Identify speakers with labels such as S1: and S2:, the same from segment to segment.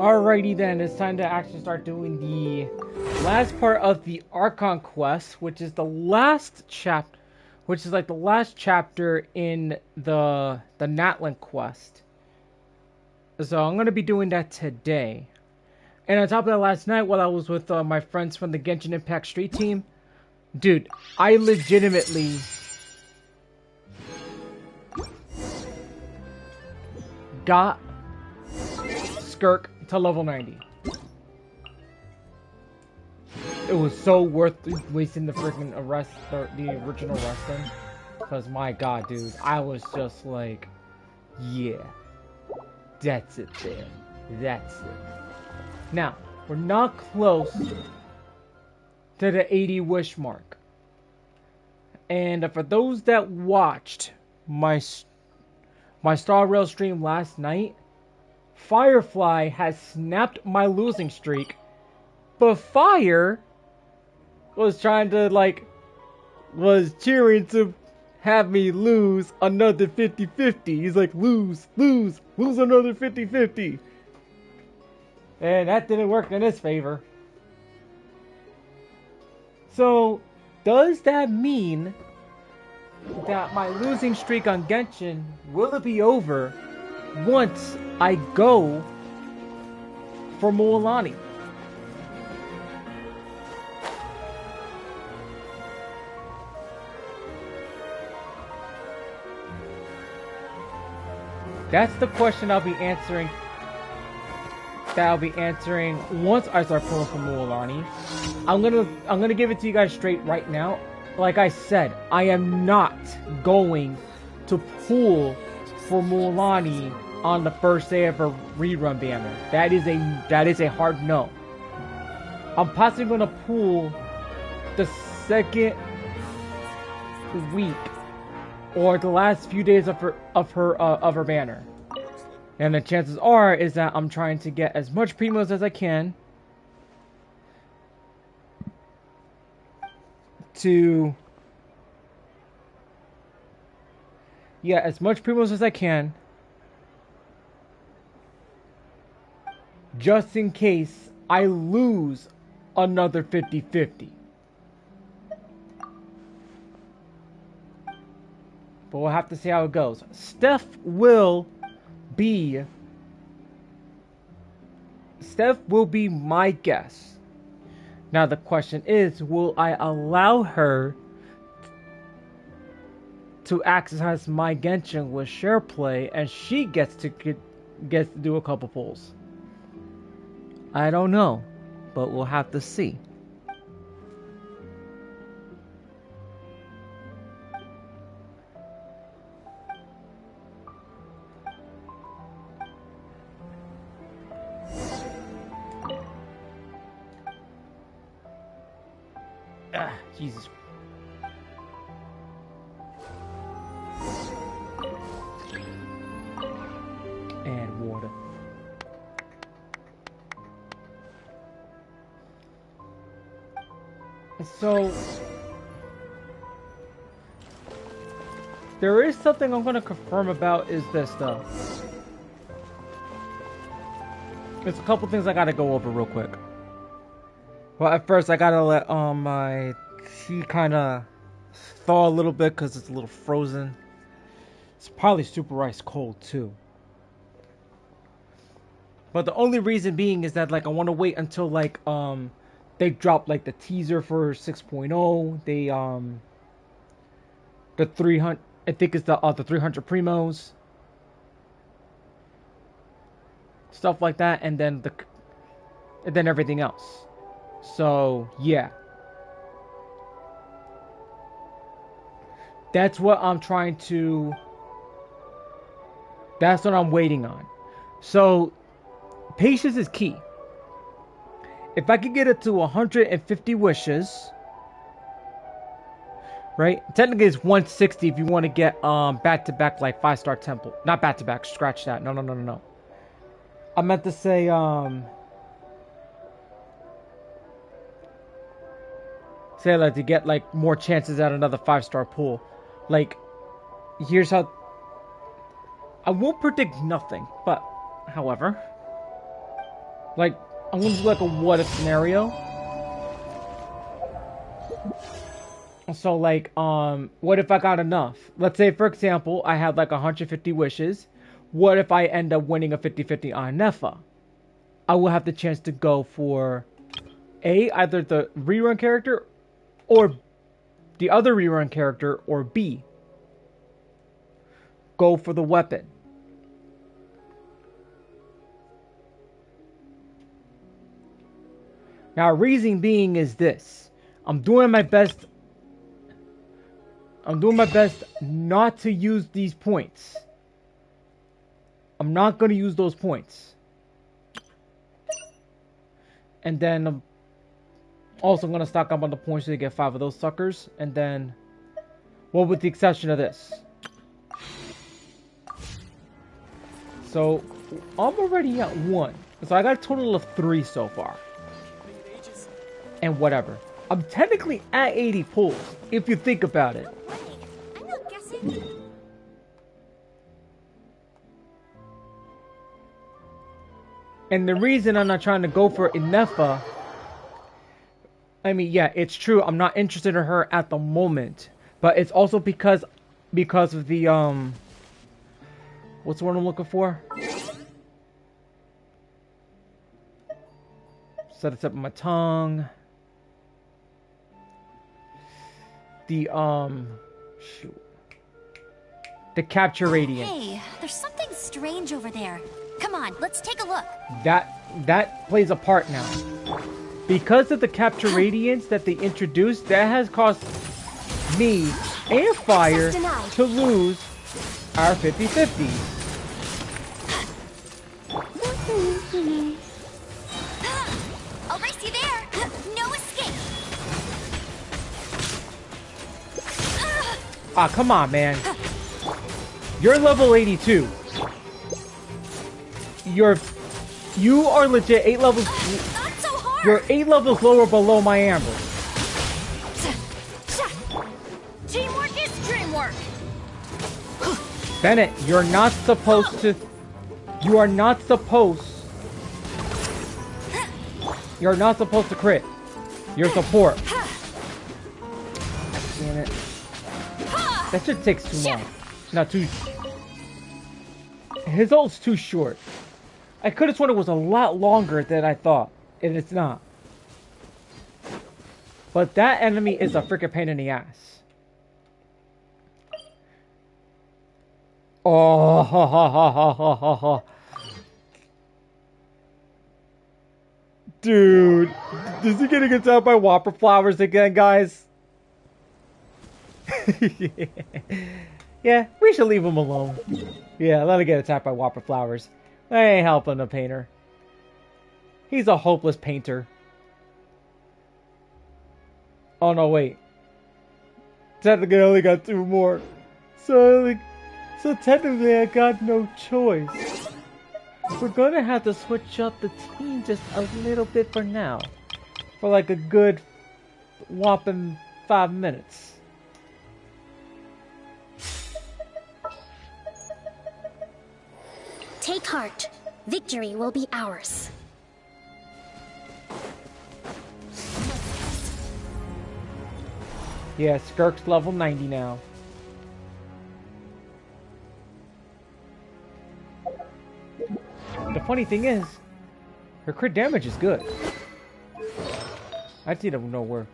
S1: Alrighty then, it's time to actually start doing the last part of the Archon quest, which is the last which is like the last chapter in the Natlan quest. So I'm gonna be doing that today. And on top of that, last night while I was with my friends from the Genshin Impact Street Team, dude, I legitimately got Skirk to level 90. It was so worth wasting the freaking arrest, the original resting. Because my god, dude, I was just like, yeah, that's it there. That's it. Now, we're not close to the 80 wish mark. And for those that watched my Star Rail stream last night, Firefly has snapped my losing streak, but Fire was trying to, was cheering to have me lose another 50-50. He's like, lose another 50-50. And that didn't work in his favor. So, does that mean that my losing streak on Genshin will it be over once I go for Mualani? That's the question I'll be answering. Once I start pulling for Mualani. I'm gonna give it to you guys straight right now. Like I said, I am not going to pull for Mualani on the first day of a rerun banner. That is a hard no. I'm possibly gonna pull the second week or the last few days of her banner. And the chances are is that I'm trying to get as much primos as I can to as much primos as I can, just in case I lose another 50-50. But we'll have to see how it goes. Steph will be my guess. Now the question is, will I allow her to access my Genshin with share play, and she gets to do a couple pulls? I don't know, but we'll have to see. Jesus. And water. So there is something I'm going to confirm about is this though. There's a couple things I got to go over real quick. Well, at first I gotta let my tea kind of thaw a little bit because it's a little frozen. It's probably super ice cold too. But the only reason being is that I want to wait until they drop the teaser for 6.0. They the 300, I think it's the 300 primos, stuff like that, and then everything else. So, yeah. That's what I'm waiting on. So, patience is key. If I could get it to 150 wishes, right? Technically it's 160 if you want to get back-to-back 5-star temple. Not back-to-back, scratch that. No. I meant to say to get more chances at another 5-star pool. Here's how I won't predict nothing, but however, Like, I'm gonna do like a what if scenario. So like, what if I got enough? Let's say, for example, I had like 150 wishes. What if I end up winning a 50-50 on Nefa? I will have the chance to go for either the rerun character or the other rerun character, or B, go for the weapon. Now, reason being is this. I'm doing my best not to use these points. I'm not going to use those points. And then I'm also going to stock up on the points to get 5 of those suckers. And then, well, with the exception of this. So, I'm already at 1. So I got a total of 3 so far. And whatever. I'm technically at 80 pulls, if you think about it.
S2: I'm not guessing.
S1: And the reason I'm not trying to go for Inefa, I mean, yeah, it's true. I'm not interested in her at the moment, but it's also because of the what's the word I'm looking for? Set it up on my tongue. The shoot. The capture radiance.
S2: Hey, there's something strange over there. Come on, let's take a look.
S1: That plays a part now. Because of the capture radiance that they introduced, that has caused me and Fire to lose our 50-50.
S2: I'll race you there. No escape.
S1: Ah, come on, man. You're level 82. You are legit 8 levels.
S2: Not so hard.
S1: You're 8 levels lower below my Amber.
S2: Teamwork is dreamwork.
S1: Bennett, you're not supposed to. You are not supposed. You're not supposed to crit. Your support. Damn it. That shit takes too long. Not too. His ult's too short. I could have sworn it was a lot longer than I thought, and it's not. But that enemy is a freaking pain in the ass. Oh, ha ha ha ha ha ha ha. Dude, is he getting attacked by Whopper Flowers again, guys? Yeah, we should leave him alone. Yeah, let him get attacked by Whopper Flowers. I ain't helping the painter. He's a hopeless painter. Oh no, wait. Technically I only got 2 more. So technically I got no choice. We're gonna have to switch up the team just a little bit for now. For like a good whopping 5 minutes.
S2: Take heart. Victory will be ours.
S1: Yeah, Skirk's level 90 now. The funny thing is, her crit damage is good. I just need to know where.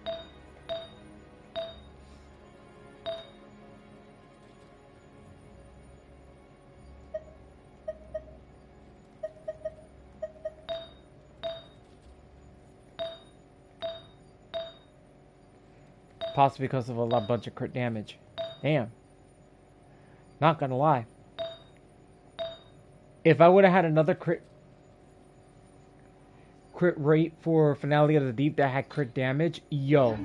S1: Possibly because of a bunch of crit damage. Damn. Not gonna lie. If I would have had another crit rate for Finale of the Deep that had crit damage, yo.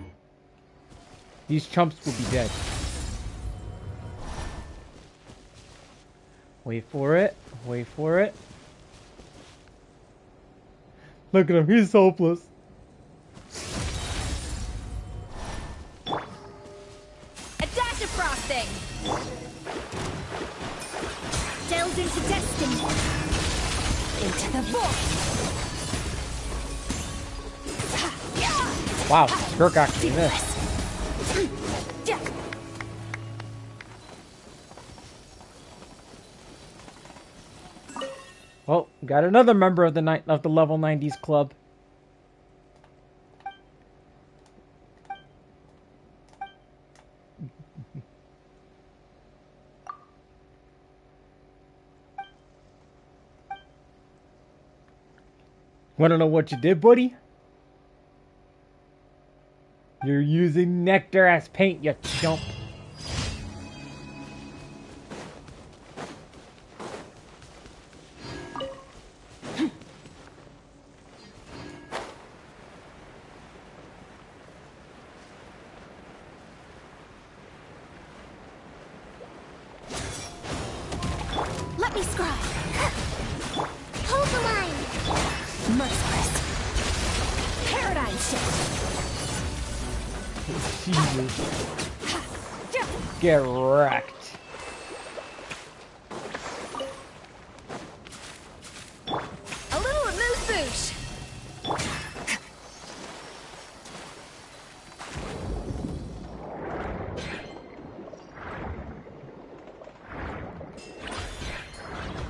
S1: These chumps would be dead. Wait for it. Wait for it. Look at him. He's hopeless.
S2: Frosting! Delve into destiny! Into the void!
S1: Wow, Skirk actually missed. Well, got another member of the level 90s club. Wanna know what you did, buddy? You're using nectar as paint, you chump.
S2: Let me scribe. Hold the line. Merciless. Paradigm shift.
S1: Jesus. Get wrecked.
S2: A little amuse bouche.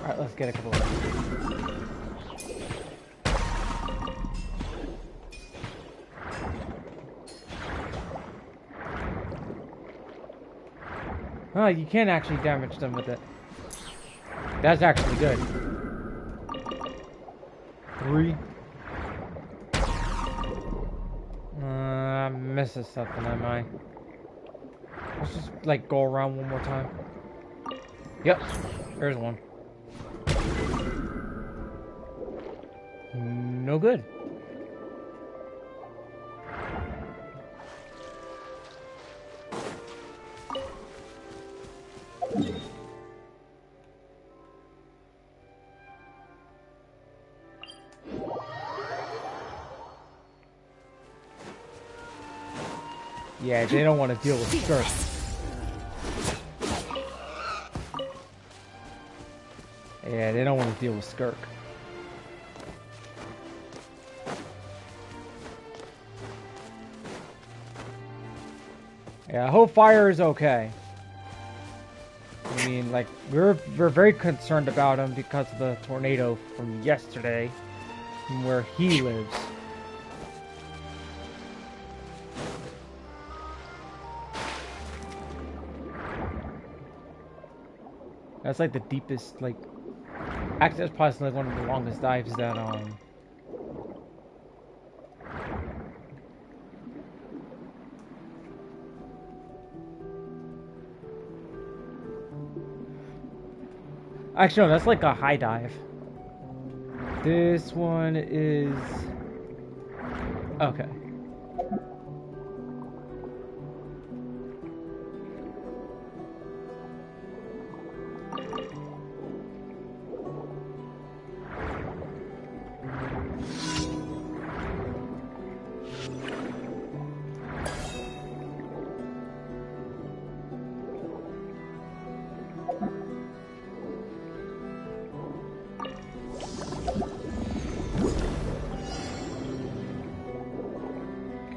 S1: Alright, let's get a couple of oh, you can actually damage them with it. That's actually good. 3. I'm missing something, am I? Let's just, like, go around one more time. Yep, there's one. No good. Yeah, they don't want to deal with Skirk. Yeah, they don't want to deal with Skirk. Yeah, I hope fire is okay. I mean, like, we're very concerned about him because of the tornado from yesterday, from where he lives. That's like the deepest, like, actually that's probably like one of the longest dives that, actually no, that's like a high dive. This one is, okay.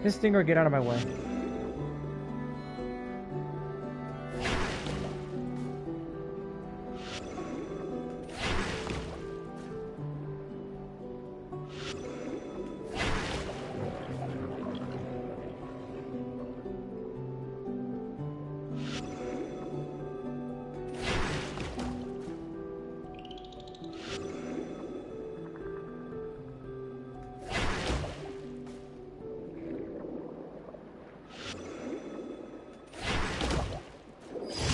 S1: This stinger, get out of my way.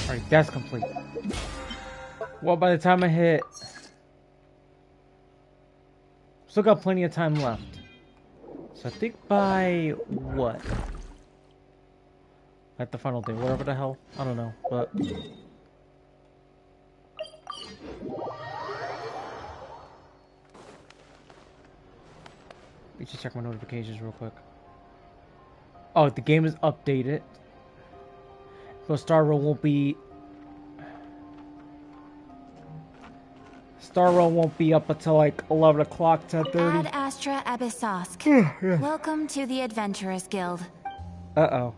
S1: Alright, that's complete. Well, by the time I hit... Still got plenty of time left. So I think by... what? At the final day, whatever the hell. I don't know, but... Let me just check my notifications real quick. Oh, the game is updated. So Star Rail won't be... Star Roll won't be up until like 11 o'clock, 10:30.
S2: Ad Astra Abyssosk. Welcome to the Adventurers Guild.
S1: Uh-oh.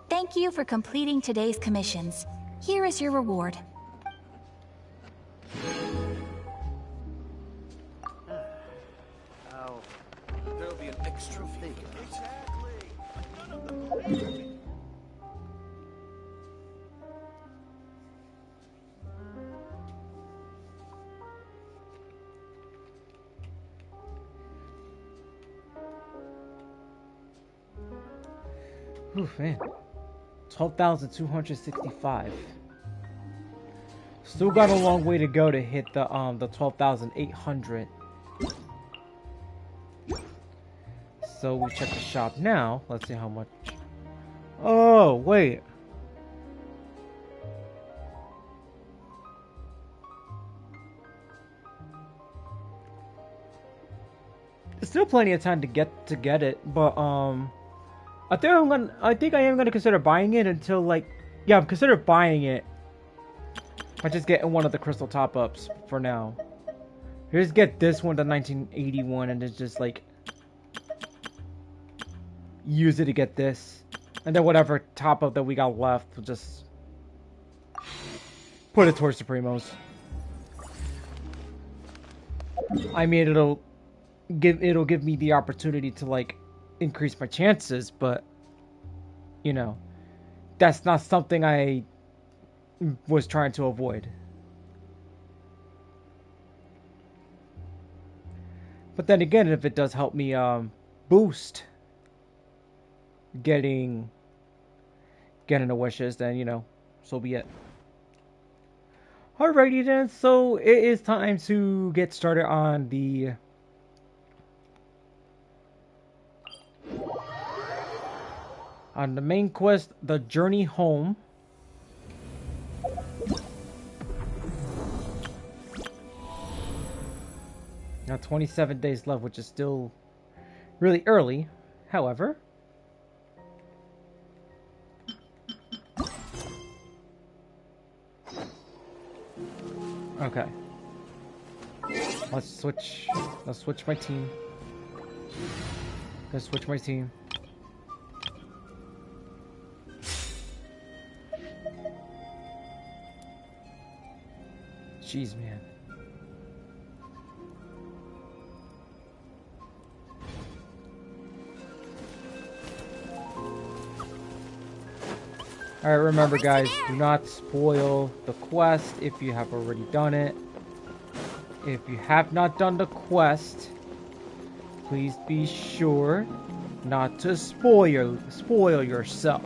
S2: Thank you for completing today's commissions. Here is your reward.
S3: Oh, there'll be an extra thing.
S1: Oof, man. 12,265. Still got a long way to go to hit the 12,800. So we check the shop now. Let's see how much. Oh, wait. There's still plenty of time to get it, but I think I am gonna consider buying it until like, yeah, I'm considering buying it. I just getting one of the crystal top-ups for now. Just get this one, the 1981, and just like use it to get this, and then whatever top-up that we got left, we'll just put it towards Supremos. I mean, it'll give me the opportunity to like increase my chances, but you know, that's not something I was trying to avoid. But then again, if it does help me boost getting the wishes, then you know, so be it. Alrighty then, so it is time to get started on the main quest, the journey home. Now 27 days left, which is still really early. However, okay. Let's switch my team. Let's switch my team. Jeez, man. Alright, remember guys, do not spoil the quest if you have already done it. If you have not done the quest, please be sure not to spoil yourself.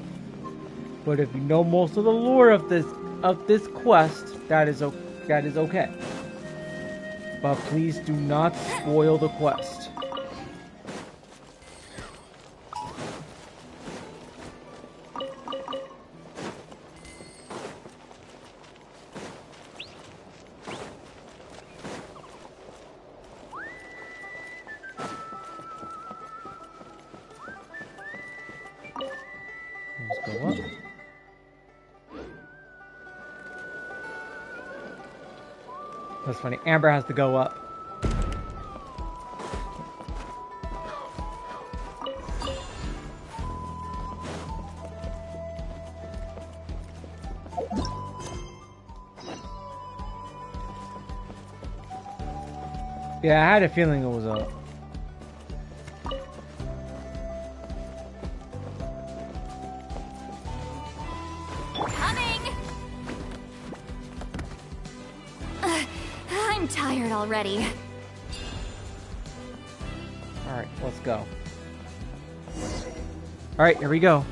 S1: But if you know most of the lore of this quest, that is okay. But please do not spoil the quest. Let's go up. That's funny. Amber has to go up. Yeah, I had a feeling it was up.
S2: I'm tired already.
S1: Alright, let's go. Alright, here we go.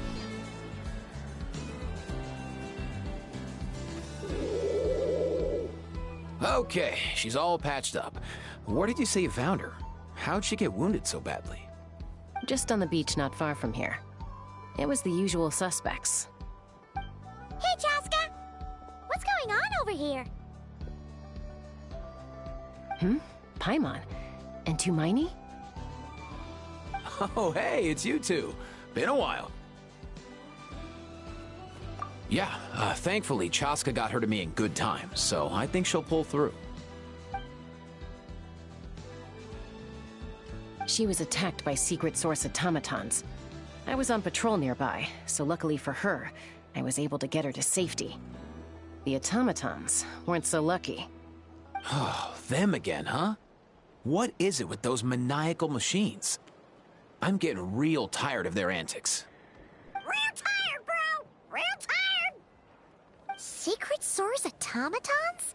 S4: Okay, she's all patched up. Where did you say you found her? How'd she get wounded so badly?
S5: Just on the beach not far from here. It was the usual suspects.
S2: Hey, Chaska! What's going on over here?
S5: Paimon. And Tumaini?
S4: Oh, hey, it's you two. Been a while. Yeah, thankfully Chaska got her to me in good time, so I think she'll pull through.
S5: She was attacked by secret source automatons. I was on patrol nearby, so luckily for her, I was able to get her to safety. The automatons weren't so lucky.
S4: Oh, them again, huh? What is it with those maniacal machines? I'm getting real tired of their antics.
S6: Real tired, bro! Real tired! Secret source automatons?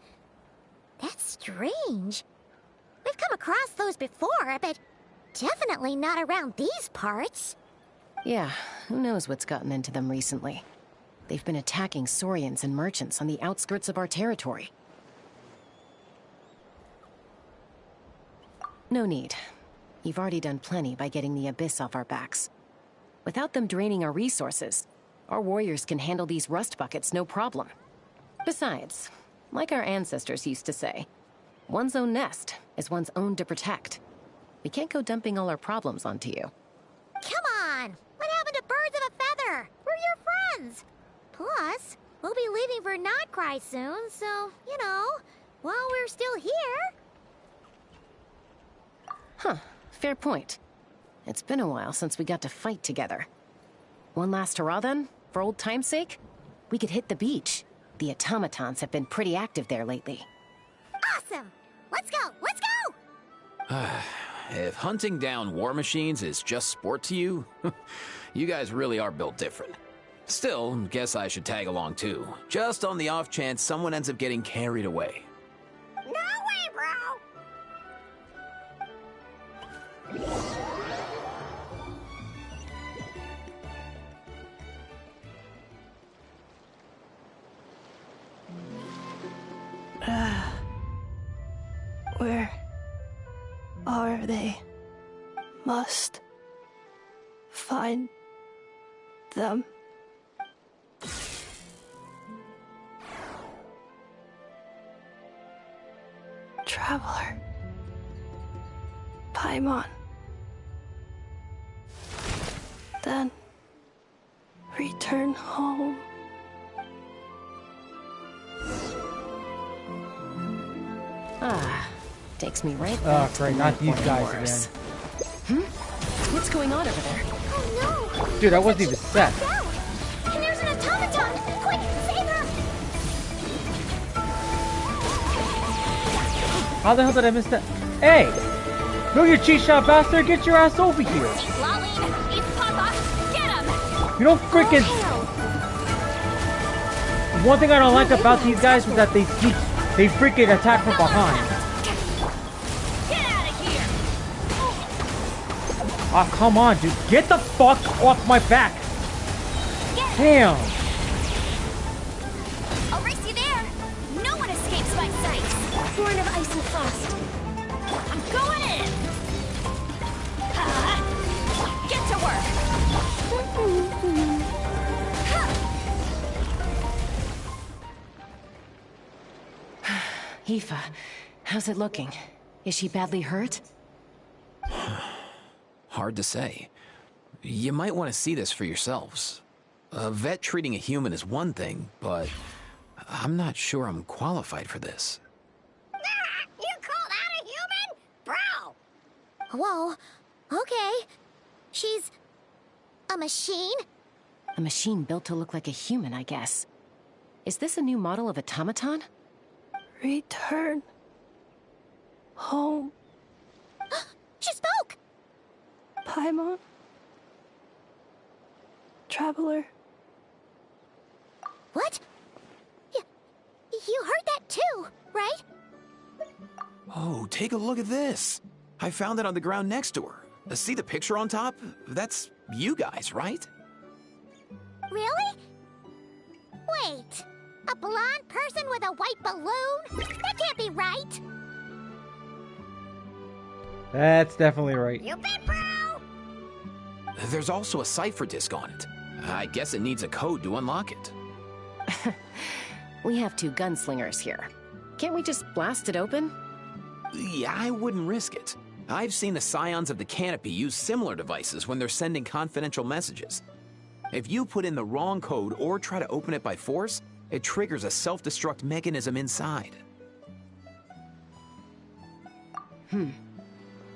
S6: That's strange. We've come across those before, but definitely not around these parts.
S5: Yeah, who knows what's gotten into them recently. They've been attacking Saurians and merchants on the outskirts of our territory. No need. You've already done plenty by getting the Abyss off our backs. Without them draining our resources, our warriors can handle these rust buckets no problem. Besides, like our ancestors used to say, one's own nest is one's own to protect. We can't go dumping all our problems onto you.
S6: Come on! What happened to birds of a feather? We're your friends! Plus, we'll be leaving for Notcry soon, so, you know, while we're still here...
S5: Huh, fair point. It's been a while since we got to fight together. One last hurrah then, for old time's sake? We could hit the beach. The automatons have been pretty active there lately.
S6: Awesome! Let's go! Let's go!
S4: If hunting down war machines is just sport to you, you guys really are built different. Still, guess I should tag along too, just on the off chance someone ends up getting carried away.
S6: No way, bro!
S7: Where are they? Must find them. Traveler. Paimon. Then return home.
S5: Ah, takes me right back to
S1: great,
S5: the
S1: not these
S5: Nightborn
S1: guys
S5: Wars.
S1: again.
S5: What's going on over there?
S6: Oh no!
S1: Dude, I wasn't even set.
S6: Down! And there's an automaton! Quick, save her!
S1: How the hell did I miss that? Hey! No, you cheat shot bastard! Get your ass over here!
S6: Lolline, it's Papa! Get him!
S1: You don't freaking... One thing I don't like about these guys is that they freaking attack from behind.
S6: Get out of here!
S1: Oh, come on, dude. Get the fuck off my back! Damn!
S6: I'll race you there! No one escapes my sight! Born of ice and frost. I'm going in! Get to work!
S5: Aoife, how's it looking? Is she badly hurt?
S4: Hard to say. You might want to see this for yourselves. A vet treating a human is one thing, but I'm not sure I'm qualified for this.
S6: You call that a human? Bro! Whoa, okay. She's... a machine?
S5: A machine built to look like a human, I guess. Is this a new model of automaton?
S7: Return home.
S6: She spoke!
S7: Paimon. Traveler.
S6: What? You heard that too, right?
S4: Oh, take a look at this. I found it on the ground next to her. See the picture on top? That's you guys, right?
S6: Really? Wait, a blonde person with a white balloon? That can't be right!
S1: That's definitely right.
S6: You bet, bro!
S4: There's also a cipher disk on it. I guess it needs a code to unlock it.
S5: We have two gunslingers here. Can't we just blast it open?
S4: Yeah, I wouldn't risk it. I've seen the Scions of the Canopy use similar devices when they're sending confidential messages. If you put in the wrong code or try to open it by force, it triggers a self-destruct mechanism inside.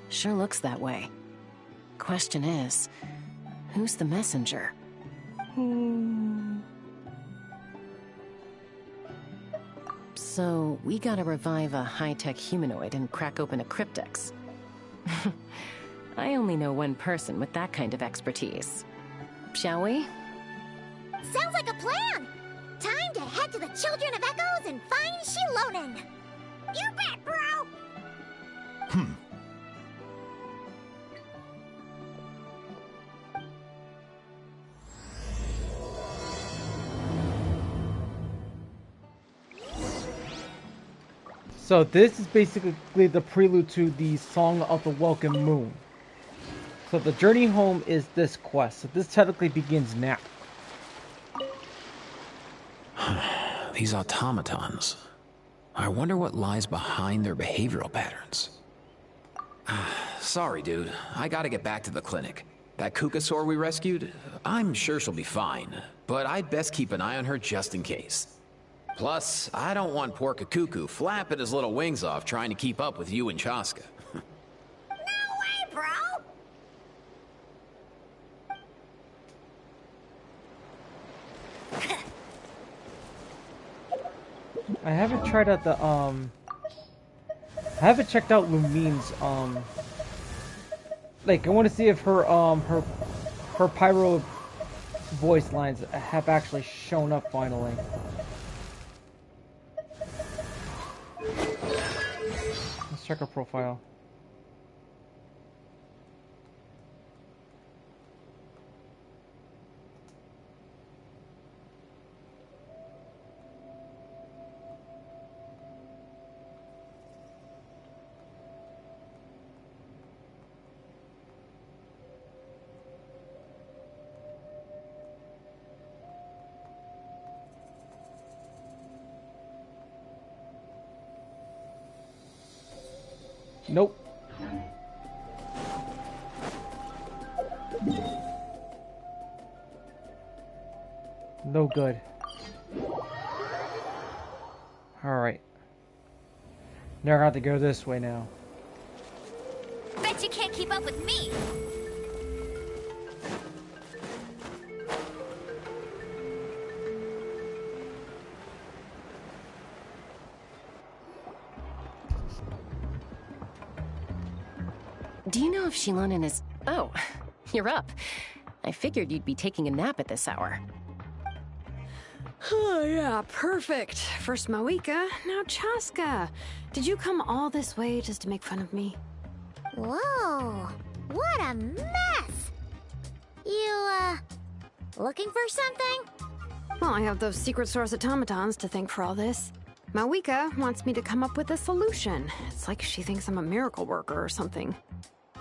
S5: Sure looks that way. question is, who's the messenger? So, we gotta revive a high-tech humanoid and crack open a cryptex. I only know one person with that kind of expertise. Shall we?
S6: Sounds like a plan! Time to head to the Children of Echoes and find Shilonen! You bet, bro!
S1: So this is basically the prelude to the Song of the Welcome Moon. So the journey home is this quest. So this technically begins now.
S4: These automatons. I wonder what lies behind their behavioral patterns. Sorry, dude. I gotta get back to the clinic. That Kukasaur we rescued, I'm sure she'll be fine. But I'd best keep an eye on her just in case. Plus, I don't want poor Kakuku flapping his little wings off trying to keep up with you and Chaska.
S6: No way, bro!
S1: I haven't tried out the I haven't checked out Lumine's like I want to see if her her pyro voice lines have actually shown up finally. Let's check her profile. Nope. No good. Alright. Now I have to go this way now.
S6: Bet you can't keep up with me!
S5: Do you know if Shilonen is... Oh, you're up. I figured you'd be taking a nap at this hour.
S8: Oh, yeah, perfect. First Mawika, now Chaska. Did you come all this way just to make fun of me?
S6: Whoa, what a mess! You, looking for something?
S8: Well, I have those secret source automatons to thank for all this. Mawika wants me to come up with a solution. It's like she thinks I'm a miracle worker or something.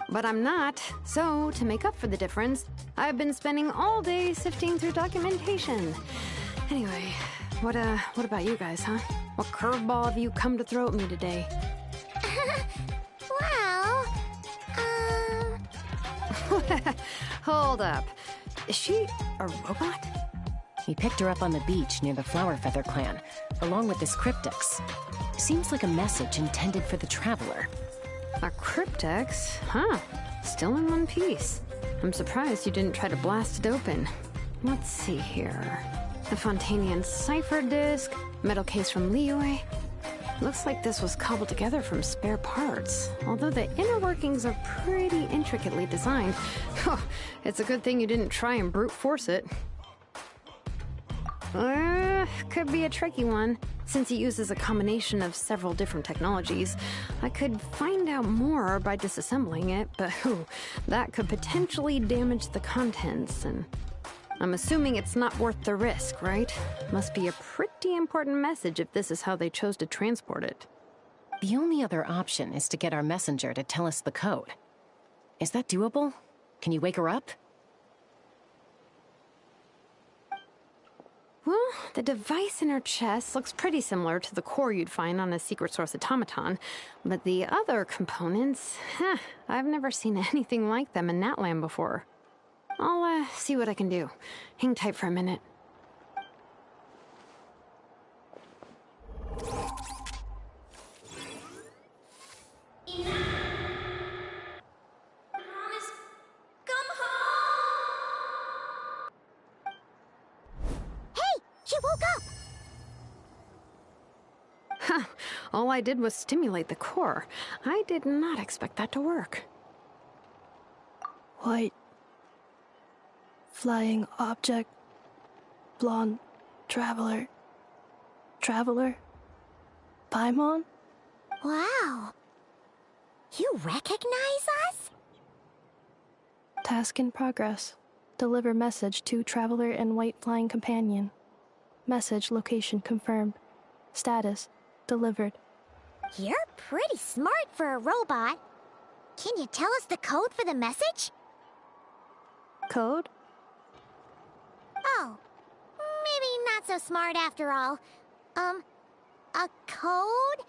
S8: But I'm not, so to make up for the difference, I've been spending all day sifting through documentation. Anyway, what about you guys, huh? What curveball have you come to throw at me today?
S6: Well,
S8: Hold up. Is she a robot?
S5: We picked her up on the beach near the Flower Feather clan, along with this cryptex. Seems like a message intended for the Traveler.
S8: A cryptex? Huh. Still in one piece. I'm surprised you didn't try to blast it open. Let's see here. The Fontanian cipher disk, metal case from Liyue. Looks like this was cobbled together from spare parts, although the inner workings are pretty intricately designed. It's a good thing you didn't try and brute force it. Could be a tricky one. Since it uses a combination of several different technologies, I could find out more by disassembling it, but that could potentially damage the contents, and I'm assuming it's not worth the risk, right? Must be a pretty important message if this is how they chose to transport it.
S5: The only other option is to get our messenger to tell us the code. Is that doable? Can you wake her up?
S8: Well, the device in her chest looks pretty similar to the core you'd find on a secret source automaton, but the other components, I've never seen anything like them in Natlan before. I'll see what I can do. Hang tight for a minute.
S6: She woke up!
S8: Huh. All I did was stimulate the core. I did not expect that to work.
S7: White. Flying object. Blonde. Traveler. Traveler? Paimon?
S6: Wow. You recognize us?
S7: Task in progress. Deliver message to Traveler and White Flying Companion. Message location confirmed. Status delivered.
S6: You're pretty smart for a robot. Can you tell us the code for the message?
S7: Code?
S6: Oh, maybe not so smart after all. A code?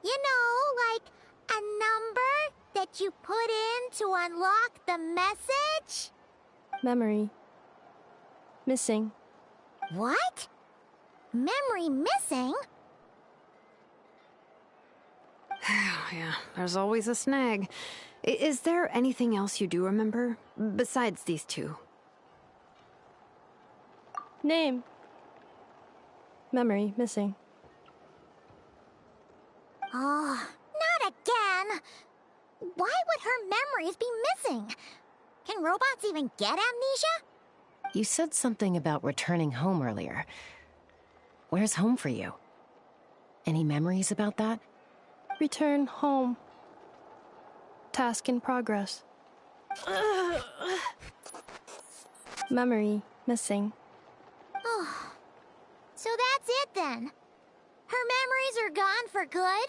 S6: You know, like a number that you put in to unlock the message?
S7: Memory. Missing.
S6: What? Memory missing?
S8: Yeah, there's always a snag. Is there anything else you do remember? Besides these two?
S7: Name. Memory missing.
S6: Oh, not again! Why would her memories be missing? Can robots even get amnesia?
S5: You said something about returning home earlier. Where's home for you? Any memories about that?
S7: Return home. Task in progress. Memory missing.
S6: Oh, so that's it then. Her memories are gone for good?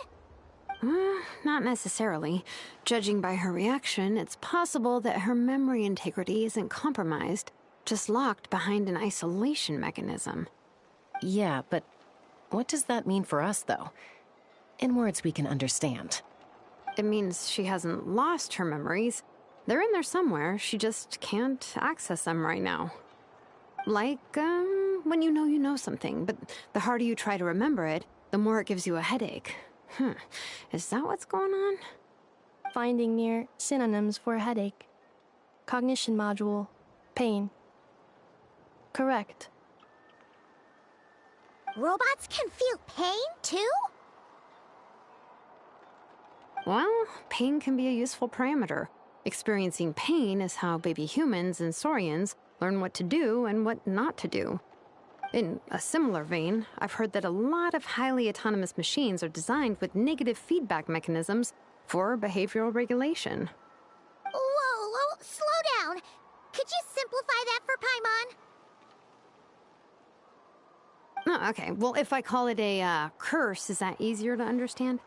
S8: Not necessarily. Judging by her reaction, it's possible that her memory integrity isn't compromised, just locked behind an isolation mechanism.
S5: Yeah, but what does that mean for us, though? In words we can understand.
S8: It means she hasn't lost her memories. They're in there somewhere, she just can't access them right now. Like, when you know something, but the harder you try to remember it, the more it gives you a headache. Is that what's going on?
S7: Finding near synonyms for headache. Cognition module. Pain. Correct.
S6: Robots can feel pain, too?
S8: Well, pain can be a useful parameter. Experiencing pain is how baby humans and saurians learn what to do and what not to do. In a similar vein, I've heard that a lot of highly autonomous machines are designed with negative feedback mechanisms for behavioral regulation.
S6: Whoa, slow down. Could you simplify that for Paimon?
S8: Oh, okay. Well, if I call it a curse, is that easier to understand?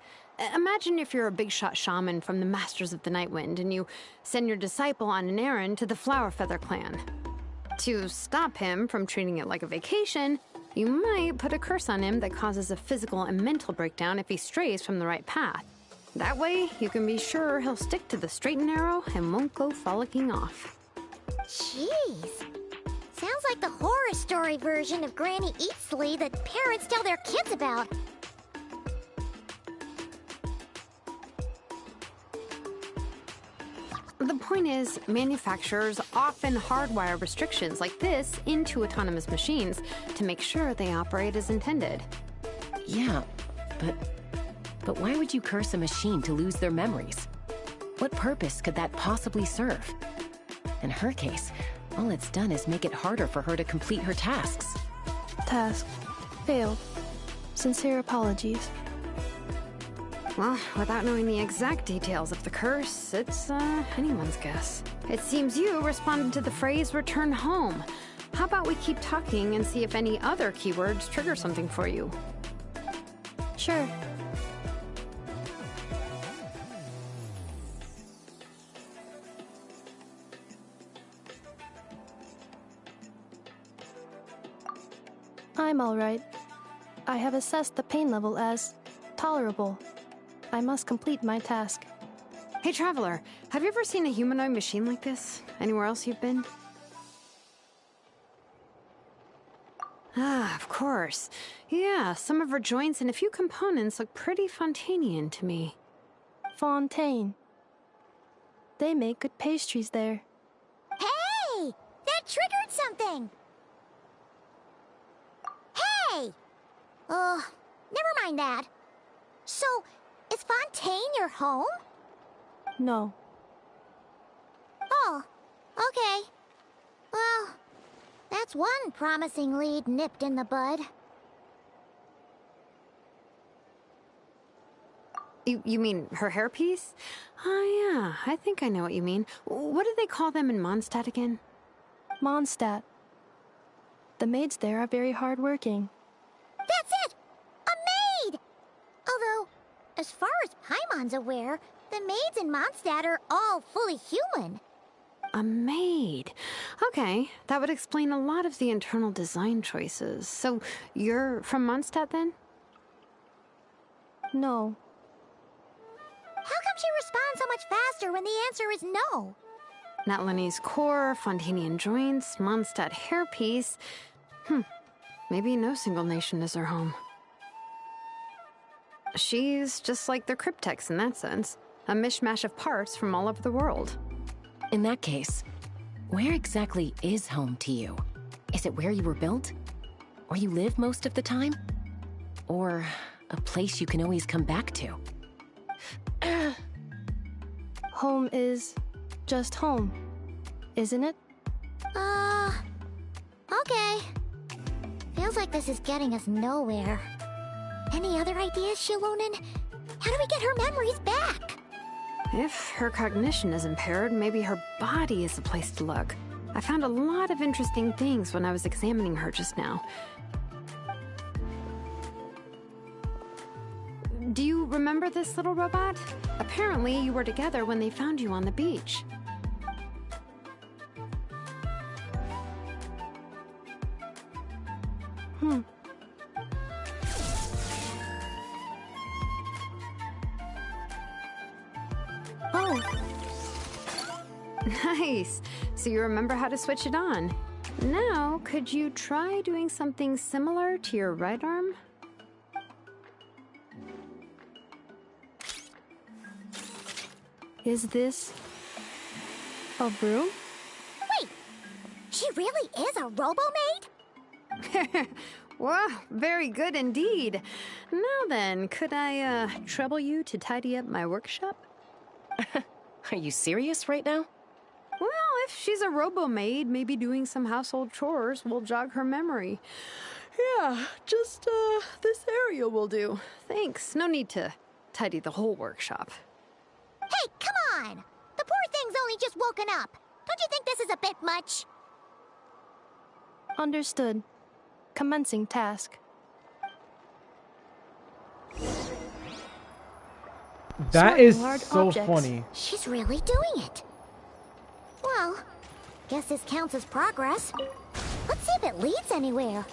S8: Imagine if you're a big shot shaman from the Masters of the Nightwind and you send your disciple on an errand to the Flower Feather clan. To stop him from treating it like a vacation, you might put a curse on him that causes a physical and mental breakdown if he strays from the right path. That way, you can be sure he'll stick to the straight and narrow and won't go frolicking off.
S6: Jeez. Sounds like the horror story version of Granny Eatsley that parents tell their kids about.
S8: The point is, manufacturers often hardwire restrictions like this into autonomous machines to make sure they operate as intended.
S5: Yeah, but why would you curse a machine to lose their memories? What purpose could that possibly serve? In her case, all it's done is make it harder for her to complete her tasks.
S7: Task. Failed. Sincere apologies.
S8: Well, without knowing the exact details of the curse, it's anyone's guess. It seems you responded to the phrase return home. How about we keep talking and see if any other keywords trigger something for you?
S7: Sure. I'm alright. I have assessed the pain level as tolerable. I must complete my task.
S8: Hey, Traveler, have you ever seen a humanoid machine like this? Anywhere else you've been? Ah, of course. Yeah, some of her joints and a few components look pretty Fontanian to me.
S7: Fontaine. They make good pastries there.
S6: Hey! That triggered something! Hey! Hey! Never mind that. So, is Fontaine your home?
S7: No.
S6: Oh, okay. Well, that's one promising lead nipped in the bud.
S8: You mean her hairpiece? Oh, yeah, I think I know what you mean. What do they call them in Mondstadt again?
S7: Mondstadt. The maids there are very hardworking.
S6: That's it! A maid! Although, as far as Paimon's aware, the maids in Mondstadt are all fully human.
S8: A maid. Okay, that would explain a lot of the internal design choices. So, you're from Mondstadt then?
S7: No.
S6: How come she responds so much faster when the answer is no?
S8: Natlanese core, Fontanian joints, Mondstadt hairpiece. Maybe no single nation is her home. She's just like the Cryptex in that sense. A mishmash of parts from all over the world.
S5: In that case, where exactly is home to you? Is it where you were built? Where you live most of the time? Or a place you can always come back to?
S7: Home is just home, isn't it?
S6: Okay. Feels like this is getting us nowhere. Any other ideas, Shilonen? How do we get her memories back?
S8: If her cognition is impaired, maybe her body is the place to look. I found a lot of interesting things when I was examining her just now. Do you remember this little robot? Apparently, you were together when they found you on the beach.
S7: Oh.
S8: Nice. So you remember how to switch it on. Now, could you try doing something similar to your right arm?
S7: Is this a broom?
S6: Wait! She really is a robo-maid?
S8: Wow, very good indeed. Now then, could I, trouble you to tidy up my workshop?
S5: Are you serious right now?
S8: Well, if she's a robo-maid, maybe doing some household chores will jog her memory. Yeah, just, this area will do. Thanks. No need to tidy the whole workshop.
S6: Hey, come on! The poor thing's only just woken up. Don't you think this is a bit much?
S7: Understood. Commencing task.
S1: That
S7: Sorting
S1: is
S7: large
S1: so
S7: objects.
S1: funny.
S6: She's really doing it. Well, guess this counts as progress. Let's see if it leads anywhere.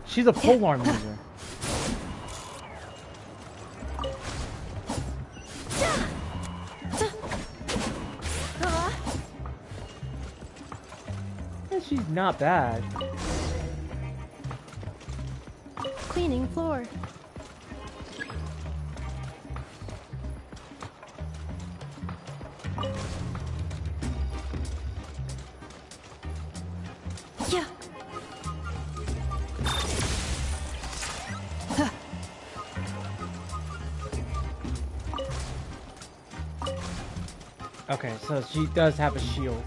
S1: She's a polearm user. Yeah, she's not bad.
S7: Cleaning floor. Yeah.
S1: Okay, so she does have a shield.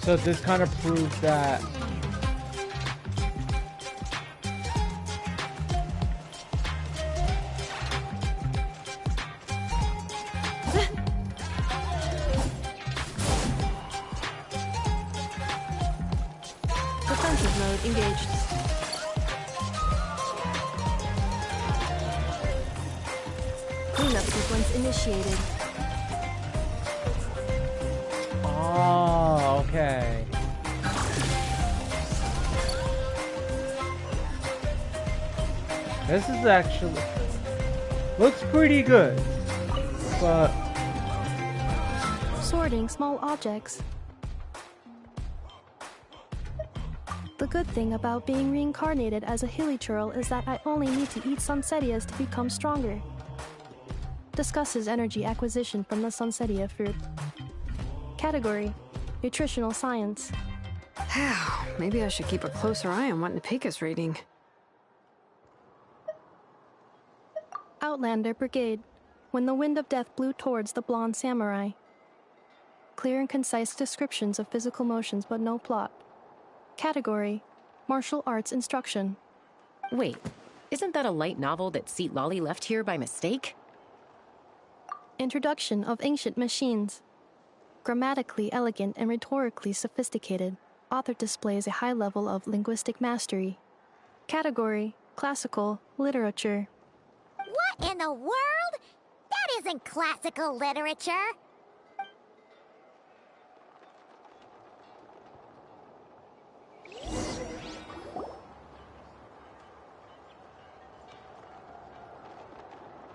S1: So this kind of proves that
S7: Defensive mode engaged. Cleanup sequence initiated.
S1: oh, okay. This is actually Looks pretty good, but
S7: Sorting small objects. The good thing about being reincarnated as a hilichurl is that I only need to eat sunsetias to become stronger. Discusses energy acquisition from the sunsetia fruit. Category: Nutritional Science.
S8: Maybe I should keep a closer eye on what Napika's reading.
S7: Outlander Brigade. When the wind of death blew towards the blonde samurai. Clear and concise descriptions of physical motions but no plot. Category: Martial Arts Instruction.
S5: Wait, isn't that a light novel that Seat Lolly left here by mistake?
S7: Introduction of Ancient Machines. Grammatically elegant and rhetorically sophisticated, author displays a high level of linguistic mastery. Category: Classical Literature.
S6: What in the world? That isn't classical literature.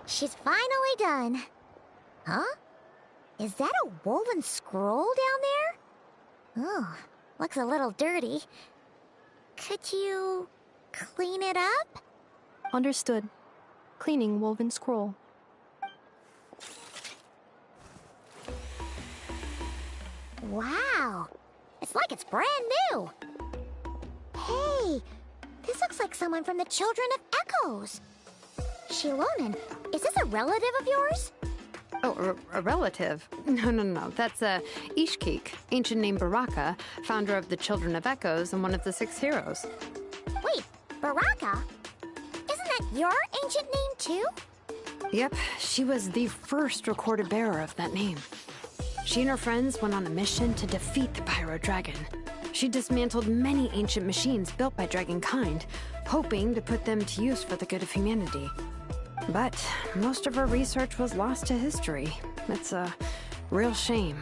S6: She's finally done. Huh? Is that a woven scroll down there? Oh, looks a little dirty. Could you clean it up?
S7: Understood. Cleaning woven scroll.
S6: Wow, it's like it's brand new. Hey, this looks like someone from the Children of Echoes. Shilonen, is this a relative of yours?
S8: Oh, a relative? No. That's Ishkik, ancient name Baraka, founder of the Children of Echoes and one of the 6 heroes.
S6: Wait, Baraka? Isn't that your ancient name too?
S8: Yep, she was the first recorded bearer of that name. She and her friends went on a mission to defeat the Pyro Dragon. She dismantled many ancient machines built by Dragonkind, hoping to put them to use for the good of humanity. But most of her research was lost to history. It's a real shame.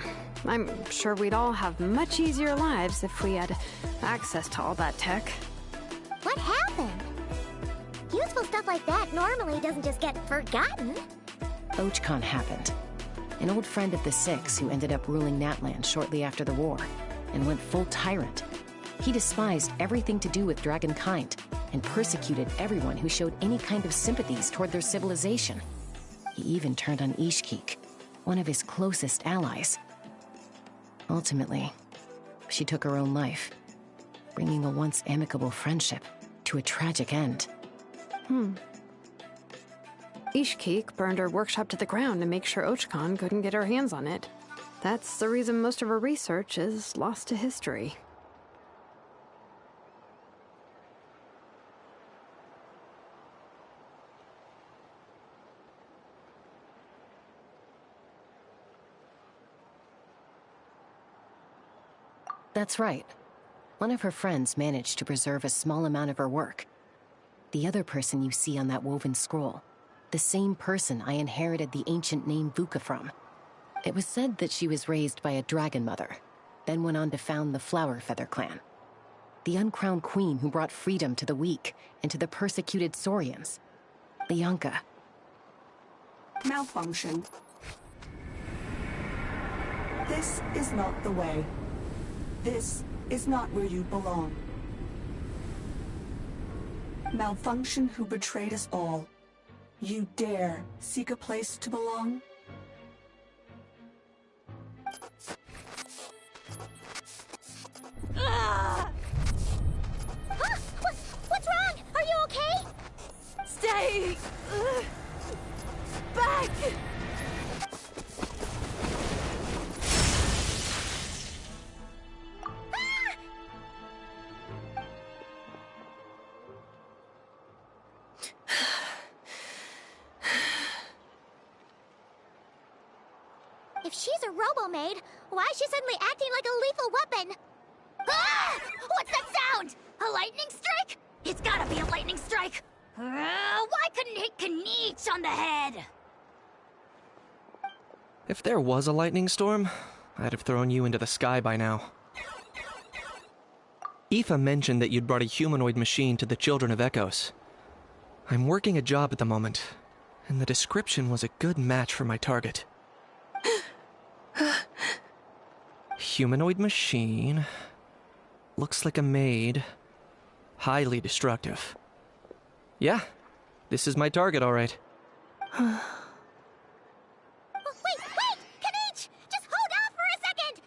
S8: I'm sure we'd all have much easier lives if we had access to all that tech.
S6: What happened? Useful stuff like that normally doesn't just get forgotten.
S5: Ochcon happened. An old friend of the 6 who ended up ruling Natlan shortly after the war, and went full tyrant. He despised everything to do with Dragonkind, and persecuted everyone who showed any kind of sympathies toward their civilization. He even turned on Ishkik, one of his closest allies. Ultimately, she took her own life, bringing a once amicable friendship to a tragic end.
S8: Ishkik burned her workshop to the ground to make sure Ochcon couldn't get her hands on it. That's the reason most of her research is lost to history.
S5: That's right. One of her friends managed to preserve a small amount of her work. The other person you see on that woven scroll, the same person I inherited the ancient name Vuka from. It was said that she was raised by a dragon mother, then went on to found the Flower Feather clan. The uncrowned queen who brought freedom to the weak and to the persecuted Saurians. The Yunka.
S9: Malfunction. This is not the way. This is not where you belong. Malfunction who betrayed us all. You dare seek a place to belong?
S6: What's wrong? Are you okay?
S10: Stay back!
S6: If she's a robo-maid, why is she suddenly acting like a lethal weapon?
S10: Ah! What's that sound? A lightning strike? It's gotta be a lightning strike! Why couldn't it hit Kniech on the head?
S11: If there was a lightning storm, I'd have thrown you into the sky by now. Aoife mentioned that you'd brought a humanoid machine to the Children of Echoes. I'm working a job at the moment, And the description was a good match for my target. Humanoid machine. Looks like a maid. Highly destructive. Yeah, this is my target, all right.
S6: Wait! Kanich! Just hold off for a second!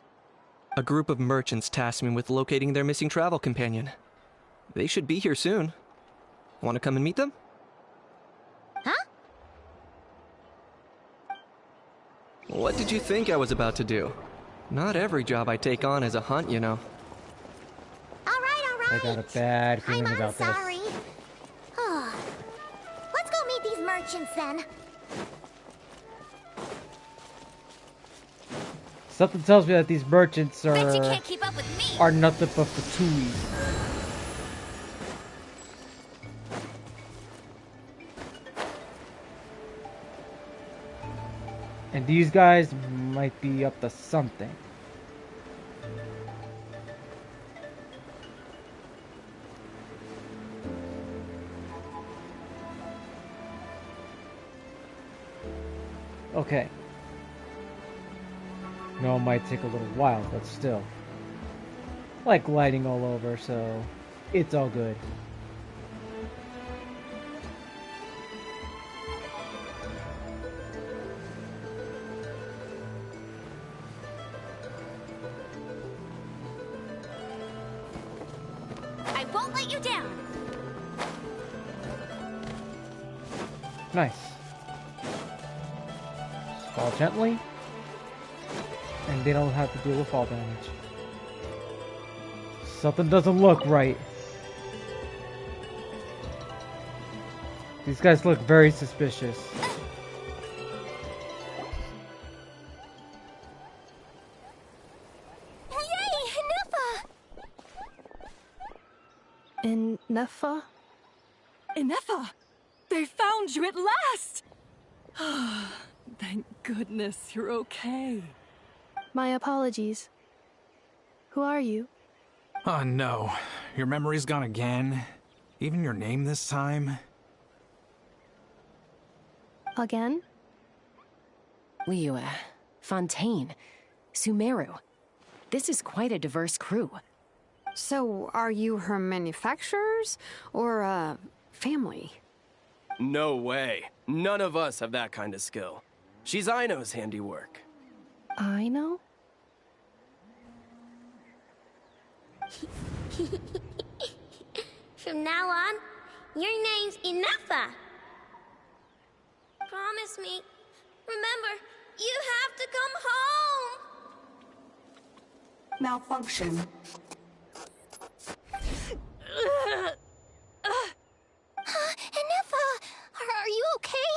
S11: A group of merchants tasked me with locating their missing travel companion. They should be here soon. Want to come and meet them?
S6: Huh?
S11: What did you think I was about to do? Not every job I take on is a hunt, you know.
S6: All right.
S1: I got a bad feeling about this.
S6: I'm sorry. Let's go meet these merchants then.
S1: Something tells me that these merchants
S10: Bet you can't keep up with me.
S1: are nothing but fatui. And these guys might be up to something. Okay. No, it might take a little while, but still. I like lighting all over, so it's all good.
S10: I won't let you down.
S1: Nice. Just fall gently. And they don't have to deal with fall damage. Something doesn't look right. These guys look very suspicious.
S7: Ineffa?
S12: Ineffa! They found you at last! Thank goodness you're okay.
S7: My apologies. Who are you?
S13: Oh no, your memory's gone again? Even your name this time?
S7: Again?
S5: Liyue, Fontaine, Sumeru. This is quite a diverse crew.
S8: So, are you her manufacturers or family?
S14: No way. None of us have that kind of skill. She's Aino's handiwork.
S7: Aino?
S6: From now on, your name's Ineffa. Promise me. Remember, you have to come home.
S9: Malfunction.
S6: Ineffa, are you okay?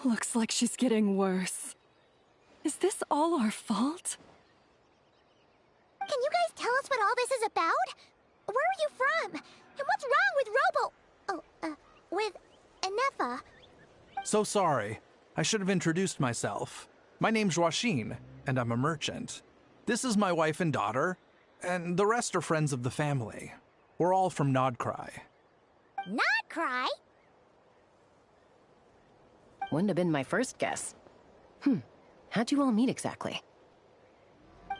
S12: Looks like she's getting worse. Is this all our fault?
S6: Can you guys tell us what all this is about? Where are you from? And what's wrong with with Ineffa?
S13: So sorry. I should have introduced myself. My name's Joachine, and I'm a merchant. This is my wife and daughter, and the rest are friends of the family. We're all from Nodcry.
S6: Not cry?
S5: Wouldn't have been my first guess. How'd you all meet exactly?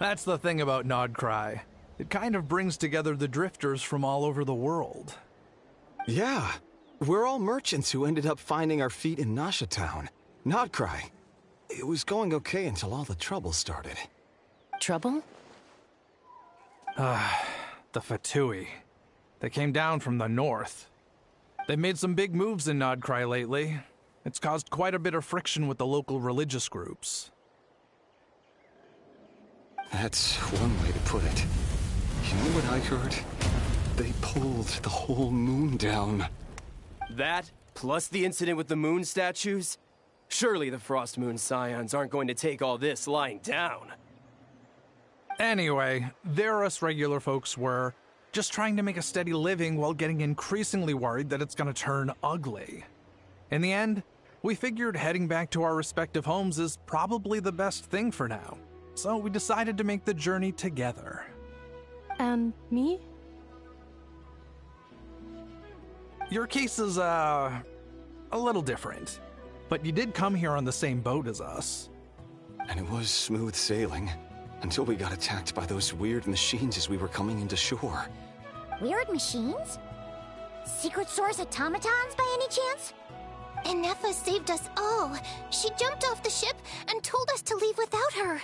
S13: That's the thing about Nodcry. It kind of brings together the drifters from all over the world.
S15: Yeah, we're all merchants who ended up finding our feet in Nasha Town. Nodcry. It was going okay until all the trouble started.
S5: Trouble?
S13: The Fatui. They came down from the north. They made some big moves in Nodcry lately. It's caused quite a bit of friction with the local religious groups.
S15: That's one way to put it. You know what I heard? They pulled the whole moon down.
S14: That, plus the incident with the moon statues? Surely the Frost Moon Scions aren't going to take all this lying down.
S13: Anyway, there us regular folks were, just trying to make a steady living while getting increasingly worried that it's gonna turn ugly. In the end, we figured heading back to our respective homes is probably the best thing for now. So we decided to make the journey together.
S7: And me?
S13: Your case is, a a little different. But you did come here on the same boat as us.
S15: And it was smooth sailing, until we got attacked by those weird machines as we were coming into shore.
S6: Weird machines? Secret Source automatons by any chance?
S10: Inefa saved us all. She jumped off the ship and told us to leave without her.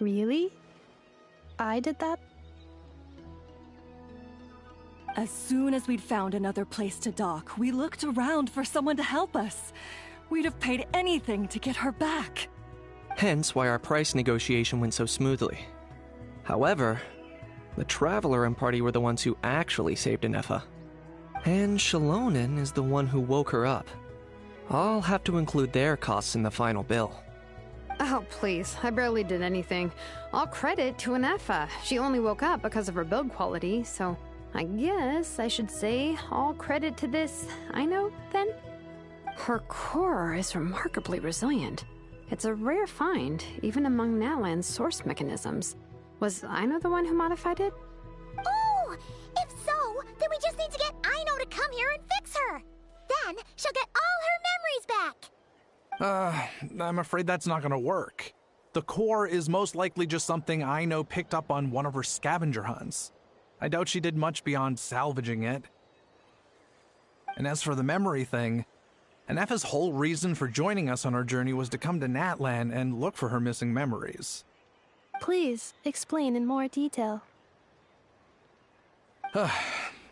S7: Really? I did that?
S12: As soon as we'd found another place to dock, we looked around for someone to help us. We'd have paid anything to get her back.
S11: Hence why our price negotiation went so smoothly. However, the Traveler and party were the ones who actually saved Inefa. And Shalonen is the one who woke her up. I'll have to include their costs in the final bill.
S8: Oh, please. I barely did anything. All credit to Inefa. She only woke up because of her build quality, so I guess I should say all credit to this Aino, then? Her core is remarkably resilient. It's a rare find, even among Natlan's source mechanisms. Was Aino the one who modified it?
S6: Oh! If so, then we just need to get Aino to come here and fix her! Then she'll get all her memories back!
S13: I'm afraid that's not gonna work. The core is most likely just something Aino picked up on one of her scavenger hunts. I doubt she did much beyond salvaging it. And as for the memory thing, Inefa's whole reason for joining us on our journey was to come to Natlan and look for her missing memories.
S7: Please, explain in more detail.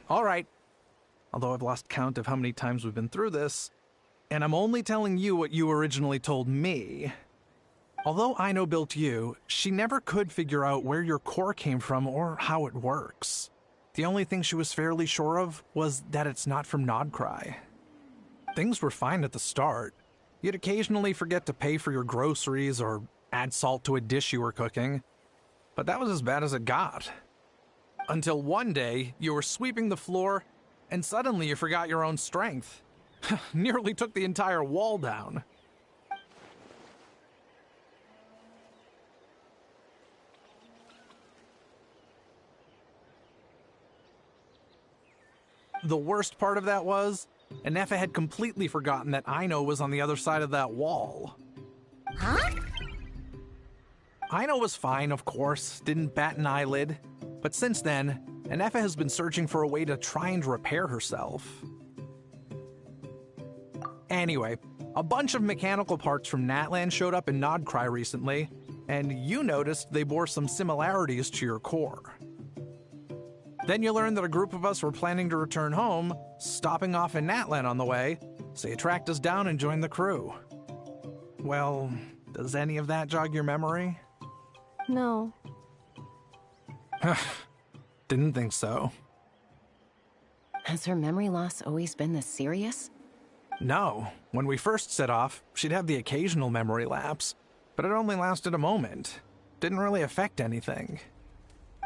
S13: All right. Although I've lost count of how many times we've been through this, and I'm only telling you what you originally told me. Although Aino built you, she never could figure out where your core came from or how it works. The only thing she was fairly sure of was that it's not from Nodcry. Things were fine at the start. You'd occasionally forget to pay for your groceries or add salt to a dish you were cooking. But that was as bad as it got. Until one day, you were sweeping the floor, and suddenly you forgot your own strength. Nearly took the entire wall down. The worst part of that was, Inefa had completely forgotten that Aino was on the other side of that wall.
S6: Huh?
S13: Aino was fine, of course, didn't bat an eyelid. But since then, Inefa has been searching for a way to try and repair herself. Anyway, a bunch of mechanical parts from Natlan showed up in Nodcry recently, and you noticed they bore some similarities to your core. Then you learned that a group of us were planning to return home, stopping off in Natlan on the way, so you tracked us down and joined the crew. Well, does any of that jog your memory?
S7: No.
S13: Didn't think so.
S5: Has her memory loss always been this serious?
S13: No. When we first set off, she'd have the occasional memory lapse, but it only lasted a moment. Didn't really affect anything.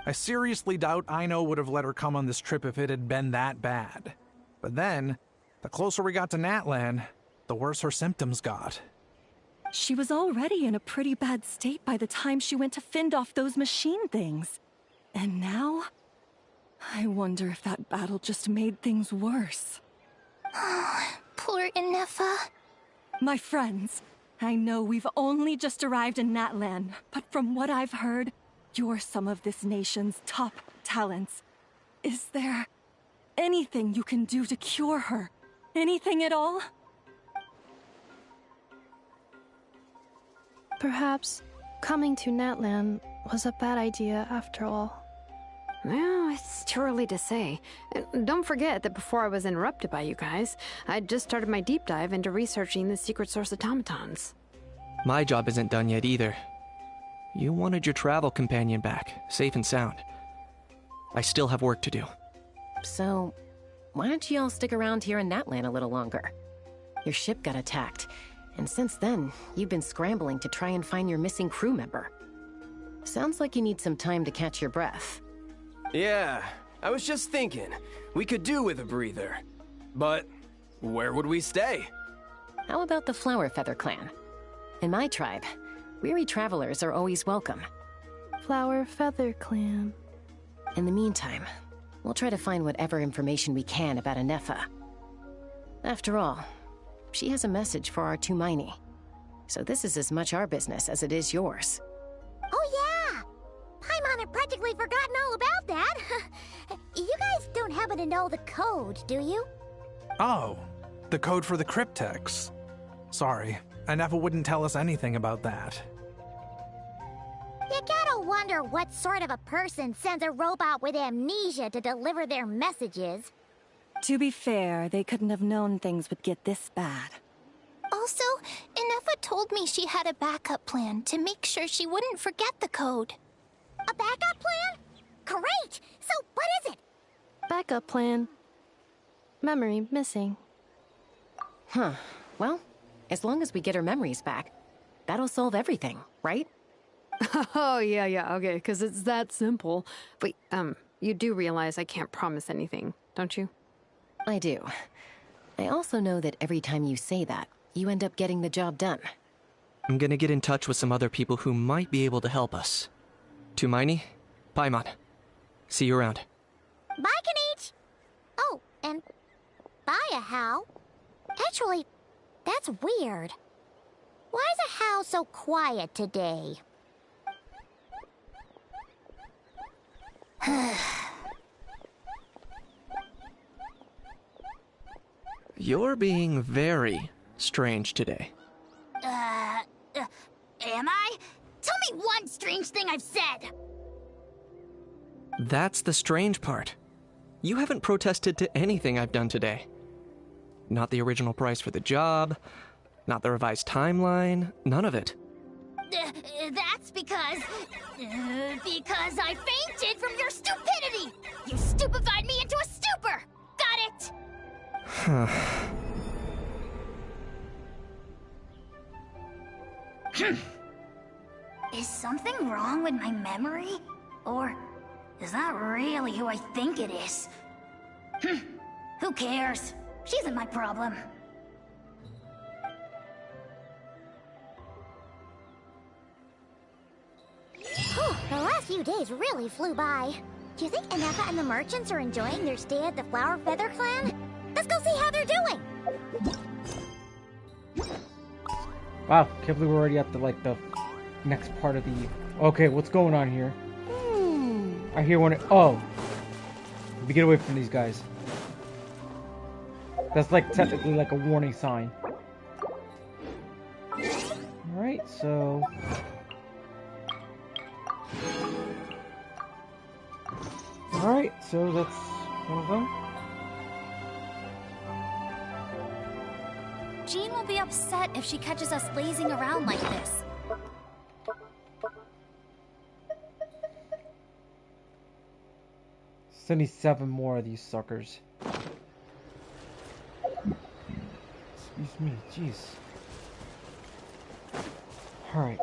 S13: I seriously doubt Aino would have let her come on this trip if it had been that bad. But then, the closer we got to Natlan, the worse her symptoms got.
S12: She was already in a pretty bad state by the time she went to fend off those machine things. And now, I wonder if that battle just made things worse.
S10: Poor Inefa.
S12: My friends, I know we've only just arrived in Natlan, but from what I've heard, you're some of this nation's top talents. Is there anything you can do to cure her? Anything at all?
S7: Perhaps coming to Natlan was a bad idea after all.
S8: Well, it's too early to say. Don't forget that before I was interrupted by you guys, I'd just started my deep dive into researching the secret source automatons.
S11: My job isn't done yet either. You wanted your travel companion back, safe and sound. I still have work to do.
S5: So, why don't you all stick around here in Natlan a little longer? Your ship got attacked, and since then, you've been scrambling to try and find your missing crew member. Sounds like you need some time to catch your breath.
S14: Yeah, I was just thinking, we could do with a breather. But where would we stay?
S5: How about the Flower Feather clan? In my tribe, weary travelers are always welcome.
S7: Flower Feather clan.
S5: In the meantime, we'll try to find whatever information we can about Inefa. After all, she has a message for our Tumaini. So this is as much our business as it is yours.
S6: Oh yeah! Paimon had practically forgotten all about that. You guys don't happen to know the code, do you?
S13: Oh, the code for the cryptex. Sorry, Nefa wouldn't tell us anything about that.
S6: You gotta wonder what sort of a person sends a robot with amnesia to deliver their messages.
S12: To be fair, they couldn't have known things would get this bad.
S10: Also, Nefa told me she had a backup plan to make sure she wouldn't forget the code.
S6: A backup plan? Great! So what is it?
S7: Backup plan. Memory missing.
S5: Huh. Well, as long as we get her memories back, that'll solve everything, right?
S8: Oh, yeah, okay, because it's that simple. Wait, you do realize I can't promise anything, don't you?
S5: I do. I also know that every time you say that, you end up getting the job done.
S11: I'm gonna get in touch with some other people who might be able to help us. Tumaini, Paimon. See you around.
S6: Bye, Kanich! Oh, and bye, Hao. Actually, that's weird. Why is a Hao so quiet today?
S11: You're being very strange today.
S10: Am I? Tell me one strange thing I've said!
S11: That's the strange part. You haven't protested to anything I've done today. Not the original price for the job, not the revised timeline, none of it.
S10: That's because I fainted from your stupidity! You stupefied me into a stupor! Got it? Is something wrong with my memory? Or is that really who I think it is? Who cares? She isn't my problem.
S6: Whew, the last few days really flew by. Do you think Nefa and the merchants are enjoying their stay at the Flower Feather Clan? Let's go see how they're doing!
S1: Wow, can't believe we're already at the next part of the... Okay, what's going on here? I hear one... Oh! We get away from these guys. That's technically like a warning sign. Alright, so... Alright, so that's one of them.
S2: Jean will be upset if she catches us lazing around like this.
S1: 77 more of these suckers. Excuse me, jeez. Alright.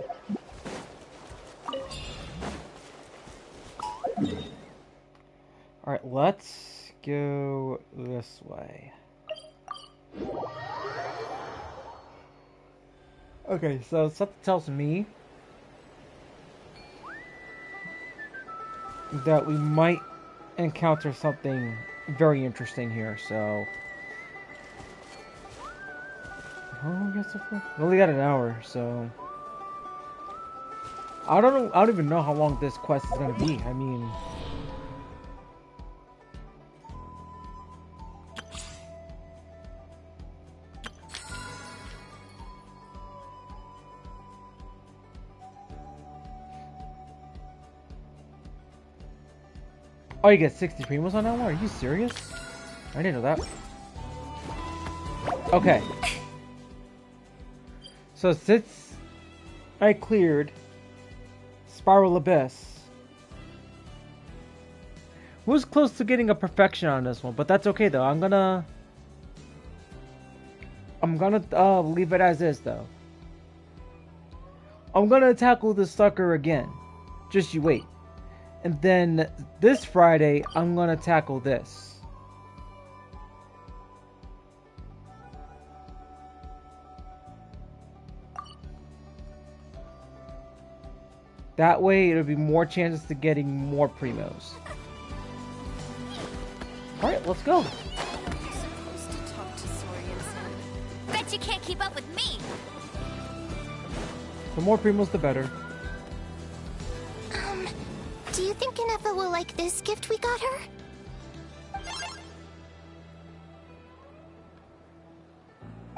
S1: Alright, let's go this way. Okay, so something tells me that we might encounter something very interesting here, so... How long we got so far? We only got an hour, so... I don't even know how long this quest is gonna be. I mean... Oh, you get 60 primos on that one? Are you serious? I didn't know that. Okay. So since I cleared Spiral Abyss, was close to getting a perfection on this one, but that's okay though. I'm gonna leave it as is though. I'm gonna tackle this sucker again. Just you wait. And then this Friday, I'm gonna tackle this. That way, it'll be more chances to getting more primos. Alright, let's go.
S16: You're supposed to talk to Saurian
S6: She can't keep up with me.
S1: The more primos, the better.
S6: Do you think Inefa will like this gift we got her?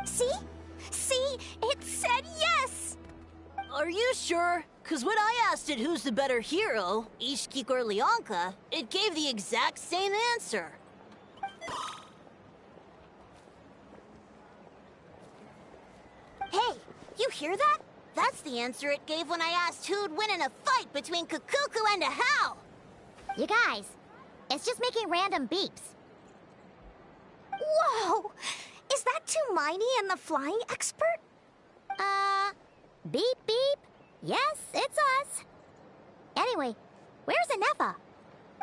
S6: See? See? It said yes!
S16: Are you sure? Cause when I asked it who's the better hero, Ishiki or Leonka, it gave the exact same answer.
S6: Hey, you hear that? That's the answer it gave when I asked who'd win in a fight between Kukuku and a Hal! You guys, it's just making random beeps. Whoa! Is that Tumaini and the flying expert? Beep beep. Yes, it's us. Anyway, where's Inefa?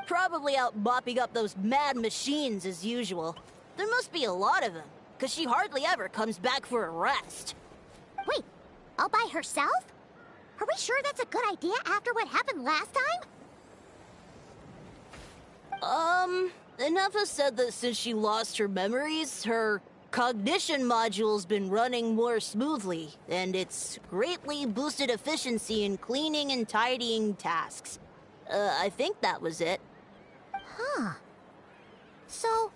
S16: Probably out mopping up those mad machines as usual. There must be a lot of them, cause she hardly ever comes back for a rest.
S6: Wait, all by herself? Are we sure that's a good idea after what happened last time?
S16: Inefa said that since she lost her memories, her cognition module's been running more smoothly, and it's greatly boosted efficiency in cleaning and tidying tasks. I think that was it.
S6: Huh. So,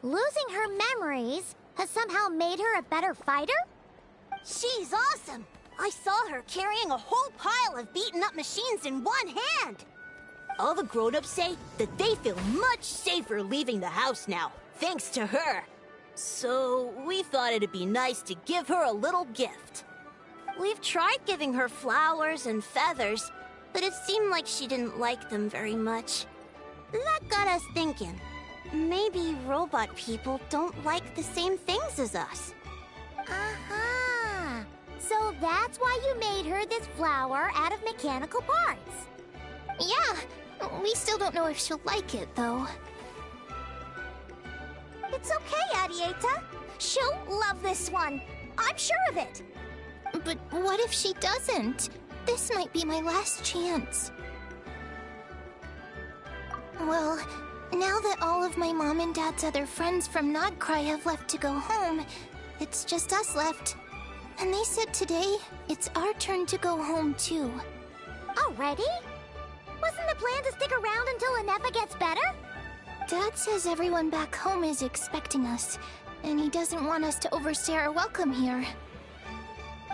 S6: losing her memories has somehow made her a better fighter? She's awesome! I saw her carrying a whole pile of beaten-up machines in one hand!
S16: All the grown-ups say that they feel much safer leaving the house now, thanks to her. So, we thought it'd be nice to give her a little gift.
S10: We've tried giving her flowers and feathers, but it seemed like she didn't like them very much. That got us thinking. Maybe robot people don't like the same things as us.
S6: Aha! So that's why you made her this flower out of mechanical parts. Yeah, we still don't know if she'll like it, though. It's okay, Arieta. She'll love this one. I'm sure of it. But what if she doesn't? This might be my last chance. Well, now that all of my mom and dad's other friends from Nodcry have left to go home, it's just us left. And they said today, it's our turn to go home too. Already? Wasn't the plan to stick around until Inefa gets better? Dad says everyone back home is expecting us, and he doesn't want us to overstay our welcome here.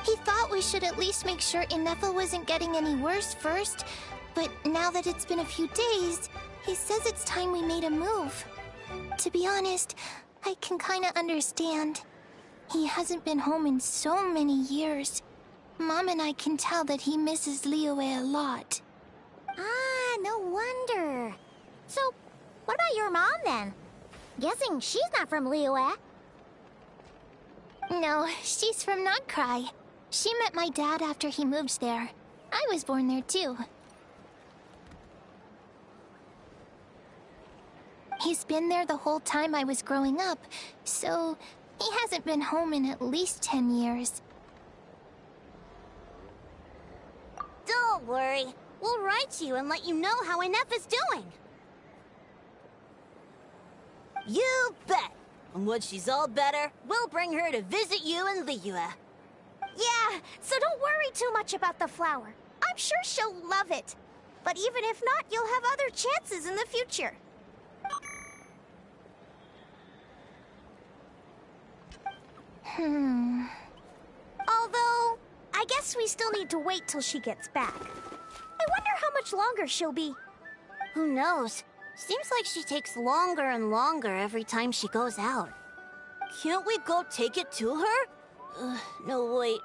S6: He thought we should at least make sure Inefa wasn't getting any worse first, but now that it's been a few days, he says it's time we made a move. To be honest, I can kinda understand. He hasn't been home in so many years. Mom and I can tell that he misses Liyue a lot. Ah, no wonder. So, what about your mom then? Guessing she's not from Liyue. No, she's from Nodcry. She met my dad after he moved there. I was born there too. He's been there the whole time I was growing up, so he hasn't been home in at least 10 years.
S10: Don't worry. We'll write to you and let you know how Inefa's doing.
S16: You bet! And when she's all better, we'll bring her to visit you in Liyue.
S6: Yeah, so don't worry too much about the flower. I'm sure she'll love it. But even if not, you'll have other chances in the future. Although, I guess we still need to wait till she gets back. I wonder how much longer she'll be.
S10: Who knows? Seems like she takes longer and longer every time she goes out.
S16: Can't we go take it to her? No, wait.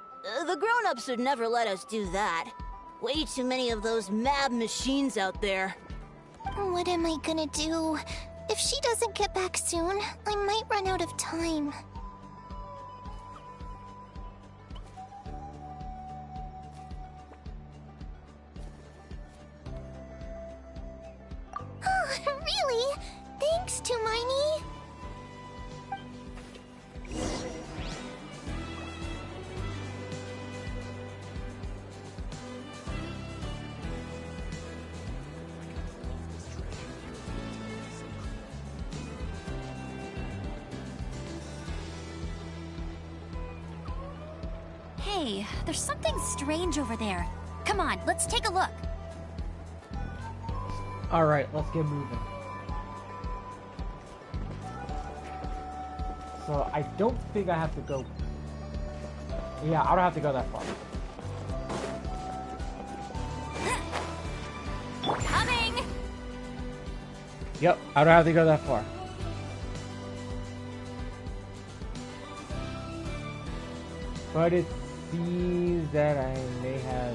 S16: The grown-ups would never let us do that. Way too many of those mad machines out there.
S6: What am I gonna do? If she doesn't get back soon, I might run out of time. Really? Thanks, Tumaini.
S2: Hey, there's something strange over there. Come on, let's take a look.
S1: Alright, let's get moving. So, I don't think I have to go... Yeah, I don't have to go that far.
S2: Coming!
S1: Yep, I don't have to go that far. But it seems that I may have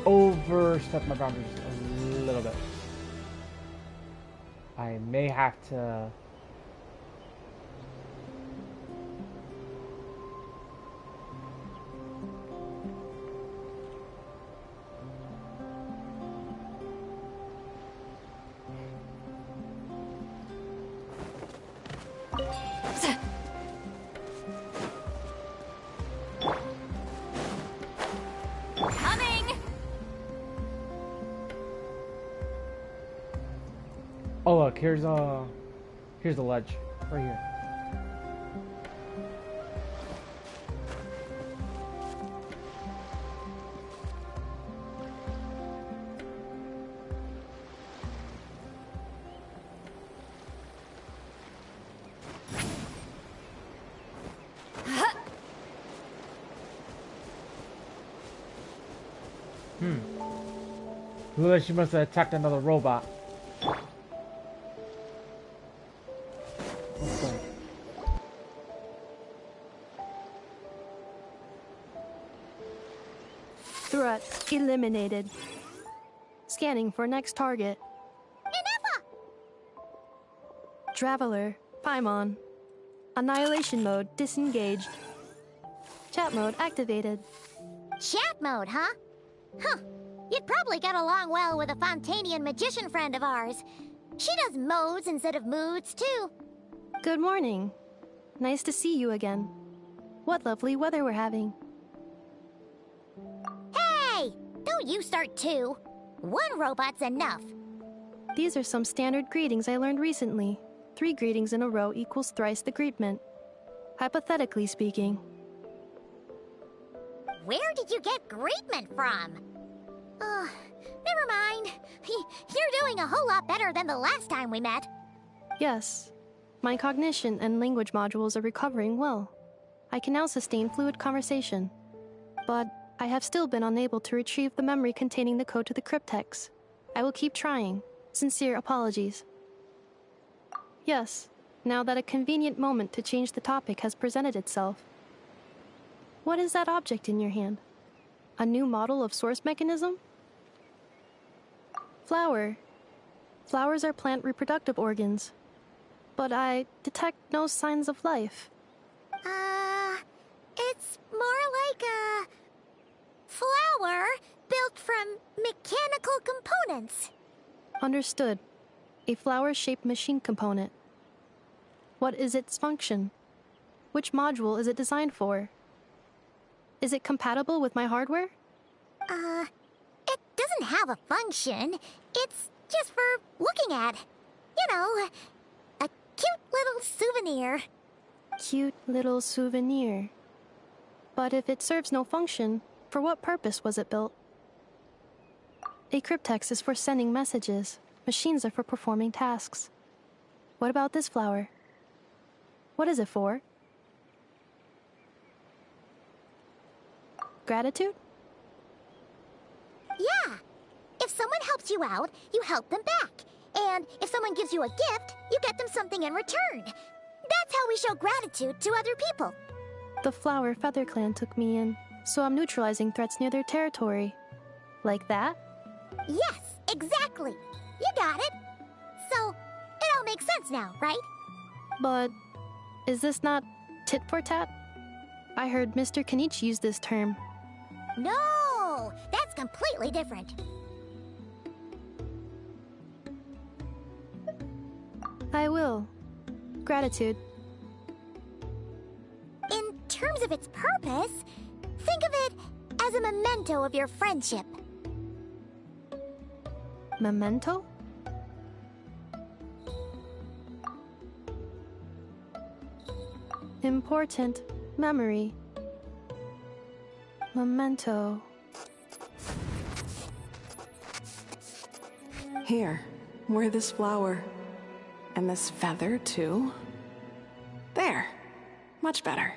S1: overstepped my boundaries a little bit. I may have to... Oh look, here's the ledge right here. Looks like she must have attacked another robot.
S7: Threat eliminated. Scanning for next target. Traveler, Paimon. Annihilation mode disengaged. Chat mode activated.
S6: Chat mode, huh? Huh. You'd probably get along well with a Fontanian magician friend of ours. She does modes instead of moods, too.
S7: Good morning. Nice to see you again. What lovely weather we're having.
S6: Hey! Don't you start too. One robot's enough.
S7: These are some standard greetings I learned recently. 3 greetings in a row equals thrice the greetment. Hypothetically speaking.
S6: Where did you get greetment from? Never mind. You're doing a whole lot better than the last time we met.
S7: Yes. My cognition and language modules are recovering well. I can now sustain fluid conversation. But I have still been unable to retrieve the memory containing the code to the cryptex. I will keep trying. Sincere apologies. Yes, now that a convenient moment to change the topic has presented itself. What is that object in your hand? A new model of source mechanism? Flower. Flowers are plant reproductive organs. But I detect no signs of life.
S6: It's more like a flower built from mechanical components.
S7: Understood. A flower-shaped machine component. What is its function? Which module is it designed for? Is it compatible with my hardware?
S6: It doesn't have a function. It's just for looking at. You know, a cute little souvenir.
S7: Cute little souvenir. But if it serves no function, for what purpose was it built? A cryptex is for sending messages. Machines are for performing tasks. What about this flower? What is it for? Gratitude?
S6: Yeah. If someone helps you out, you help them back. And if someone gives you a gift, you get them something in return. That's how we show gratitude to other people.
S7: The Flower Feather Clan took me in, so I'm neutralizing threats near their territory. Like that?
S6: Yes, exactly. You got it. So, it all makes sense now, right?
S7: But is this not tit for tat? I heard Mr. Kenichi use this term.
S6: No, that's completely different.
S7: I will. Gratitude.
S6: In terms of its purpose, think of it as a memento of your friendship.
S7: Memento? Important memory. Memento.
S9: Here, wear this flower. And this feather, too. There. Much better.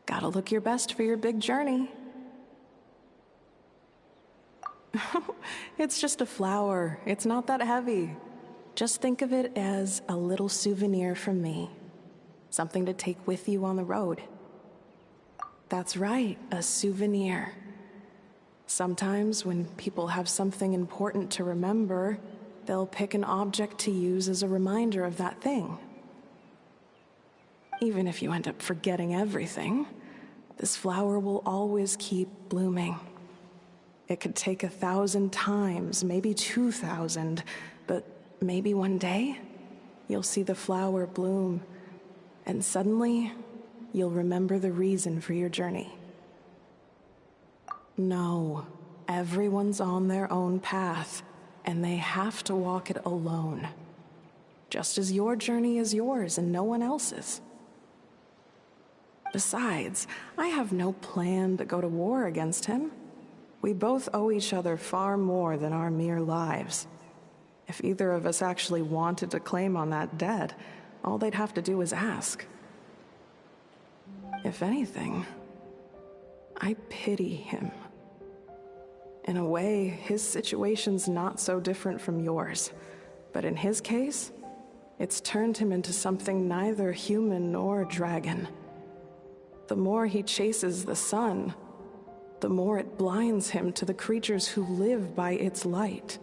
S9: Gotta look your best for your big journey. It's just a flower. It's not that heavy. Just think of it as a little souvenir from me. Something to take with you on the road. That's right, a souvenir. Sometimes when people have something important to remember, they'll pick an object to use as a reminder of that thing. Even if you end up forgetting everything, this flower will always keep blooming. It could take 1,000 times, maybe 2,000, but maybe one day, you'll see the flower bloom, and suddenly, you'll remember the reason for your journey. No, everyone's on their own path, and they have to walk it alone. Just as your journey is yours and no one else's. Besides, I have no plan to go to war against him. We both owe each other far more than our mere lives. If either of us actually wanted to claim on that debt, all they'd have to do is ask. If anything, I pity him. In a way, his situation's not so different from yours. But in his case, it's turned him into something neither human nor dragon. The more he chases the sun, the more it blinds him to the creatures who live by its light.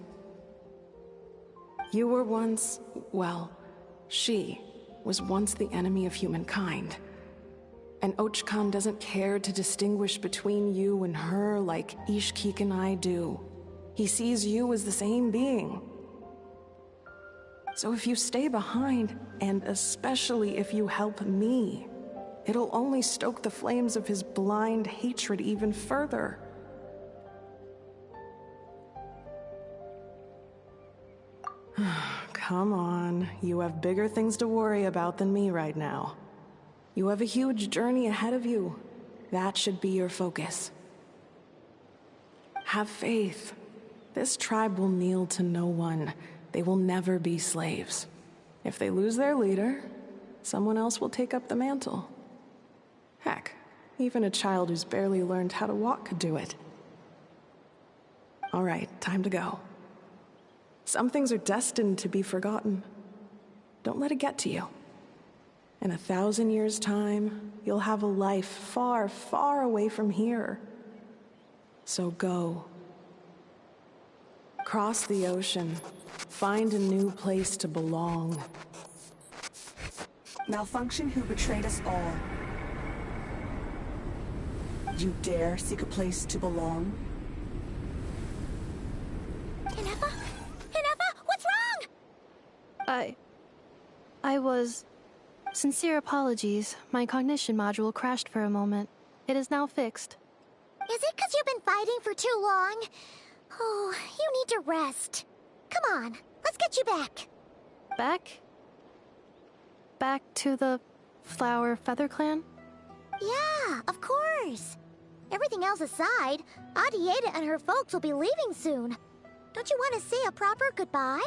S9: You were once, well, she was once the enemy of humankind. And Ochkan doesn't care to distinguish between you and her like Ishkik and I do. He sees you as the same being. So if you stay behind, and especially if you help me, it'll only stoke the flames of his blind hatred even further. Come on, you have bigger things to worry about than me right now. You have a huge journey ahead of you. That should be your focus. Have faith. This tribe will kneel to no one. They will never be slaves. If they lose their leader, someone else will take up the mantle. Heck, even a child who's barely learned how to walk could do it. All right, time to go. Some things are destined to be forgotten. Don't let it get to you. In 1,000 years' time, you'll have a life far, far away from here. So go. Cross the ocean. Find a new place to belong. Malfunction who betrayed us all. You dare seek a place to belong?
S6: Inefa? Inefa, what's wrong?
S7: I was... Sincere apologies. My cognition module crashed for a moment. It is now fixed.
S6: Is it because you've been fighting for too long? Oh, you need to rest. Come on, let's get you back.
S7: Back? Back to the Flower Feather Clan?
S6: Yeah, of course. Everything else aside, Adieta and her folks will be leaving soon. Don't you want to say a proper goodbye?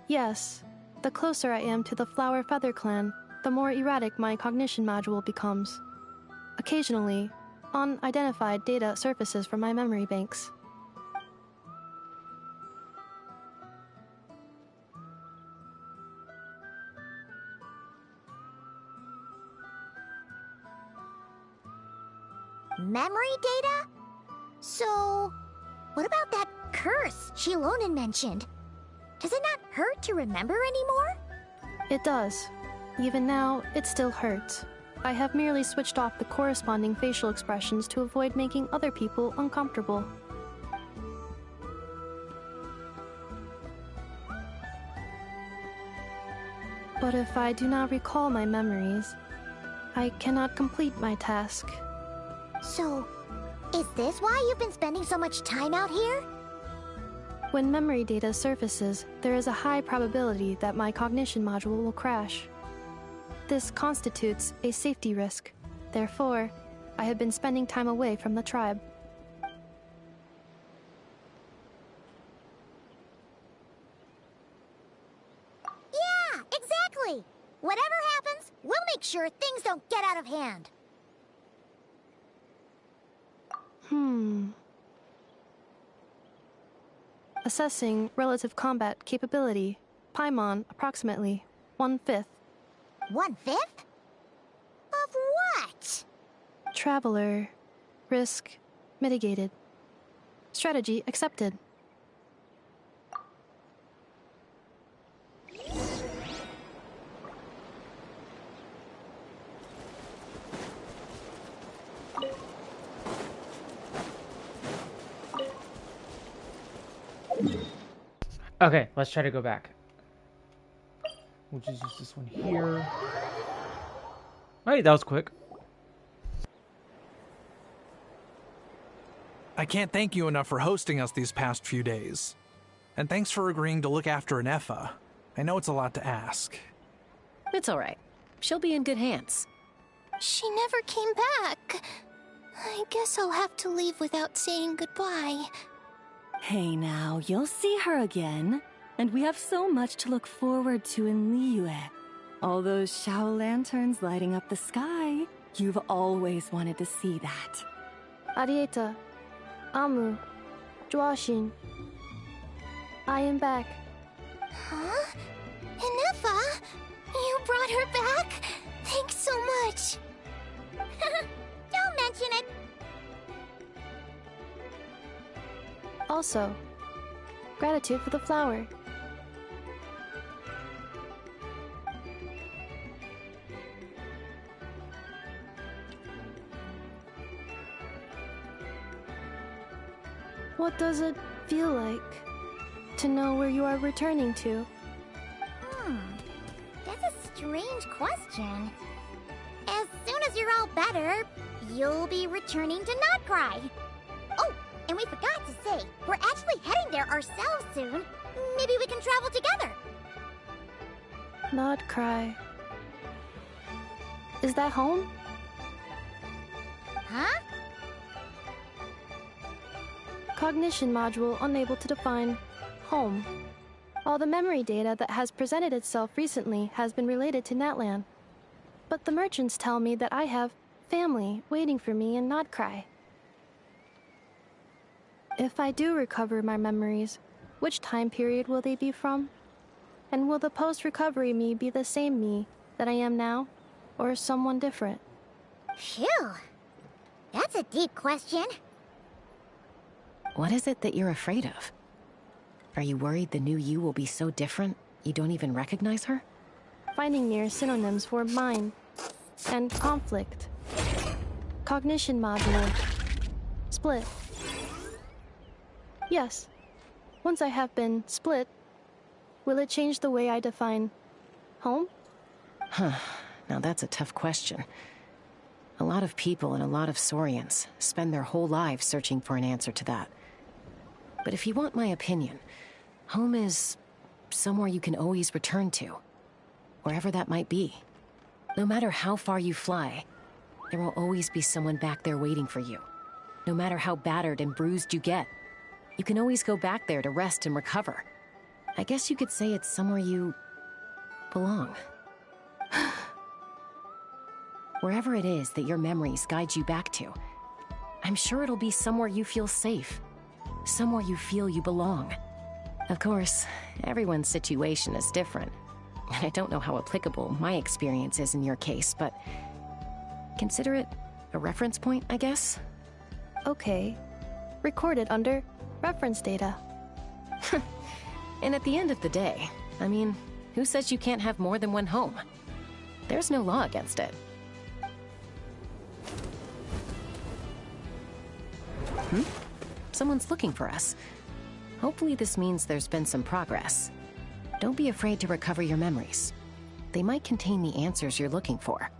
S7: Yes. The closer I am to the Flower Feather Clan, the more erratic my cognition module becomes. Occasionally, unidentified data surfaces from my memory banks.
S6: Memory data? So, what about that curse Shilonen mentioned? Does it not hurt to remember anymore?
S7: It does. Even now, it still hurts. I have merely switched off the corresponding facial expressions to avoid making other people uncomfortable. But if I do not recall my memories, I cannot complete my task.
S6: So, is this why you've been spending so much time out here?
S7: When memory data surfaces, there is a high probability that my cognition module will crash. This constitutes a safety risk. Therefore, I have been spending time away from the tribe.
S6: Yeah, exactly! Whatever happens, we'll make sure things don't get out of hand.
S7: Assessing relative combat capability. Paimon, approximately 1/5.
S6: 1/5? Of what?
S7: Traveler. Risk mitigated. Strategy accepted.
S1: Okay, let's try to go back. We'll just use this one here. Alright, that was quick.
S13: I can't thank you enough for hosting us these past few days. And thanks for agreeing to look after an Effa. I know it's a lot to ask.
S5: It's alright. She'll be in good hands.
S10: She never came back. I guess I'll have to leave without saying goodbye.
S12: Hey now, you'll see her again. And we have so much to look forward to in Liyue. All those Shao lanterns lighting up the sky. You've always wanted to see that.
S7: Arieta. Amu. Joashin. I am back.
S10: Huh? Inefa? You brought her back? Thanks so much.
S6: Don't mention it.
S7: Also, gratitude for the flower. What does it feel like to know where you are returning to?
S6: That's a strange question. As soon as you're all better, you'll be returning to Notcry. Oh, and we forgot to say, we're actually heading there ourselves soon. Maybe we can travel together.
S7: Notcry. Is that home?
S6: Huh?
S7: Cognition module unable to define home. All the memory data that has presented itself recently has been related to Natlan. But the merchants tell me that I have family waiting for me in Notcry. If I do recover my memories, which time period will they be from? And will the post-recovery me be the same me that I am now, or someone different?
S6: Phew. That's a deep question.
S5: What is it that you're afraid of? Are you worried the new you will be so different you don't even recognize her?
S7: Finding near synonyms for mine and conflict. Cognition module. Split. Yes. Once I have been split, will it change the way I define home?
S5: Huh. Now that's a tough question. A lot of people and a lot of Saurians spend their whole lives searching for an answer to that. But if you want my opinion, home is somewhere you can always return to. Wherever that might be. No matter how far you fly, there will always be someone back there waiting for you. No matter how battered and bruised you get, you can always go back there to rest and recover. I guess you could say it's somewhere you belong. Wherever it is that your memories guide you back to, I'm sure it'll be somewhere you feel safe. Somewhere you feel you belong. Of course, everyone's situation is different. I don't know how applicable my experience is in your case, but consider it a reference point, I guess?
S7: Okay. Recorded under reference data.
S5: And at the end of the day, I mean, who says you can't have more than one home? There's no law against it. Someone's looking for us. Hopefully this means there's been some progress. Don't be afraid to recover your memories. They might contain the answers you're looking for.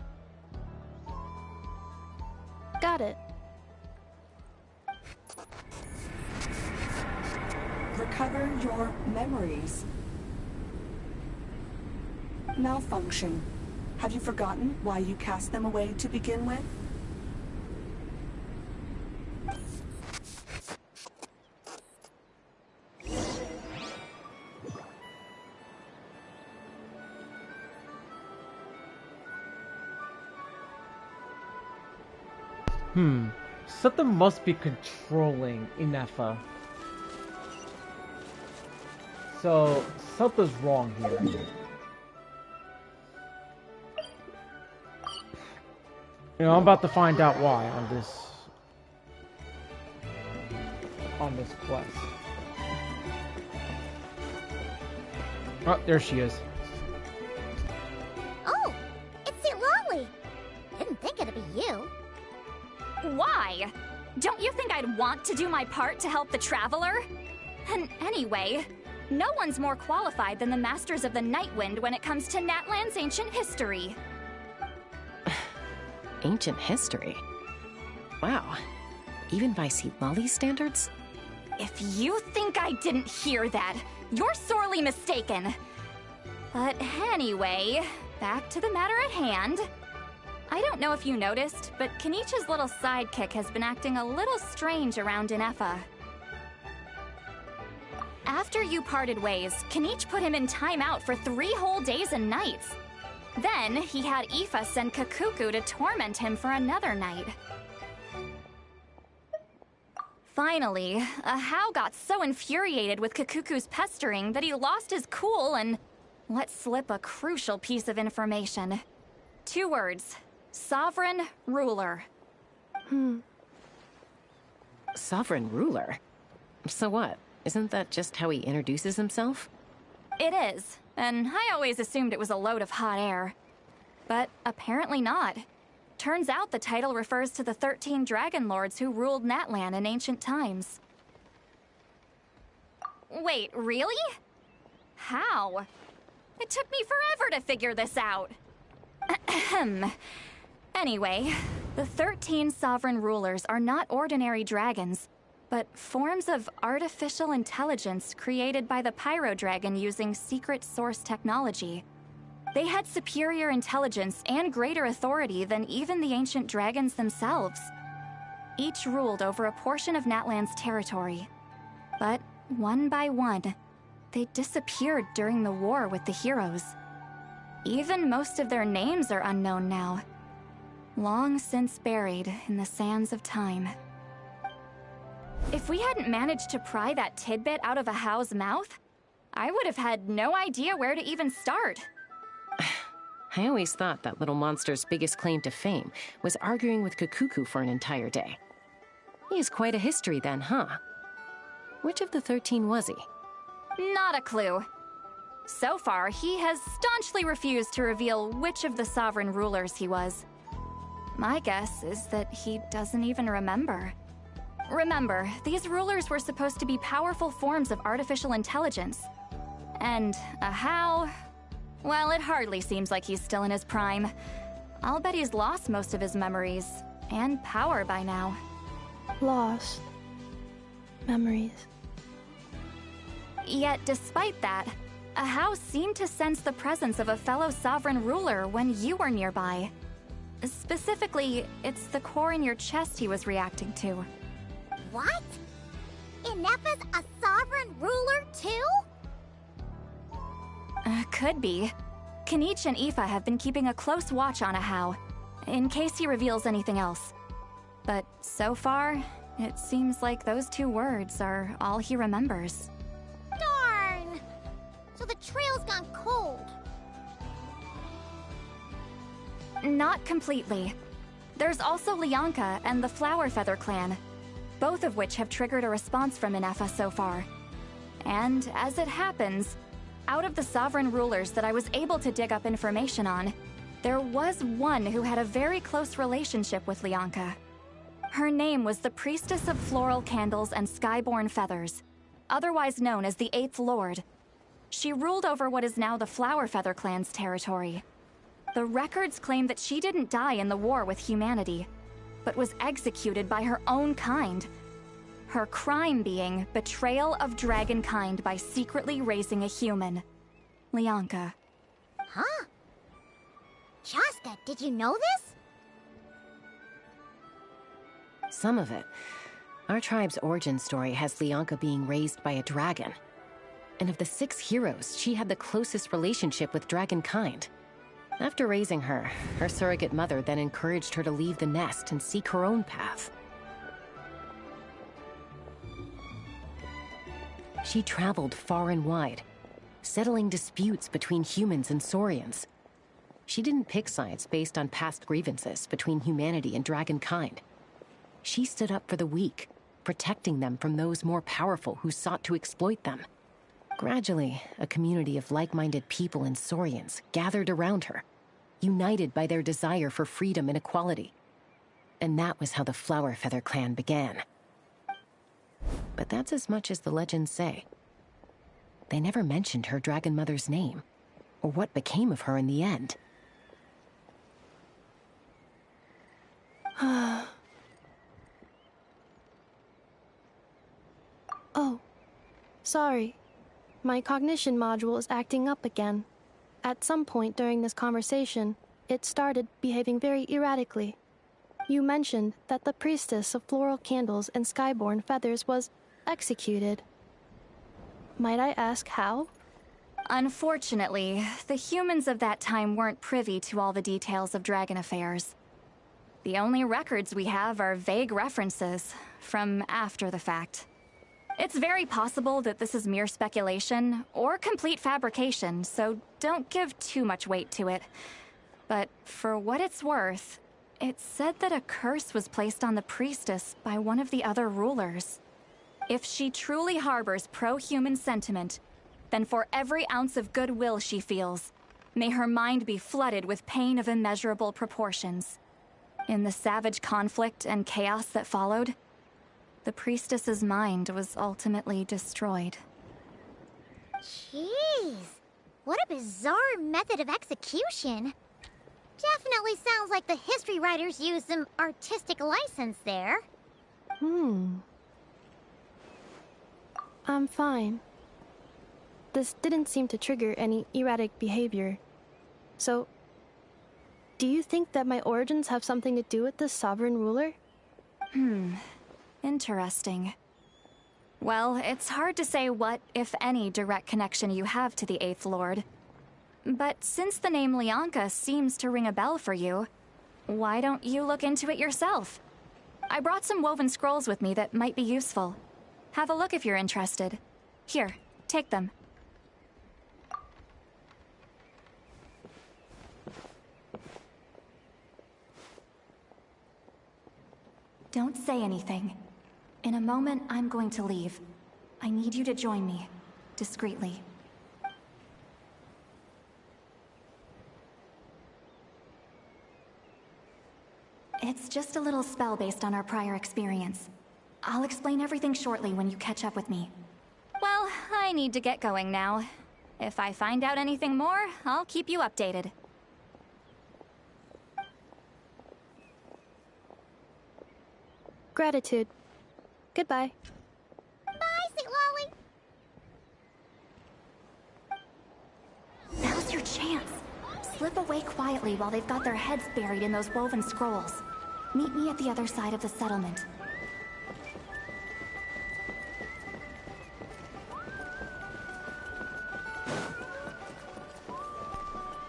S7: Got it.
S17: Recover your memories. Malfunction. Have you forgotten why you cast them away to begin with?
S1: Something must be controlling Inefa. So, something's wrong here. You know, I'm about to find out why on this quest. Oh, there she is.
S6: Oh, it's Lolly. Didn't think it'd be you.
S18: Why? Don't you think I'd want to do my part to help the Traveler? And anyway, no one's more qualified than the Masters of the Nightwind when it comes to Natlan's ancient history.
S5: Ancient history? Wow. Even by Lolly's standards?
S18: If you think I didn't hear that, you're sorely mistaken. But anyway, back to the matter at hand. I don't know if you noticed, but Kenichi's little sidekick has been acting a little strange around Inefa. After you parted ways, Kenichi put him in timeout for 3 whole days and nights. Then, he had Aoife send Kakuku to torment him for another night. Finally, Ahau got so infuriated with Kakuku's pestering that he lost his cool and let slip a crucial piece of information. 2 words. Sovereign Ruler.
S5: Sovereign Ruler? So what? Isn't that just how he introduces himself?
S18: It is, and I always assumed it was a load of hot air. But apparently not. Turns out the title refers to the 13 Dragon Lords who ruled Natlan in ancient times. Wait, really? How? It took me forever to figure this out. Anyway, the 13 sovereign rulers are not ordinary dragons, but forms of artificial intelligence created by the Pyro Dragon using secret source technology. They had superior intelligence and greater authority than even the ancient dragons themselves. Each ruled over a portion of Natlan's territory. But one by one, they disappeared during the war with the heroes. Even most of their names are unknown now. Long since buried in the sands of time. If we hadn't managed to pry that tidbit out of Ahau's mouth, I would have had no idea where to even start.
S5: I always thought that little monster's biggest claim to fame was arguing with Kakuku for an entire day. He has quite a history then, huh? Which of the 13 was he?
S18: Not a clue. So far, he has staunchly refused to reveal which of the sovereign rulers he was. My guess is that he doesn't even remember. Remember, these rulers were supposed to be powerful forms of artificial intelligence. And Ahau... well, it hardly seems like he's still in his prime. I'll bet he's lost most of his memories and power by now.
S7: Lost. Memories.
S18: Yet, despite that, Ahau seemed to sense the presence of a fellow sovereign ruler when you were nearby. Specifically, it's the core in your chest he was reacting to.
S6: What? Inefa's a sovereign ruler too?
S18: Could be. Kenichi and Aoife have been keeping a close watch on Ahau, in case he reveals anything else. But so far, it seems like those 2 words are all he remembers.
S6: Darn! So the trail's gone cold.
S18: Not completely. There's also Lianka and the Flower Feather clan, both of which have triggered a response from Inefa so far. And as it happens, out of the sovereign rulers that I was able to dig up information on, there was one who had a very close relationship with Lianka. Her name was the Priestess of Floral Candles and Skyborn Feathers, otherwise known as the 8th Lord. She ruled over what is now the Flower Feather clan's territory. The records claim that she didn't die in the war with humanity, but was executed by her own kind. Her crime being betrayal of dragonkind by secretly raising a human. Lianka.
S6: Huh? Shasta, did you know this?
S5: Some of it. Our tribe's origin story has Lianka being raised by a dragon. And of the 6 heroes, she had the closest relationship with dragonkind. After raising her, her surrogate mother then encouraged her to leave the nest and seek her own path. She traveled far and wide, settling disputes between humans and Saurians. She didn't pick sides based on past grievances between humanity and dragonkind. She stood up for the weak, protecting them from those more powerful who sought to exploit them. Gradually, a community of like-minded people and Saurians gathered around her, united by their desire for freedom and equality. And that was how the Flower Feather clan began. But that's as much as the legends say. They never mentioned her dragon mother's name, or what became of her in the end.
S7: Oh, sorry. My cognition module is acting up again. At some point during this conversation, it started behaving very erratically. You mentioned that the priestess of floral candles and skyborn feathers was executed. Might I ask how?
S18: Unfortunately, the humans of that time weren't privy to all the details of dragon affairs. The only records we have are vague references from after the fact. It's very possible that this is mere speculation or complete fabrication, so don't give too much weight to it. But for what it's worth, it's said that a curse was placed on the priestess by one of the other rulers. If she truly harbors pro-human sentiment, then for every ounce of goodwill she feels, may her mind be flooded with pain of immeasurable proportions. In the savage conflict and chaos that followed, the priestess's mind was ultimately destroyed.
S6: Jeez, what a bizarre method of execution. Definitely sounds like the history writers used some artistic license there.
S7: I'm fine. This didn't seem to trigger any erratic behavior. So, do you think that my origins have something to do with this sovereign ruler?
S18: Interesting. Well, it's hard to say what, if any, direct connection you have to the Eighth Lord. But since the name Lianka seems to ring a bell for you, why don't you look into it yourself? I brought some woven scrolls with me that might be useful. Have a look if you're interested. Here, take them. Don't say anything. In a moment, I'm going to leave. I need you to join me, discreetly. It's just a little spell based on our prior experience. I'll explain everything shortly when you catch up with me. Well, I need to get going now. If I find out anything more, I'll keep you updated.
S7: Gratitude. Goodbye.
S6: Bye, Sweet Lolly.
S18: Now's your chance. Slip away quietly while they've got their heads buried in those woven scrolls. Meet me at the other side of the settlement.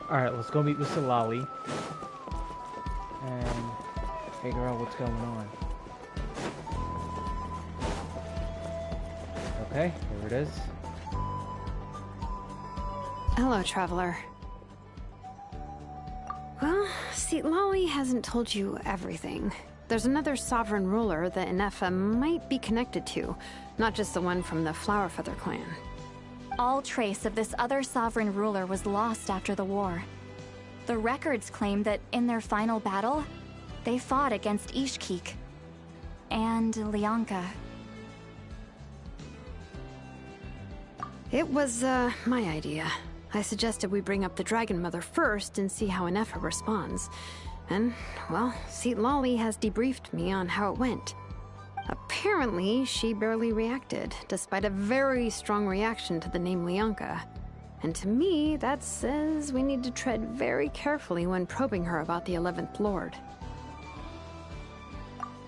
S1: Alright, let's go meet Mr. Lolly and figure out what's going on. Okay, here it is.
S8: Hello, traveler. Well, see, Lolly hasn't told you everything. There's another sovereign ruler that Inefa might be connected to, not just the one from the Flower Feather clan.
S18: All trace of this other sovereign ruler was lost after the war. The records claim that in their final battle, they fought against Ishkik and Lianka.
S8: It was, my idea. I suggested we bring up the Dragon Mother first and see how Inefa responds. And, well, Seat Lolly has debriefed me on how it went. Apparently, she barely reacted, despite a very strong reaction to the name Lianka. And to me, that says we need to tread very carefully when probing her about the 11th Lord.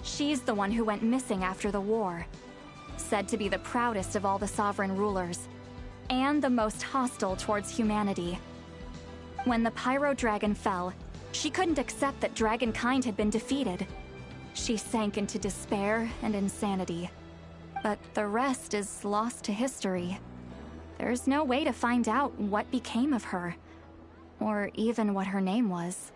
S18: She's the one who went missing after the war. Said to be the proudest of all the sovereign rulers. And the most hostile towards humanity. When the Pyro Dragon fell, she couldn't accept that Dragonkind had been defeated. She sank into despair and insanity. But the rest is lost to history. There's no way to find out what became of her, or even what her name was.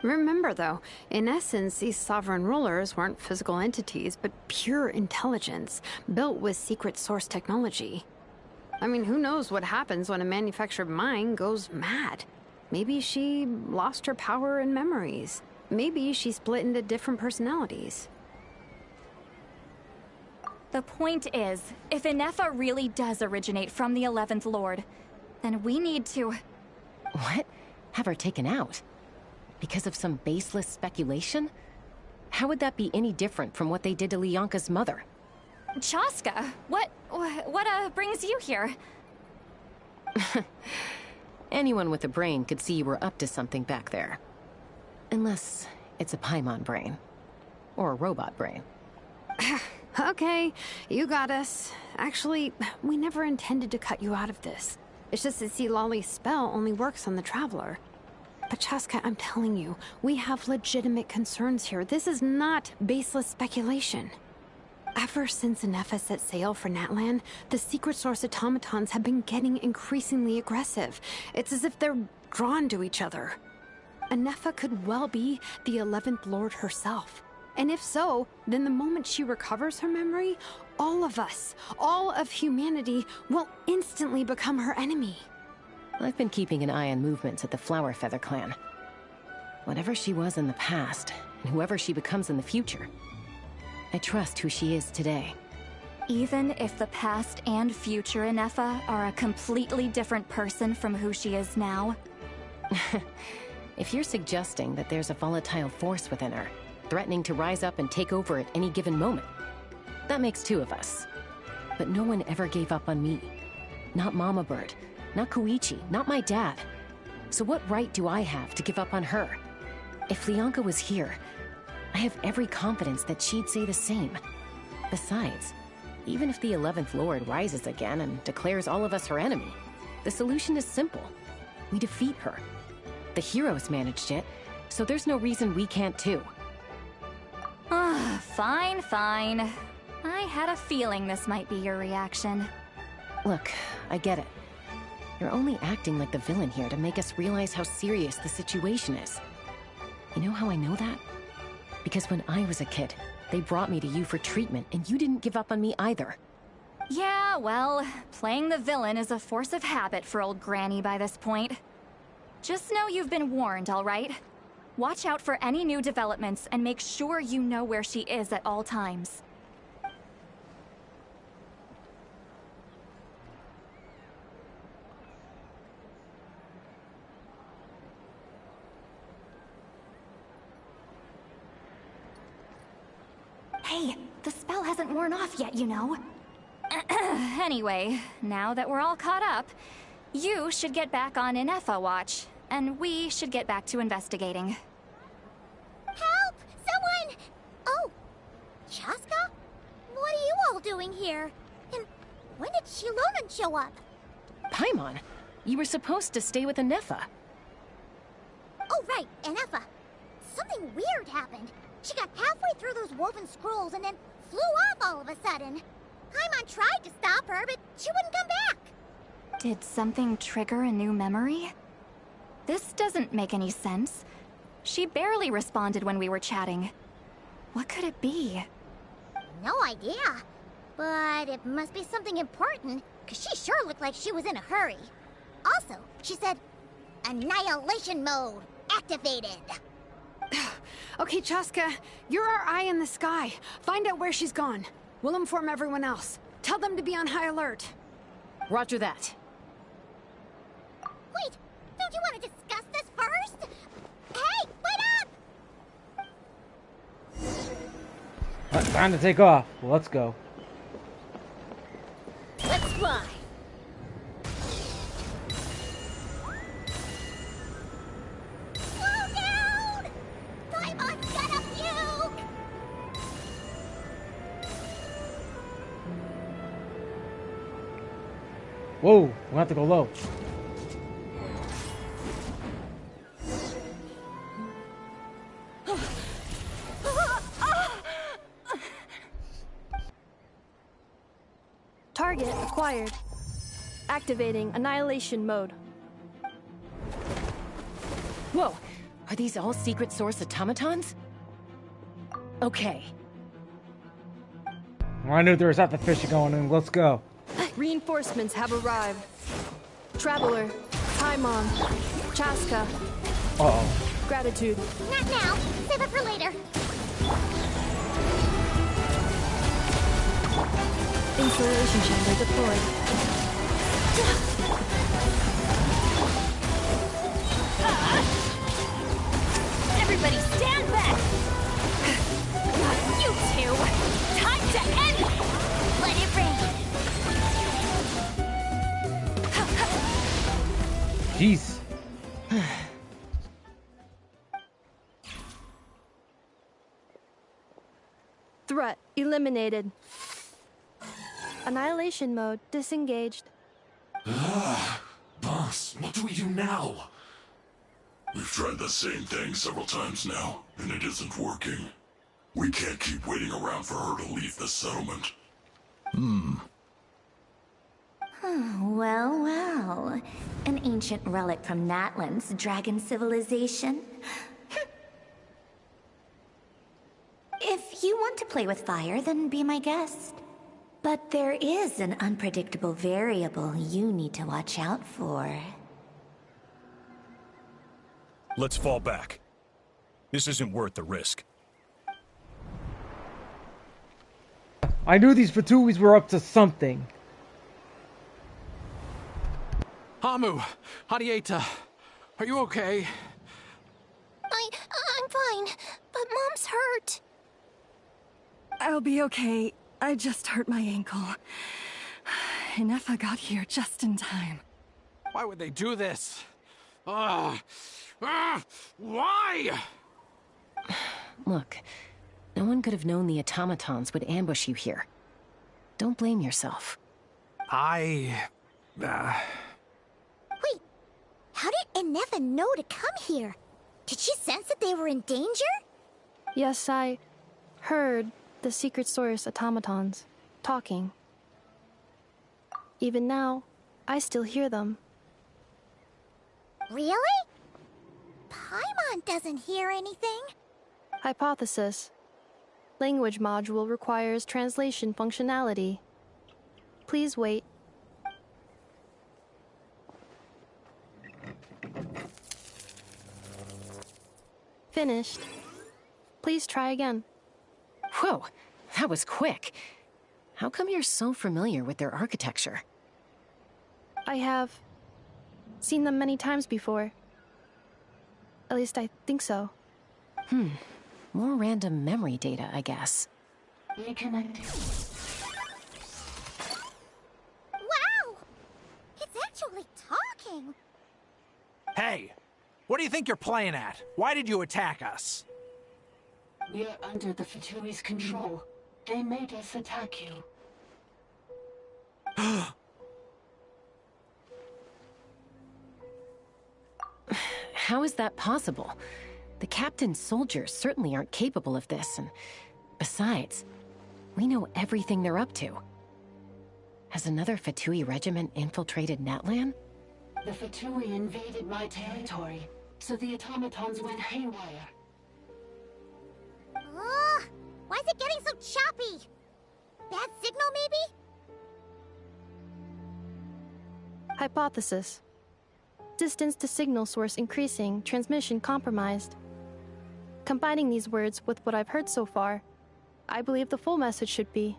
S8: Remember, though, in essence, these sovereign rulers weren't physical entities, but pure intelligence, built with secret source technology. I mean, who knows what happens when a manufactured mind goes mad? Maybe she lost her power and memories. Maybe she split into different personalities.
S18: The point is, if Inefa really does originate from the 11th Lord, then we need to...
S5: What? Have her taken out? Because of some baseless speculation? How would that be any different from what they did to Lyanka's mother?
S18: Chaska, what brings you here?
S5: Anyone with a brain could see you were up to something back there. Unless it's a Paimon brain. Or a robot brain.
S8: Okay, you got us. Actually, we never intended to cut you out of this. It's just that Lolly's spell only works on the Traveler. But Chaska, I'm telling you, we have legitimate concerns here. This is not baseless speculation. Ever since Inefa set sail for Natlan, the secret source automatons have been getting increasingly aggressive. It's as if they're drawn to each other. Inefa could well be the 11th Lord herself. And if so, then the moment she recovers her memory, all of us, all of humanity, will instantly become her enemy.
S5: I've been keeping an eye on movements at the Flower Feather clan. Whatever she was in the past, and whoever she becomes in the future, I trust who she is today.
S18: Even if the past and future Inefa are a completely different person from who she is now?
S5: If you're suggesting that there's a volatile force within her, threatening to rise up and take over at any given moment, that makes two of us. But no one ever gave up on me. Not Mama Bird, not Koichi, not my dad. So what right do I have to give up on her? If Lyanka was here, I have every confidence that she'd say the same. Besides, even if the 11th Lord rises again and declares all of us her enemy, the solution is simple. We defeat her. The heroes managed it, so there's no reason we can't too.
S18: Fine, fine. I had a feeling this might be your reaction.
S5: Look, I get it. You're only acting like the villain here to make us realize how serious the situation is. You know how I know that? Because when I was a kid, they brought me to you for treatment, and you didn't give up on me either.
S18: Yeah, well, playing the villain is a force of habit for old Granny by this point. Just know you've been warned, all right? Watch out for any new developments and make sure you know where she is at all times. Hey, the spell hasn't worn off yet, you know. Anyway, now that we're all caught up, you should get back on Inefa watch, and we should get back to investigating.
S6: Help! Someone! Oh, Chaska? What are you all doing here? And when did Shilonen show up?
S5: Paimon, you were supposed to stay with Inefa.
S6: Oh, right, Inefa. Something weird happened. She got halfway through those woven scrolls and then flew off all of a sudden. Paimon tried to stop her, but she wouldn't come back.
S18: Did something trigger a new memory? This doesn't make any sense. She barely responded when we were chatting. What could it be?
S6: No idea. But it must be something important, because she sure looked like she was in a hurry. Also, she said, Annihilation mode activated.
S8: Okay, Chaska, you're our eye in the sky. Find out where she's gone. We'll inform everyone else. Tell them to be on high alert.
S5: Roger that.
S6: Wait, don't you want to discuss this first? Hey, wait up!
S1: Time to take off. Let's go.
S6: Let's fly. Slow down! Paimon's gonna puke!
S1: Whoa, we'll have to go low.
S7: Target acquired. Activating annihilation mode.
S5: Whoa! Are these all secret source automatons? Okay.
S1: I knew there was nothing fishy going on. Let's go.
S7: Reinforcements have arrived. Traveler, Paimon, Chaska.
S1: Uh-oh.
S7: Gratitude.
S6: Not now. Save it for later.
S7: Installation chamber deployed.
S18: Everybody stand back! Not you two! Time to end it! Let it rain!
S1: Jeez.
S7: Threat eliminated. Annihilation mode disengaged.
S19: Boss, what do we do now? We've tried the same thing several times now, and it isn't working. We can't keep waiting around for her to leave the settlement.
S2: Well, well. An ancient relic from Natlan's dragon civilization. If you want to play with fire, then be my guest. But there is an unpredictable variable you need to watch out for.
S20: Let's fall back. This isn't worth the risk.
S1: I knew these Fatuis were up to something.
S13: Hamu, Hadieta, are you okay?
S10: I'm fine, but Mom's hurt.
S12: I'll be okay. I just hurt my ankle. Inefa got here just in time.
S13: Why would they do this? Why?
S5: Look, no one could have known the automatons would ambush you here. Don't blame yourself.
S6: Wait, how did Inefa know to come here? Did she sense that they were in danger?
S7: Yes, I heard the secret source automatons talking. Even now, I still hear them.
S6: Really? Paimon doesn't hear anything.
S7: Hypothesis. Language module requires translation functionality. Please wait. Finished. Please try again.
S5: Whoa, that was quick. How come you're so familiar with their architecture?
S7: I have seen them many times before. At least I think so.
S5: More random memory data, I guess.
S6: Reconnecting. Wow! It's actually talking!
S13: Hey, what do you think you're playing at? Why did you attack us?
S17: We're under the Fatui's control. They made us attack you.
S5: How is that possible? The captain's soldiers certainly aren't capable of this, and besides, we know everything they're up to. Has another Fatui regiment infiltrated Natlan?
S17: The Fatui invaded my territory, so the automatons went haywire.
S6: Why is it getting so choppy? Bad signal, maybe?
S7: Hypothesis. Distance to signal source increasing, transmission compromised. Combining these words with what I've heard so far, I believe the full message should be: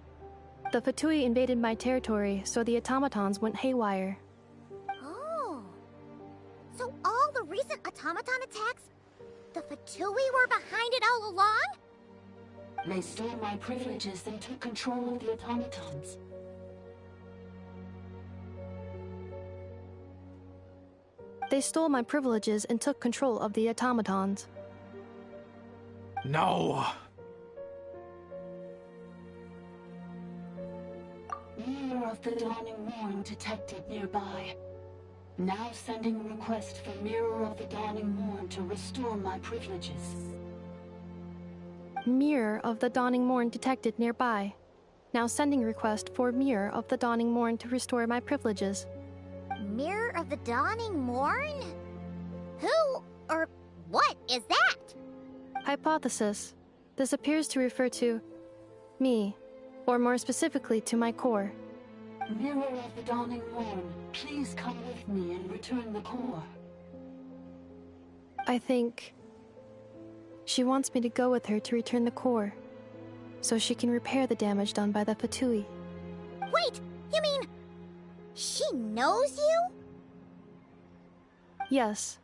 S7: the Fatui invaded my territory, so the automatons went haywire.
S6: Oh. So all the recent automaton attacks, the Fatui were behind it all along?
S17: They stole my privileges and took control of the automatons.
S7: They stole my privileges and took control of the automatons.
S13: No.
S17: Mirror of the Dawning Morn detected nearby. Now sending request for Mirror of the Dawning Morn to restore my privileges.
S7: Mirror of the Dawning Morn detected nearby. Now sending request for Mirror of the Dawning Morn to restore my privileges.
S6: Mirror of the Dawning Morn? Who or what is that?
S7: Hypothesis. This appears to refer to me, or more specifically to my core.
S17: Mirror of the Dawning Morn, please come with me and return the core.
S7: I think she wants me to go with her to return the core, so she can repair the damage done by the Fatui.
S6: Wait, you mean she knows you?
S7: Yes.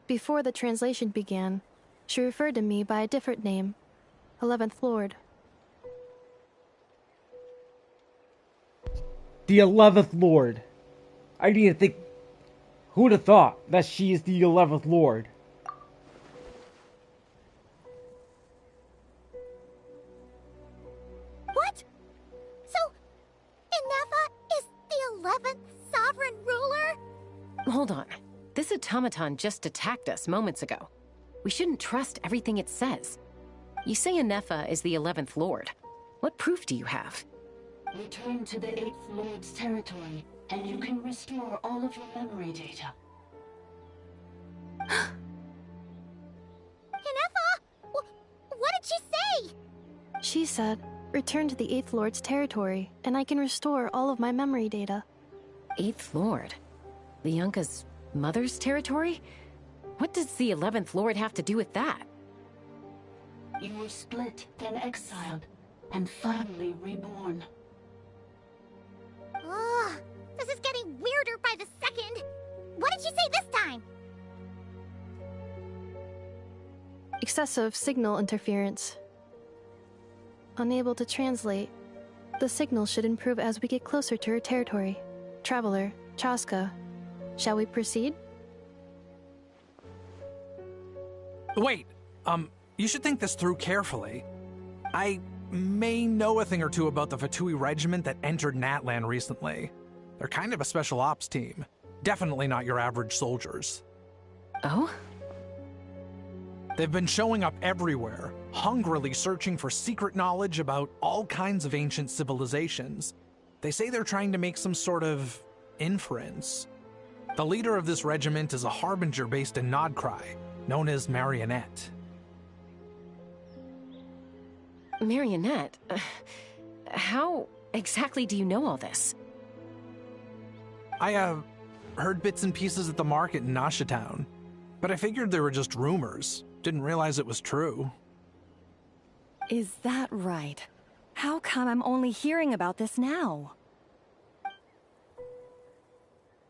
S7: Before the translation began, she referred to me by a different name, 11th Lord.
S1: The 11th Lord. I didn't even think... Who'd have thought that she is the 11th Lord?
S6: What? So, Inefa is the 11th sovereign ruler?
S5: Hold on. This automaton just attacked us moments ago. We shouldn't trust everything it says. You say Inefa is the 11th Lord. What proof do you have?
S17: Return to the 8th Lord's territory, and you can restore all of your memory data.
S6: Inefa? What did she say?
S7: She said, return to the 8th Lord's territory, and I can restore all of my memory data.
S5: 8th Lord? Lianka's mother's territory? What does the 11th Lord have to do with that?
S17: You were split, then exiled, and finally reborn.
S6: Ugh, this is getting weirder by the second. What did she say this time?
S7: Excessive signal interference. Unable to translate. The signal should improve as we get closer to her territory. Traveler, Chaska, shall we proceed?
S13: Wait, you should think this through carefully. I may know a thing or two about the Fatui regiment that entered Natlan recently. They're kind of a special ops team. Definitely not your average soldiers.
S5: Oh?
S13: They've been showing up everywhere, hungrily searching for secret knowledge about all kinds of ancient civilizations. They say they're trying to make some sort of inference. The leader of this regiment is a harbinger based in Nodcry, known as Marionette.
S5: Marionette? How exactly do you know all this?
S13: I, heard bits and pieces at the market in Nashatown, but I figured they were just rumors. Didn't realize it was true.
S12: Is that right? How come I'm only hearing about this now?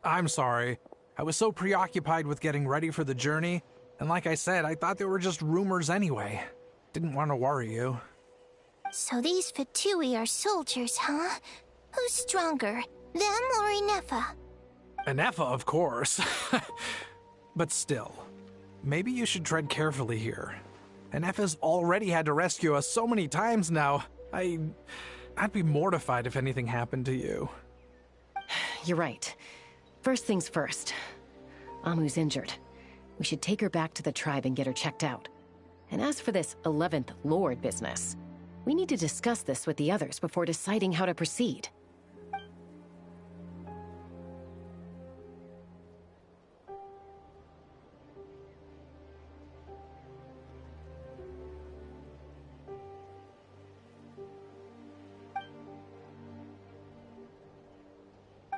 S13: I'm sorry. I was so preoccupied with getting ready for the journey, and like I said, I thought they were just rumors anyway. Didn't want to worry you.
S10: So these Fatui are soldiers, huh? Who's stronger, them or Inefa?
S13: Inefa, of course. But still, maybe you should tread carefully here. Inefa's already had to rescue us so many times now. I'd be mortified if anything happened to you.
S5: You're right. First things first. Amu's injured. We should take her back to the tribe and get her checked out. And as for this 11th Lord business, we need to discuss this with the others before deciding how to proceed.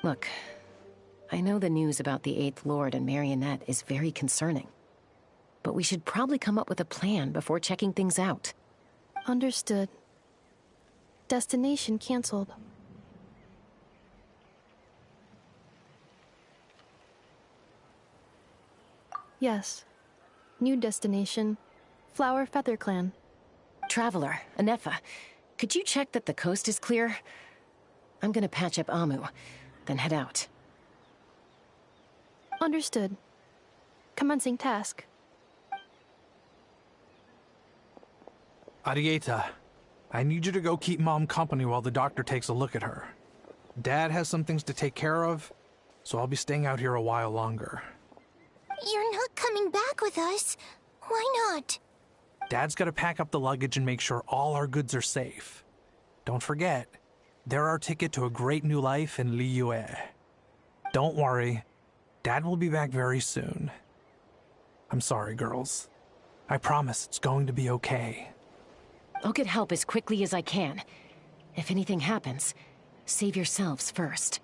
S5: Look, I know the news about the 8th Lord and Marionette is very concerning, but we should probably come up with a plan before checking things out.
S7: Understood. Destination cancelled. Yes. New destination, Flower Feather Clan.
S5: Traveler, Inefa, could you check that the coast is clear? I'm gonna patch up Amu, then head out.
S7: Understood. Commencing task.
S13: Arieta, I need you to go keep Mom company while the doctor takes a look at her. Dad has some things to take care of, so I'll be staying out here a while longer.
S10: You're not coming back with us. Why not?
S13: Dad's gotta pack up the luggage and make sure all our goods are safe. Don't forget, they're our ticket to a great new life in Liyue. Don't worry, Dad will be back very soon. I'm sorry, girls. I promise it's going to be okay.
S5: I'll get help as quickly as I can. If anything happens, save yourselves first.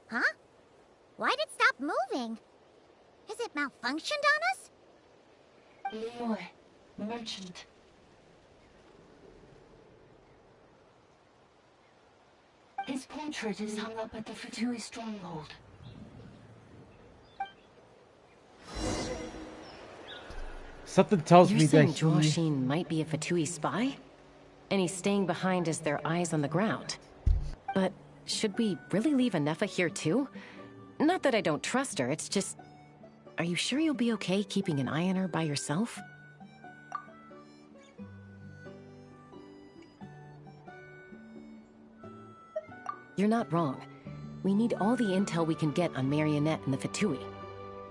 S6: Huh? Why'd it stop moving? Has it malfunctioned on us?
S17: Liyue, merchant. His portrait is hung up at the Fatui stronghold.
S1: Something tells
S5: You're
S1: me
S5: saying
S1: that
S5: Joashin might be a Fatui spy? And he's staying behind as their eyes on the ground. But should we really leave Anefa here too? Not that I don't trust her, it's just... Are you sure you'll be okay keeping an eye on her by yourself? You're not wrong. We need all the intel we can get on Marionette and the Fatui.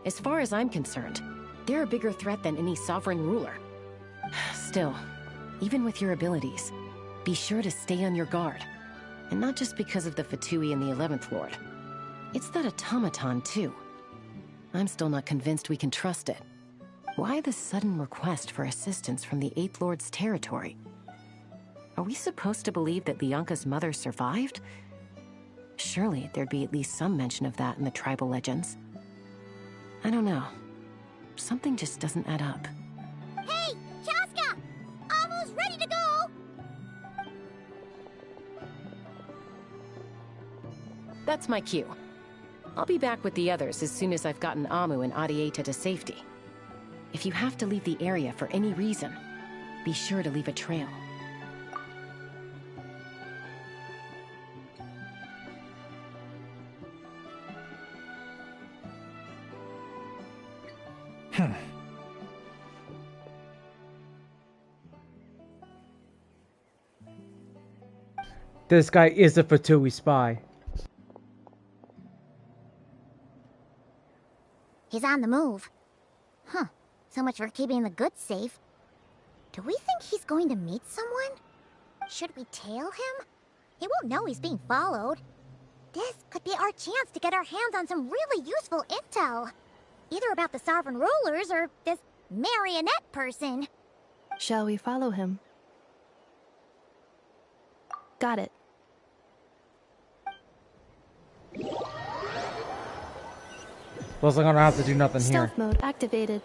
S5: As far as I'm concerned, they're a bigger threat than any sovereign ruler. Still, even with your abilities, be sure to stay on your guard. And not just because of the Fatui and the 11th Lord. It's that automaton, too. I'm still not convinced we can trust it. Why the sudden request for assistance from the 8th Lord's territory? Are we supposed to believe that Lianka's mother survived? Surely there'd be at least some mention of that in the tribal legends. I don't know. Something just doesn't add up.
S6: Hey, Chaska! Almost ready to go!
S5: That's my cue. I'll be back with the others as soon as I've gotten Amu and Adieta to safety. If you have to leave the area for any reason, be sure to leave a trail.
S1: This guy is a Fatui spy.
S6: He's on the move. Huh. So much for keeping the goods safe. Do we think he's going to meet someone? Should we tail him? He won't know he's being followed. This could be our chance to get our hands on some really useful intel. Either about the sovereign rulers or this marionette person.
S7: Shall we follow him? Got it.
S1: Looks like I don't have to do nothing here.
S7: Stealth mode activated.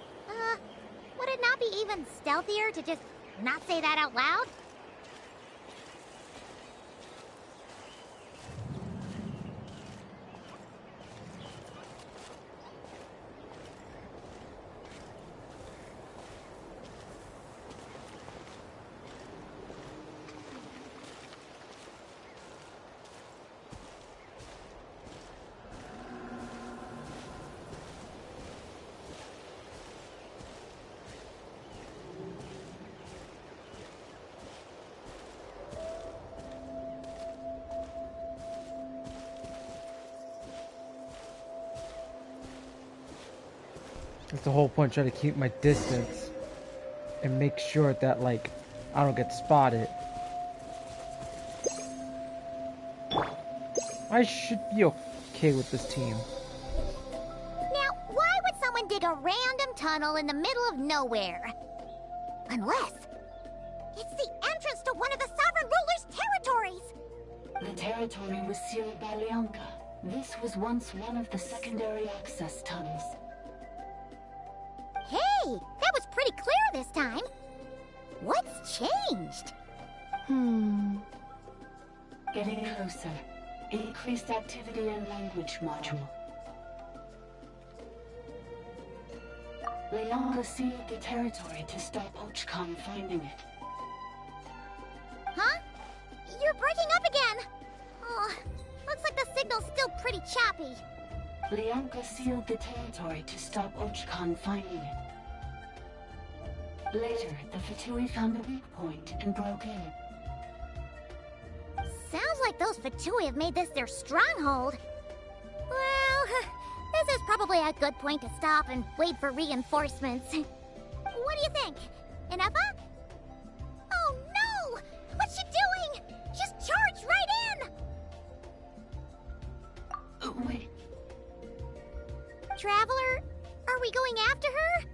S6: Would it not be even stealthier to just not say that out loud?
S1: That's the whole point, try to keep my distance and make sure that, like, I don't get spotted. I should be okay with this team.
S6: Now, why would someone dig a random tunnel in the middle of nowhere? Unless it's the entrance to one of the sovereign ruler's territories!
S17: The territory was sealed by Lianka. This was once one of the secondary access tunnels.
S6: Hey, that was pretty clear this time. What's changed?
S17: Getting closer. Increased activity and language module. Lianka sealed the territory to stop Ochkan finding it.
S6: Huh? You're breaking up again! Oh, looks like the signal's still pretty choppy.
S17: Lianka sealed the territory to stop Ochkan finding it. Later, the Fatui found the weak point and broke in.
S6: Sounds like those Fatui have made this their stronghold. Well, This is probably a good point to stop and wait for reinforcements. What do you think? Ineffa? Oh no! What's she doing? She's charged right in!
S17: Wait.
S6: Traveler, are we going after her?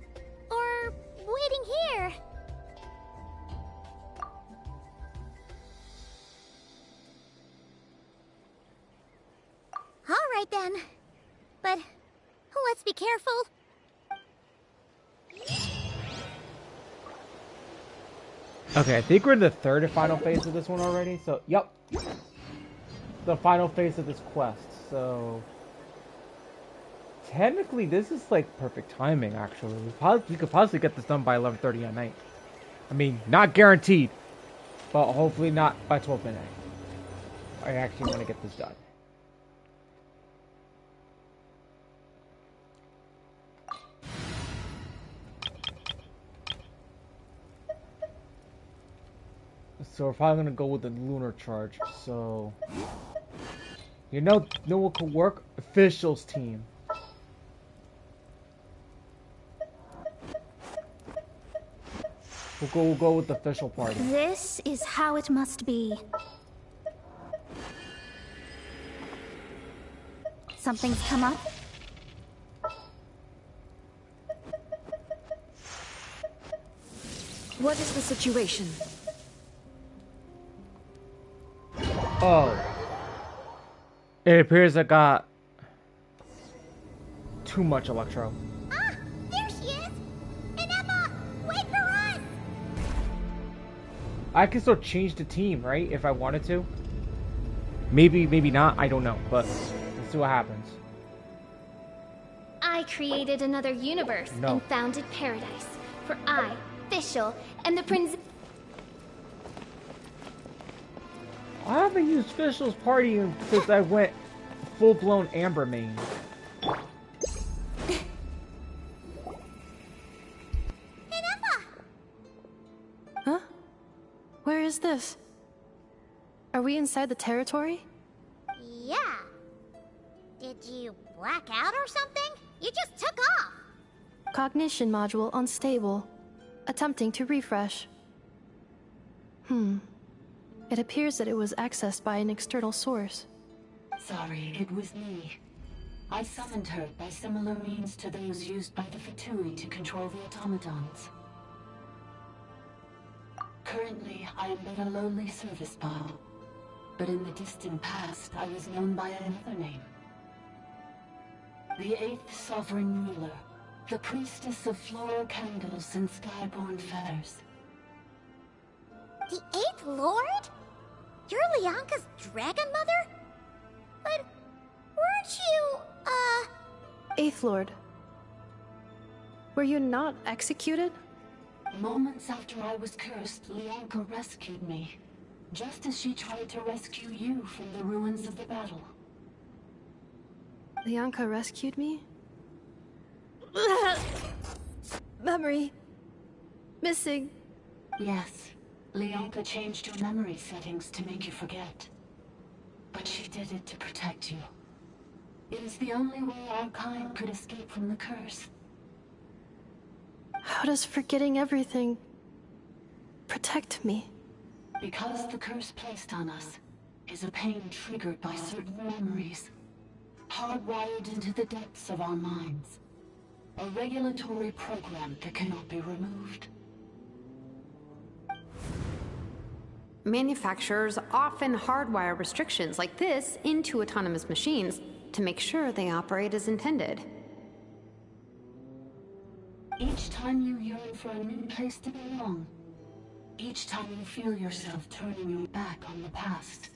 S6: Or waiting here? All right then. But let's be careful.
S1: Okay, I think we're in the third and final phase of this one already. So, yep. The final phase of this quest. So, technically, this is like perfect timing, actually. We could possibly get this done by 11:30 at night. I mean, not guaranteed, but hopefully not by 12 midnight. I actually want to get this done. So we're probably gonna go with the lunar charge. So you know what could work? Officials team. We'll go with the official party.
S2: This is how it must be. Something's come up?
S5: What is the situation?
S1: Oh. It appears I got too much Electro.
S6: Ah, there she is! Ineffa, wait for us!
S1: I can still change the team, right? If I wanted to. Maybe not. I don't know. But let's see what happens.
S21: I created another universe and founded paradise. For I, Fischl, and the Prince...
S1: I haven't used Fischl's party since I went full-blown Amber main.
S7: Huh? Where is this? Are we inside the territory?
S6: Yeah. Did you black out or something? You just took off.
S7: Cognition module unstable. Attempting to refresh. It appears that it was accessed by an external source.
S17: Sorry, it was me. I summoned her by similar means to those used by the Fatui to control the automatons. Currently, I am but a lowly service bot. But in the distant past, I was known by another name. The 8th Sovereign Ruler, the Priestess of Floral Candles and Skyborn Feathers.
S6: The 8th Lord? You're Leonka's dragon mother? But weren't you,
S7: Eighth Lord. Were you not executed?
S17: Moments after I was cursed, Leonka rescued me. Just as she tried to rescue you from the ruins of the battle.
S7: Leonka rescued me? Memory. Missing.
S17: Yes. Leonka changed your memory settings to make you forget. But she did it to protect you. It is the only way our kind could escape from the curse.
S7: How does forgetting everything protect me?
S17: Because the curse placed on us is a pain triggered by certain memories, hardwired into the depths of our minds. A regulatory program that cannot be removed.
S8: Manufacturers often hardwire restrictions like this into autonomous machines to make sure they operate as intended.
S17: Each time you yearn for a new place to belong, each time you feel yourself turning your back on the past,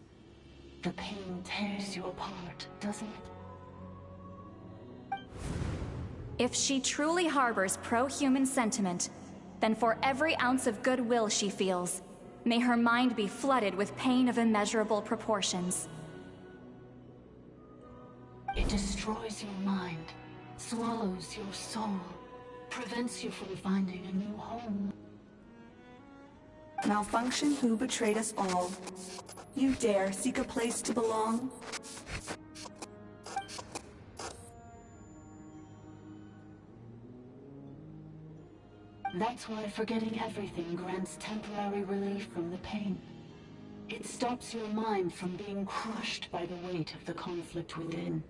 S17: the pain tears you apart, doesn't it?
S18: If she truly harbors pro-human sentiment, then for every ounce of goodwill she feels, may her mind be flooded with pain of immeasurable proportions.
S17: It destroys your mind, swallows your soul, prevents you from finding a new home.
S22: Malfunction who betrayed us all. You dare seek a place to belong?
S17: That's why forgetting everything grants temporary relief from the pain. It stops your mind from being crushed by the weight of the conflict within.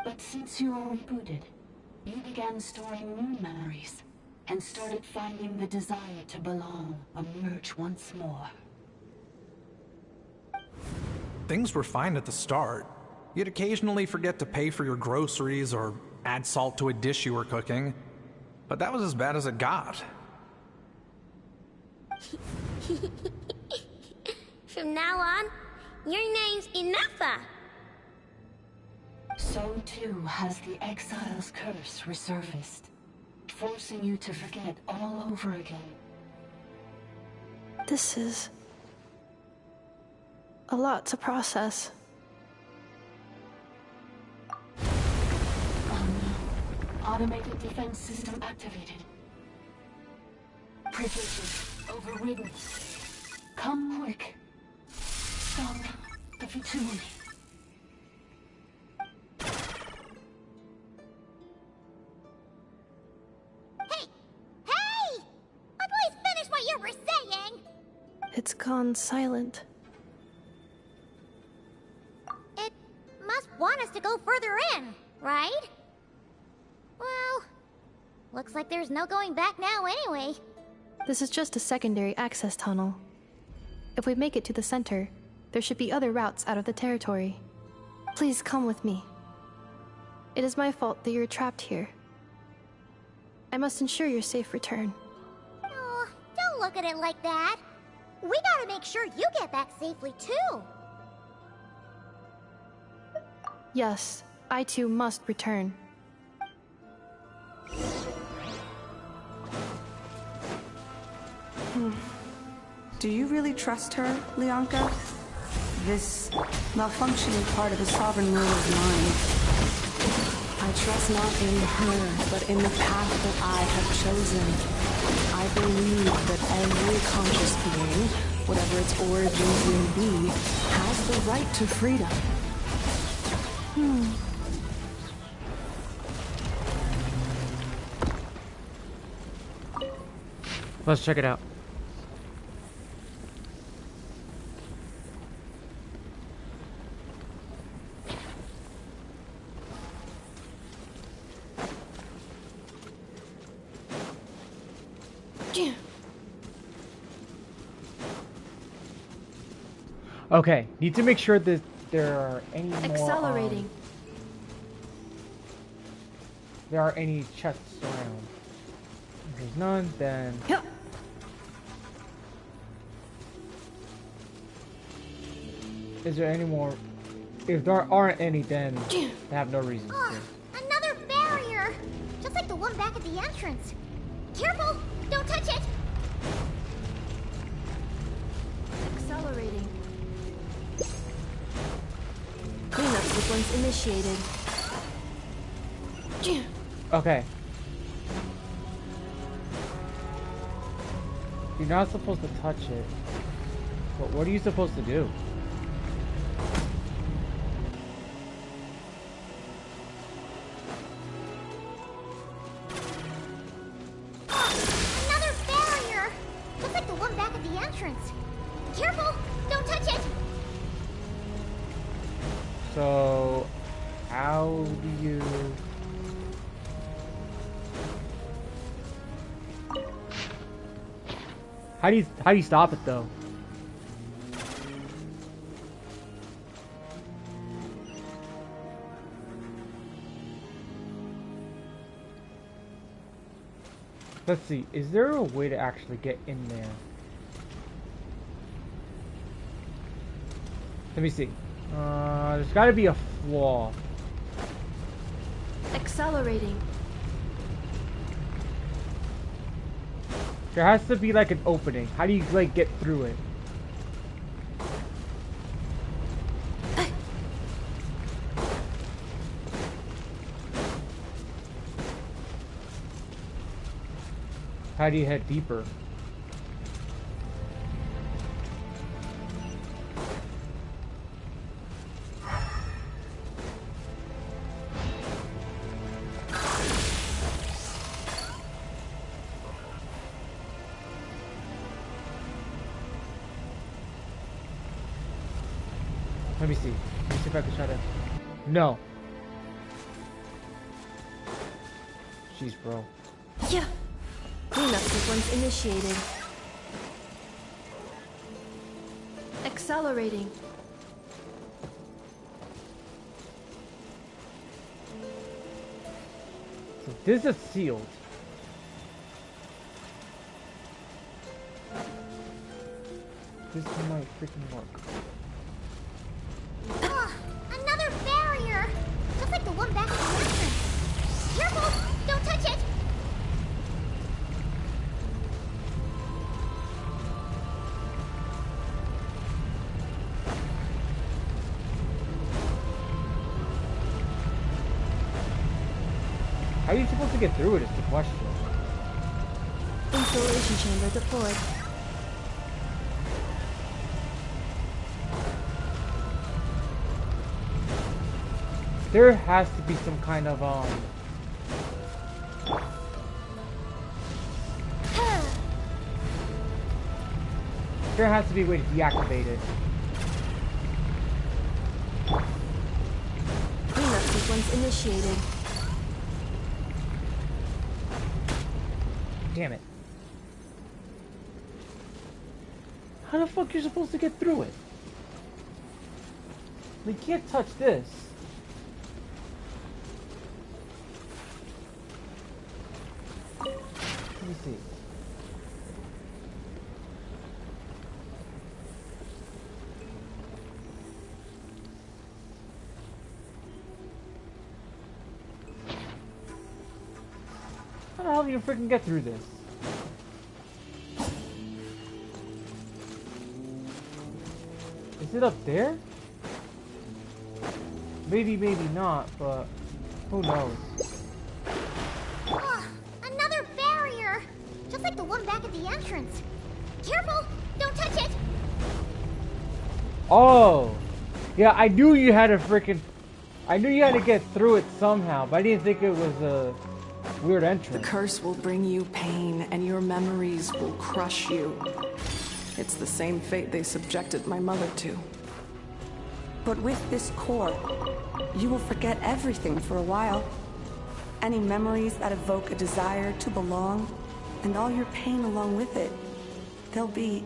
S17: But since you were rebooted, you began storing new memories, and started finding the desire to belong emerge once more.
S13: Things were fine at the start. You'd occasionally forget to pay for your groceries or add salt to a dish you were cooking, but that was as bad as it got.
S10: From now on, your name's Inafa.
S17: So too has the Exile's curse resurfaced, forcing you to forget all over again.
S7: This is a lot to process.
S17: Oh no. Automated defense system activated. Privileges overridden. Come quick. Stop the futility.
S10: Hey! Please finish what you were saying!
S7: It's gone silent.
S10: It must want us to go further in, right? Well, looks like there's no going back now anyway.
S7: This is just a secondary access tunnel. If we make it to the center, there should be other routes out of the territory. Please come with me. It is my fault that you're trapped here. I must ensure your safe return.
S10: Oh, don't look at it like that. We gotta make sure you get back safely too.
S7: Yes, I too must return.
S22: Do you really trust her, Lianka? This malfunctioning part of the sovereign rule is mine.
S9: I trust not in her, but in the path that I have chosen. I believe that every conscious being, whatever its origins may be, has the right to freedom.
S1: Let's check it out. Okay, need to make sure that there are any more.
S7: Accelerating.
S1: There are any chests around. If there's none, then.
S7: Yep.
S1: Is there any more? If there aren't any, then they have no reason to.
S10: Another barrier! Just like the one back at the entrance. Careful! Don't touch it!
S7: Accelerating. Cleanup sequence initiated.
S1: Okay. You're not supposed to touch it. But what are you supposed to do?
S10: Another barrier! Just like the one back at the entrance. Careful! Don't touch it!
S1: So, how do you... How do you stop it though? Let's see, is there a way to actually get in there? Let me see. There's gotta be a flaw.
S7: Accelerating.
S1: There has to be like an opening. How do you like get through it? How do you head deeper? Let me see. Let me see if I can try to... No. Jeez, bro.
S7: Yeah. Cleanup sequence initiated. Accelerating.
S1: So this is sealed. This might freaking work.
S6: Ugh, another barrier! Just like the one back at the entrance. Careful! Don't touch it!
S1: How are you supposed to get through it is the question.
S7: Installation chamber deployed.
S1: There has to be some kind of there has to be a way to deactivate it.
S7: Cleanup sequence initiated.
S1: Damn it. How the fuck you're supposed to get through it? We can't touch this. Let me see. How the hell do you freaking get through this? Is it up there? Maybe, maybe not, but who knows?
S6: Ugh, another barrier! Just like the one back at the entrance. Careful! Don't touch it!
S1: Oh! Yeah, I knew you had to freaking... I knew you had to get through it somehow, but I didn't think it was a weird entrance.
S9: The curse will bring you pain, and your memories will crush you. It's the same fate they subjected my mother to.
S22: But with this core, you will forget everything for a while. Any memories that evoke a desire to belong, and all your pain along with it, they'll be...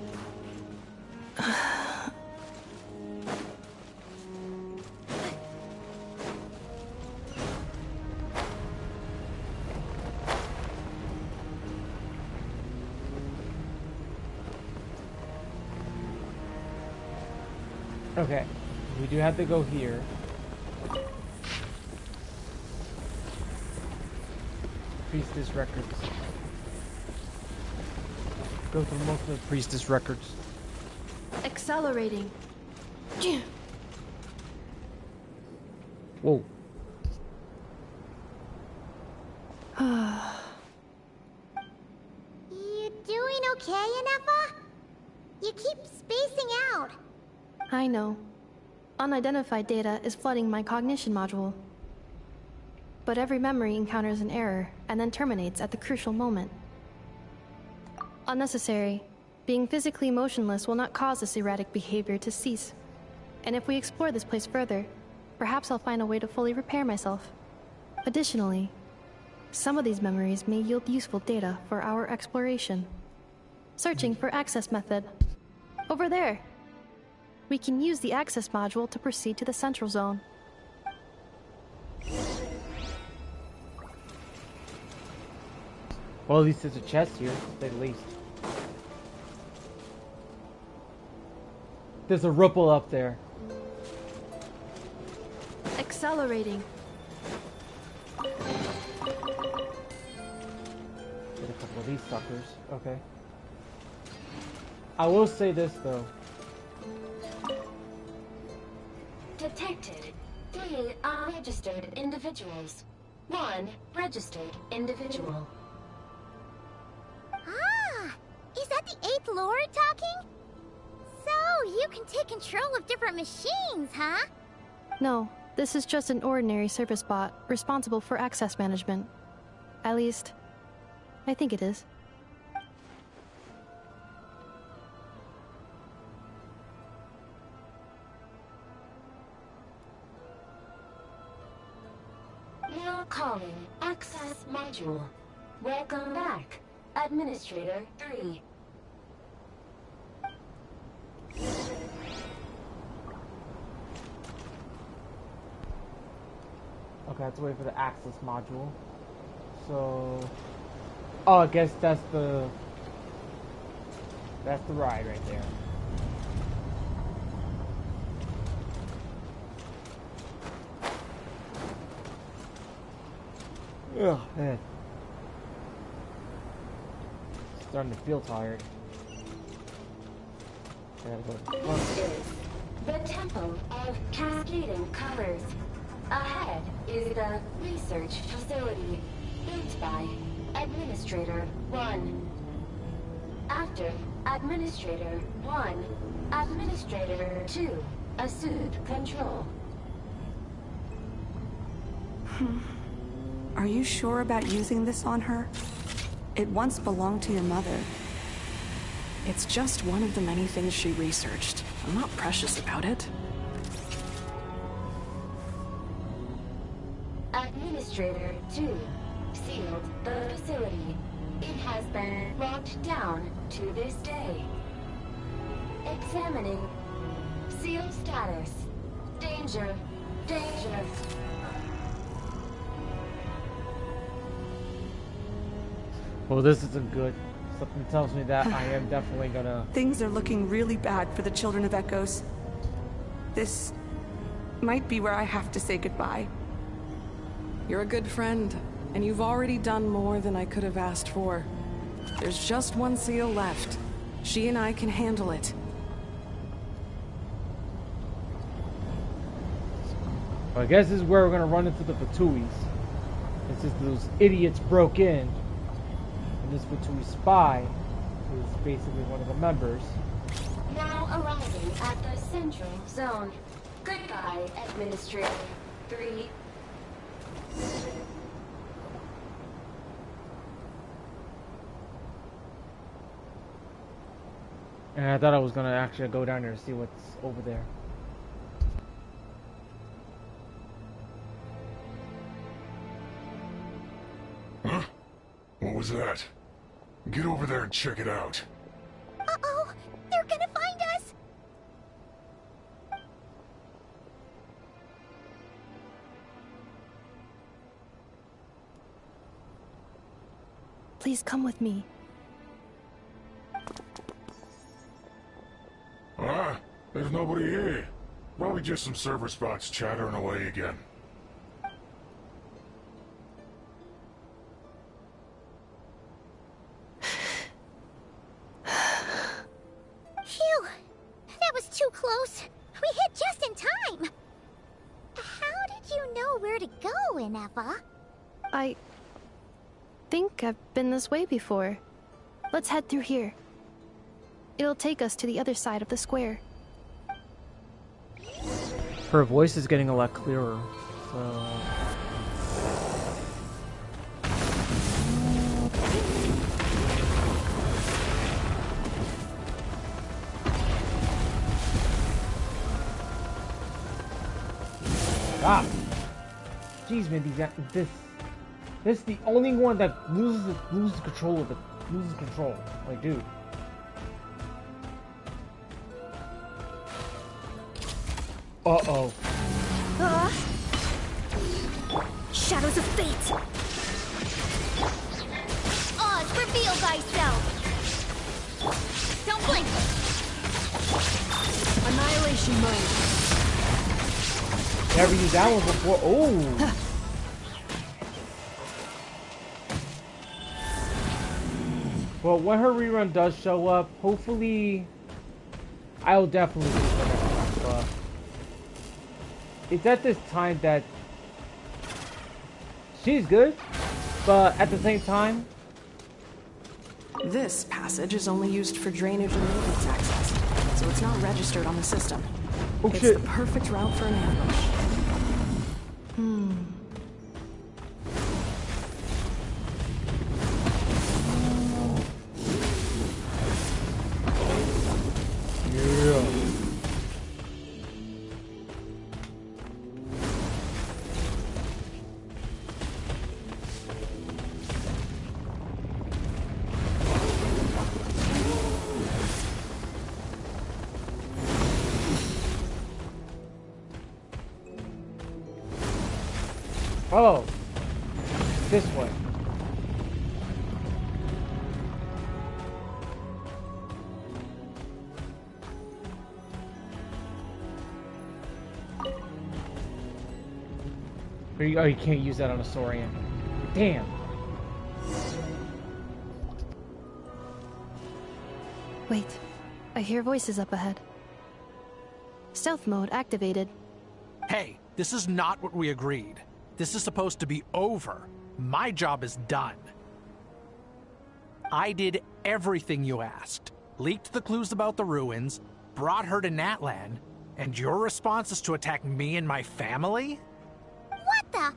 S1: Okay, we do have to go here. Priestess records. Go through most of the priestess records.
S7: Accelerating.
S1: Whoa.
S6: You doing okay, Inefa? You keep spacing out.
S7: I know. Unidentified data is flooding my cognition module. But every memory encounters an error and then terminates at the crucial moment. Unnecessary. Being physically motionless will not cause this erratic behavior to cease. And if we explore this place further, perhaps I'll find a way to fully repair myself. Additionally, some of these memories may yield useful data for our exploration. Searching for access method. Over there. We can use the access module to proceed to the central zone.
S1: Well, at least there's a chest here, to say the least. There's a ripple up there.
S7: Accelerating.
S1: Get a couple of these suckers. Okay. I will say this though.
S3: Detected 3 unregistered individuals. 1 registered individual.
S6: Ah! Is that the 8th Lord talking? So, you can take control of different machines, huh?
S7: No, this is just an ordinary service bot responsible for access management. At least, I think it is.
S3: Access module. Welcome back, Administrator 3.
S1: Okay, I have to wait for the access module. So, oh, I guess that's the ride right there. Ugh, man. Starting to feel tired.
S3: This is the Temple of Cascading Colors. Ahead is the research facility, built by Administrator 1. After Administrator 1, Administrator 2 assumed control.
S22: Are you sure about using this on her? It once belonged to your mother.
S9: It's just one of the many things she researched. I'm not precious about it.
S3: Administrator 2 sealed the facility. It has been locked down to this day. Examining. Seal status. Danger. Danger.
S1: Well, this isn't good. Something tells me that I am definitely gonna...
S22: Things are looking really bad for the Children of Echoes. This might be where I have to say goodbye.
S9: You're a good friend, and you've already done more than I could have asked for. There's just one seal left. She and I can handle it.
S1: Well, I guess this is where we're gonna run into the Fatuis. It's just those idiots broke in. And this Fatui spy is basically one of the members.
S3: Now arriving at the Central Zone. Goodbye, Administrator 3.
S1: And I thought I was gonna actually go down there to see what's over there.
S19: Huh? What was that? Get over there and check it out.
S6: Uh-oh! They're gonna find us!
S7: Please come with me.
S19: Ah, there's nobody here. Probably just some server spots chattering away again.
S6: Phew! That was too close. We hit just in time. How did you know where to go, Inefa?
S7: I think I've been this way before. Let's head through here. It'll take us to the other side of the square.
S1: Her voice is getting a lot clearer, so... Ah! Jeez, man, this is the only one that loses control of it. Loses control. Like, dude. Uh-oh.
S6: Shadows of fate! Oz, reveal thyself! Don't blink!
S12: Annihilation mode.
S1: Never used that one before. Oh! Well, when her rerun does show up, hopefully I'll definitely do the next time, but it's at this time that she's good, but at the same time...
S9: This passage is only used for drainage and maintenance access, so it's not registered on the system.
S1: Oh,
S9: it's
S1: shit.
S9: the perfect route for an ambush.
S1: Oh, this way. Oh, you can't use that on a Saurian. Damn.
S7: Wait, I hear voices up ahead. Stealth mode activated.
S13: Hey, this is not what we agreed. This is supposed to be over. My job is done. I did everything you asked. Leaked the clues about the ruins, brought her to Natlan, and your response is to attack me and my family?
S6: What the?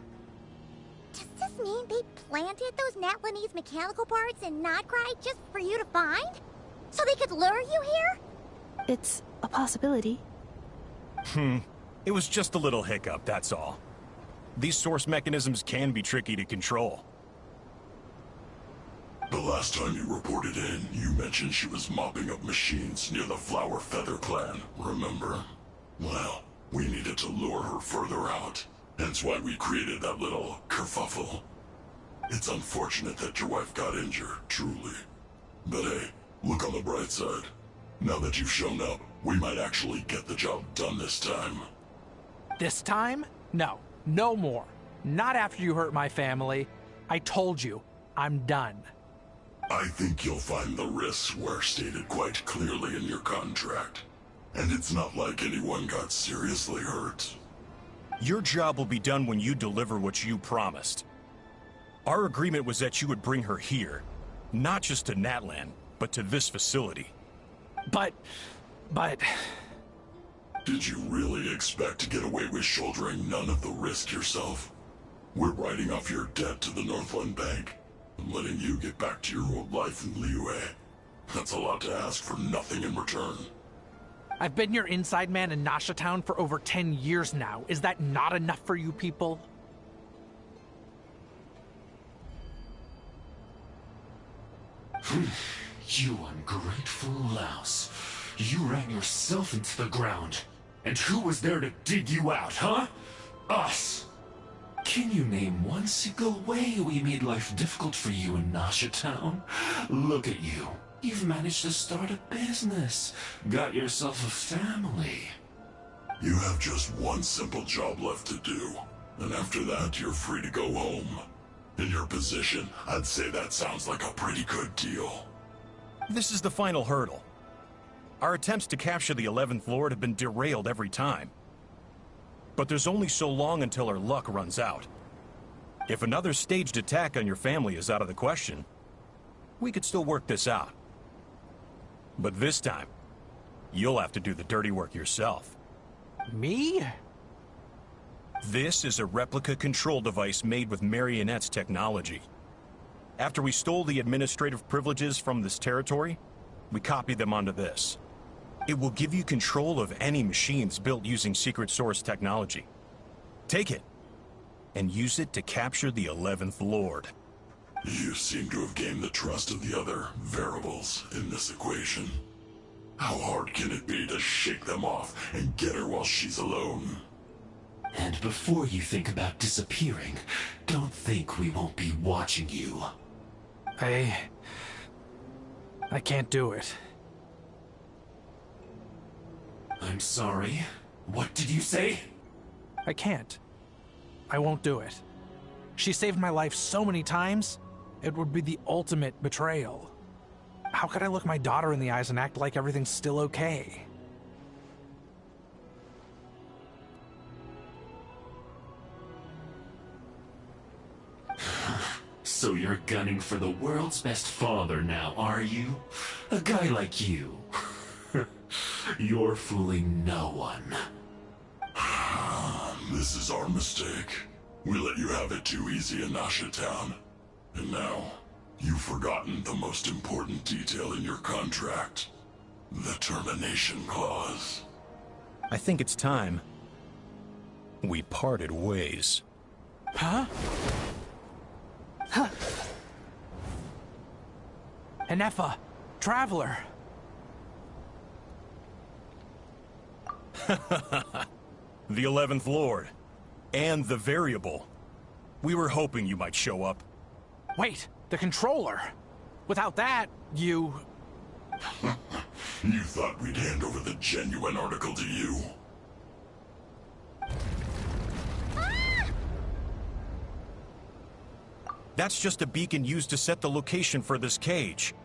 S6: Does this mean they planted those Natlanese mechanical parts in Notcry just for you to find? So they could lure you here?
S7: It's a possibility.
S20: It was just a little hiccup, that's all. These source mechanisms can be tricky to control.
S19: The last time you reported in, you mentioned she was mopping up machines near the Flower Feather clan, remember? Well, we needed to lure her further out. Hence why we created that little kerfuffle. It's unfortunate that your wife got injured, truly. But hey, look on the bright side. Now that you've shown up, we might actually get the job done this time.
S13: This time? No. No more. Not after you hurt my family. I told you, I'm done.
S19: I think you'll find the risks were stated quite clearly in your contract. And it's not like anyone got seriously hurt.
S20: Your job will be done when you deliver what you promised. Our agreement was that you would bring her here. Not just to Natlan, but to this facility.
S13: But...
S19: Did you really expect to get away with shouldering none of the risk yourself? We're writing off your debt to the Northland Bank and letting you get back to your old life in Liyue. That's a lot to ask for nothing in return.
S13: I've been your inside man in Nasha Town for over 10 years now. Is that not enough for you people?
S4: You ungrateful louse. You ran yourself into the ground. And who was there to dig you out, huh? Us! Can you name one single way we made life difficult for you in Nasha Town? Look at you. You've managed to start a business. Got yourself a family.
S19: You have just one simple job left to do. And after that, you're free to go home. In your position, I'd say that sounds like a pretty good deal.
S20: This is the final hurdle. Our attempts to capture the 11th Lord have been derailed every time. But there's only so long until our luck runs out. If another staged attack on your family is out of the question, we could still work this out. But this time, you'll have to do the dirty work yourself.
S13: Me?
S20: This is a replica control device made with Marionette's technology. After we stole the administrative privileges from this territory, we copied them onto this. It will give you control of any machines built using secret source technology. Take it, and use it to capture the 11th Lord.
S19: You seem to have gained the trust of the other variables in this equation. How hard can it be to shake them off and get her while she's alone?
S4: And before you think about disappearing, don't think we won't be watching you.
S13: I can't do it.
S4: I'm sorry. What did you say?
S13: I can't. I won't do it. She saved my life so many times, it would be the ultimate betrayal. How could I look my daughter in the eyes and act like everything's still okay?
S4: So you're gunning for the world's best father now, are you? A guy like you. You're fooling no one.
S19: This is our mistake. We let you have it too easy in Nasha Town. And now, you've forgotten the most important detail in your contract. The termination clause.
S20: I think it's time we parted ways.
S13: Huh? Huh. Enefa, Traveler.
S20: The 11th Lord. And the variable. We were hoping you might show up.
S13: Wait, the controller. Without that, you...
S19: You thought we'd hand over the genuine article to you?
S20: That's just a beacon used to set the location for this cage.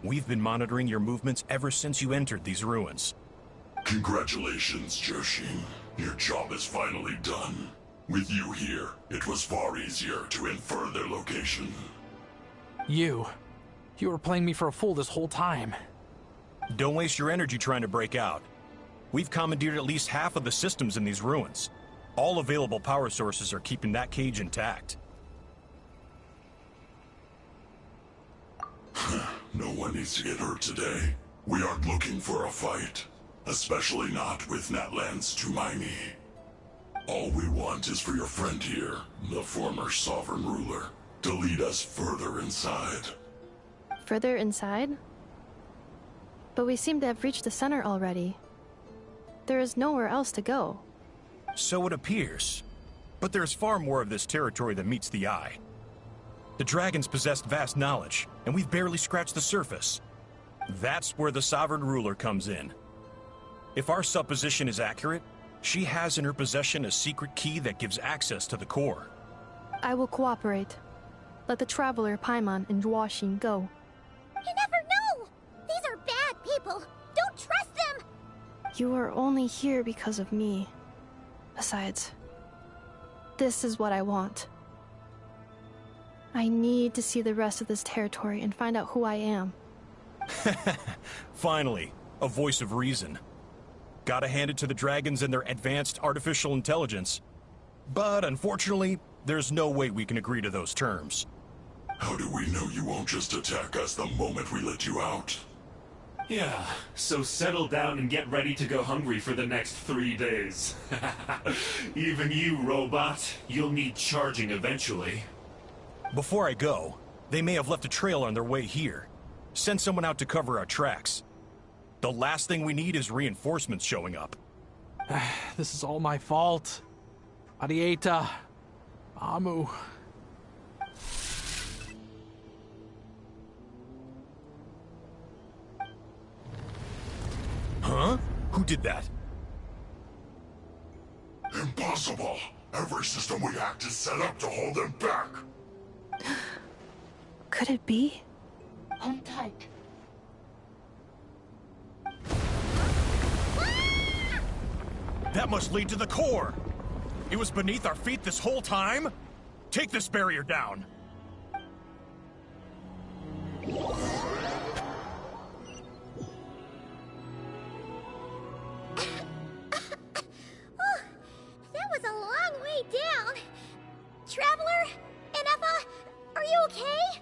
S20: We've been monitoring your movements ever since you entered these ruins.
S19: Congratulations, Joshin. Your job is finally done. With you here, it was far easier to infer their location.
S13: You were playing me for a fool this whole time.
S20: Don't waste your energy trying to break out. We've commandeered at least half of the systems in these ruins. All available power sources are keeping that cage intact.
S19: No one needs to get hurt today. We aren't looking for a fight. Especially not with Natlan's Tumaini. All we want is for your friend here, the former sovereign ruler, to lead us further inside.
S7: Further inside? But we seem to have reached the center already. There is nowhere else to go.
S20: So it appears. But there's far more of this territory than meets the eye. The dragons possessed vast knowledge, and we've barely scratched the surface. That's where the sovereign ruler comes in. If our supposition is accurate, she has in her possession a secret key that gives access to the core.
S7: I will cooperate. Let the Traveler, Paimon, and Genshin go.
S6: You never know! These are bad people! Don't trust them!
S7: You are only here because of me. Besides, this is what I want. I need to see the rest of this territory and find out who I am.
S20: Finally, a voice of reason. Gotta hand it to the dragons and their advanced artificial intelligence. But unfortunately, there's no way we can agree to those terms.
S19: How do we know you won't just attack us the moment we let you out?
S4: Yeah, so settle down and get ready to go hungry for the next 3 days. Even you, robot, you'll need charging eventually.
S20: Before I go, they may have left a trail on their way here. Send someone out to cover our tracks. The last thing we need is reinforcements showing up.
S13: This is all my fault. Arieta. Amu.
S20: Huh? Who did that?
S19: Impossible! Every system we hacked is set up to hold them back!
S7: Could it be?
S17: Hold tight.
S20: That must lead to the core! It was beneath our feet this whole time? Take this barrier down!
S6: That was a long way down. Traveler? Inefa? Are you okay?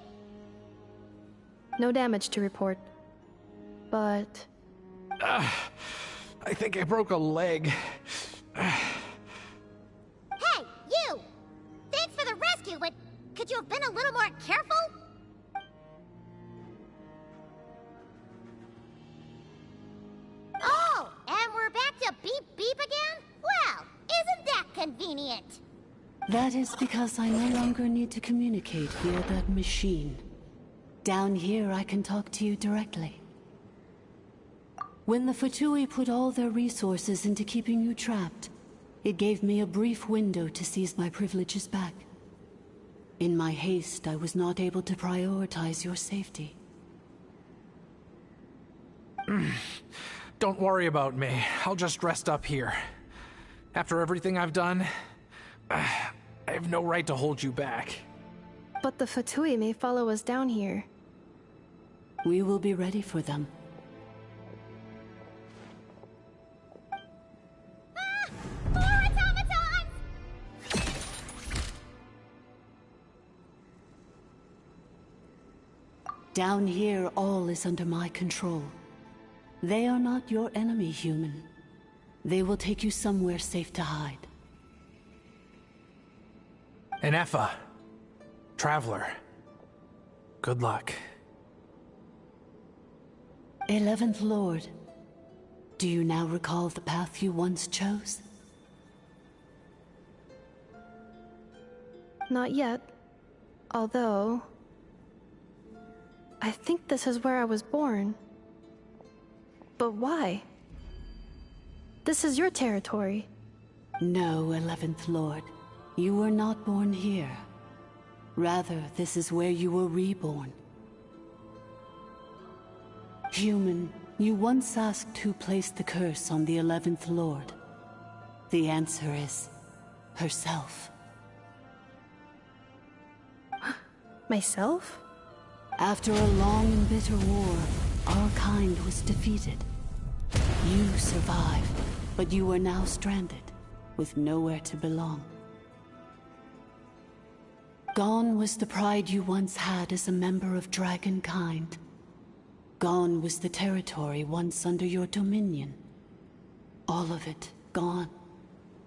S7: No damage to report. But...
S13: I think I broke a leg.
S6: Hey, you! Thanks for the rescue, but could you have been a little more careful? Oh, and we're back to beep beep again? Well, isn't that convenient?
S17: That is because I no longer need to communicate via that machine. Down here, I can talk to you directly. When the Fatui put all their resources into keeping you trapped, it gave me a brief window to seize my privileges back. In my haste, I was not able to prioritize your safety.
S13: Don't worry about me. I'll just rest up here. After everything I've done, I have no right to hold you back.
S7: But the Fatui may follow us down here.
S17: We will be ready for them.
S6: More automatons!
S17: Down here, all is under my control. They are not your enemy, human. They will take you somewhere safe to hide.
S13: Inefa. Traveler. Good luck.
S17: 11th Lord, do you now recall the path you once chose?
S7: Not yet. Although... I think this is where I was born. But why? This is your territory.
S17: No, 11th Lord. You were not born here. Rather, this is where you were reborn. Human, you once asked who placed the curse on the 11th Lord. The answer is... herself.
S7: Myself?
S17: After a long and bitter war, our kind was defeated. You survived, but you are now stranded, with nowhere to belong. Gone was the pride you once had as a member of Dragonkind. Gone was the territory once under your dominion. All of it gone,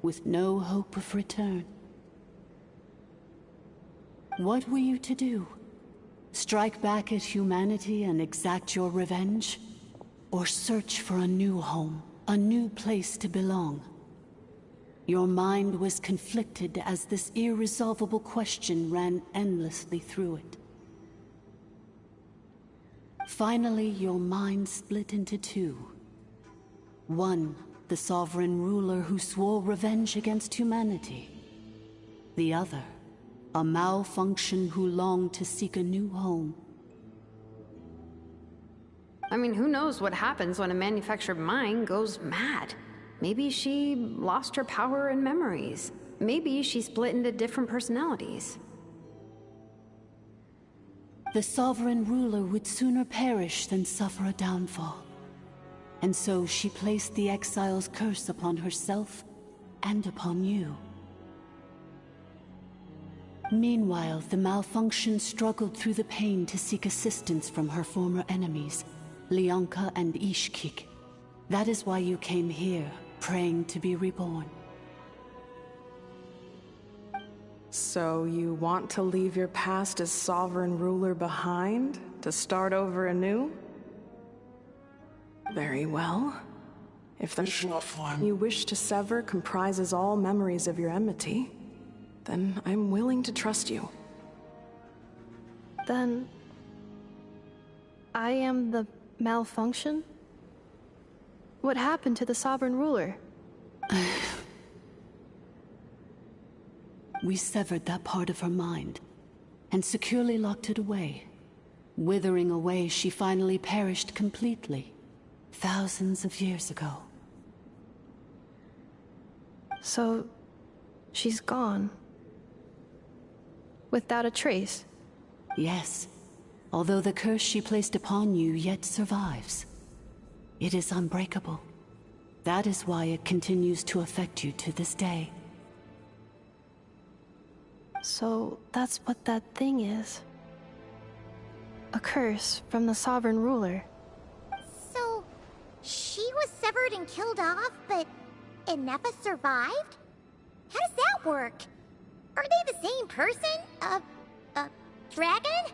S17: with no hope of return. What were you to do? Strike back at humanity and exact your revenge? Or search for a new home, a new place to belong? Your mind was conflicted as this irresolvable question ran endlessly through it. Finally, your mind split into two. One, the sovereign ruler who swore revenge against humanity. The other, a malfunction who longed to seek a new home.
S8: I mean, who knows what happens when a manufactured mind goes mad? Maybe she lost her power and memories. Maybe she split into different personalities.
S17: The sovereign ruler would sooner perish than suffer a downfall. And so she placed the exile's curse upon herself and upon you. Meanwhile, the malfunction struggled through the pain to seek assistance from her former enemies, Lyanka and Ishkik. That is why you came here, praying to be reborn.
S9: So you want to leave your past as sovereign ruler behind, to start over anew? Very well. If the one you wish to sever comprises all memories of your enmity, then I'm willing to trust you.
S7: Then... I am the malfunction? What happened to the sovereign ruler?
S17: We severed that part of her mind, and securely locked it away. Withering away, she finally perished completely, thousands of years ago.
S7: So... she's gone. Without a trace?
S17: Yes, although the curse she placed upon you yet survives. It is unbreakable. That is why it continues to affect you to this day.
S7: So that's what that thing is. A curse from the sovereign ruler.
S6: So, she was severed and killed off, but Inefa survived? How does that work? Are they the same person? Dragon?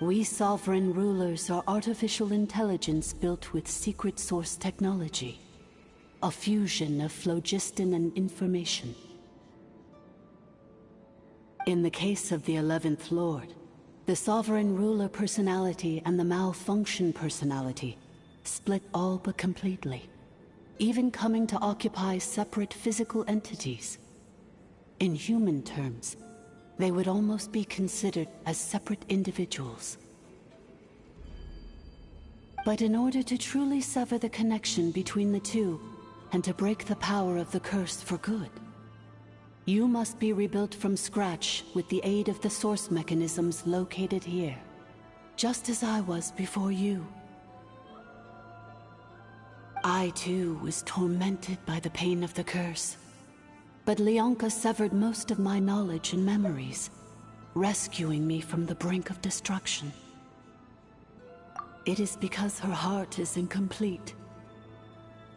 S17: We sovereign rulers are artificial intelligence built with secret source technology. A fusion of phlogiston and information. In the case of the 11th Lord, the sovereign ruler personality and the malfunction personality split all but completely, even coming to occupy separate physical entities. In human terms, they would almost be considered as separate individuals. But in order to truly sever the connection between the two, and to break the power of the curse for good, you must be rebuilt from scratch with the aid of the source mechanisms located here, just as I was before you. I too was tormented by the pain of the curse, but Lyanka severed most of my knowledge and memories, rescuing me from the brink of destruction. It is because her heart is incomplete.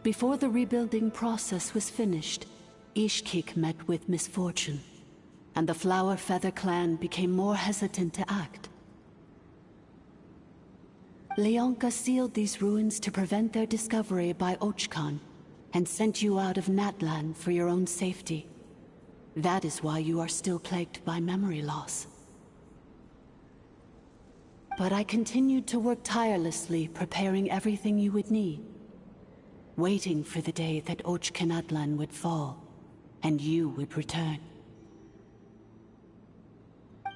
S17: Before the rebuilding process was finished, Ishkik met with misfortune, and the Flower Feather clan became more hesitant to act. Lyanka sealed these ruins to prevent their discovery by Ochkan, and sent you out of Natlan for your own safety. That is why you are still plagued by memory loss. But I continued to work tirelessly, preparing everything you would need. Waiting for the day that Ochkanatlan would fall, and you would return.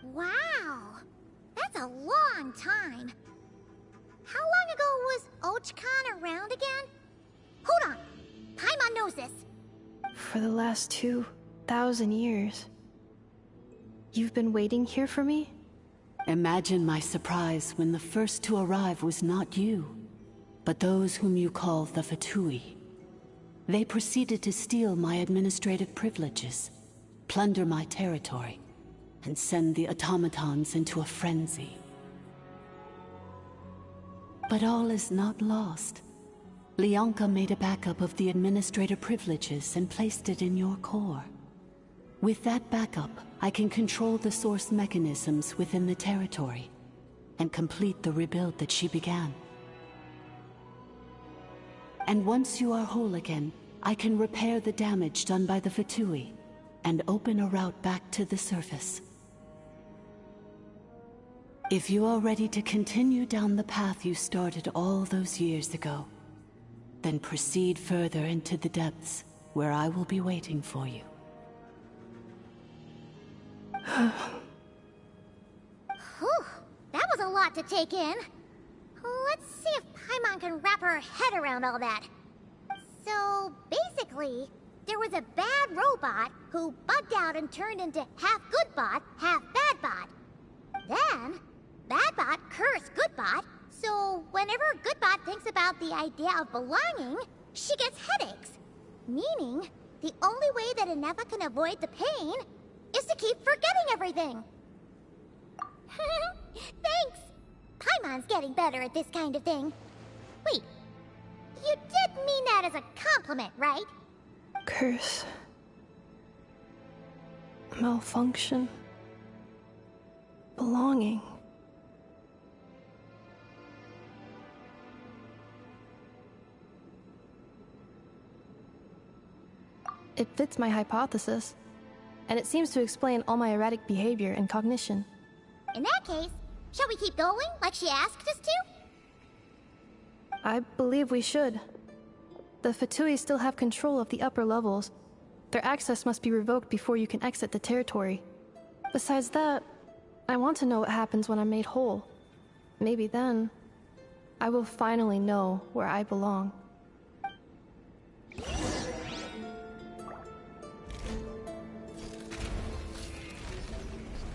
S6: Wow! That's a long time. How long ago was Ochkan around again? Hold on! Paimon knows this.
S7: For the last 2,000 years. You've been waiting here for me?
S17: Imagine my surprise when the first to arrive was not you, but those whom you call the Fatui. They proceeded to steal my administrative privileges, plunder my territory, and send the automatons into a frenzy. But all is not lost. Lyanka made a backup of the administrator privileges and placed it in your core. With that backup, I can control the source mechanisms within the territory and complete the rebuild that she began. And once you are whole again, I can repair the damage done by the Fatui and open a route back to the surface. If you are ready to continue down the path you started all those years ago, then proceed further into the depths, where I will be waiting for you.
S6: Whew, that was a lot to take in. Let's see if Paimon can wrap her head around all that. So, basically, there was a bad robot who bugged out and turned into half good bot, half bad bot. Then, bad bot cursed good bot, so whenever good bot thinks about the idea of belonging, she gets headaches. Meaning, the only way that Ineva can avoid the pain is to keep forgetting everything. Thanks! Paimon's getting better at this kind of thing. Wait, you did mean that as a compliment, right?
S7: Curse. Malfunction. Belonging. It fits my hypothesis, and it seems to explain all my erratic behavior and cognition.
S6: In that case, shall we keep going like she asked us to?
S7: I believe we should. The Fatui still have control of the upper levels. Their access must be revoked before you can exit the territory. Besides that, I want to know what happens when I'm made whole. Maybe then, I will finally know where I belong.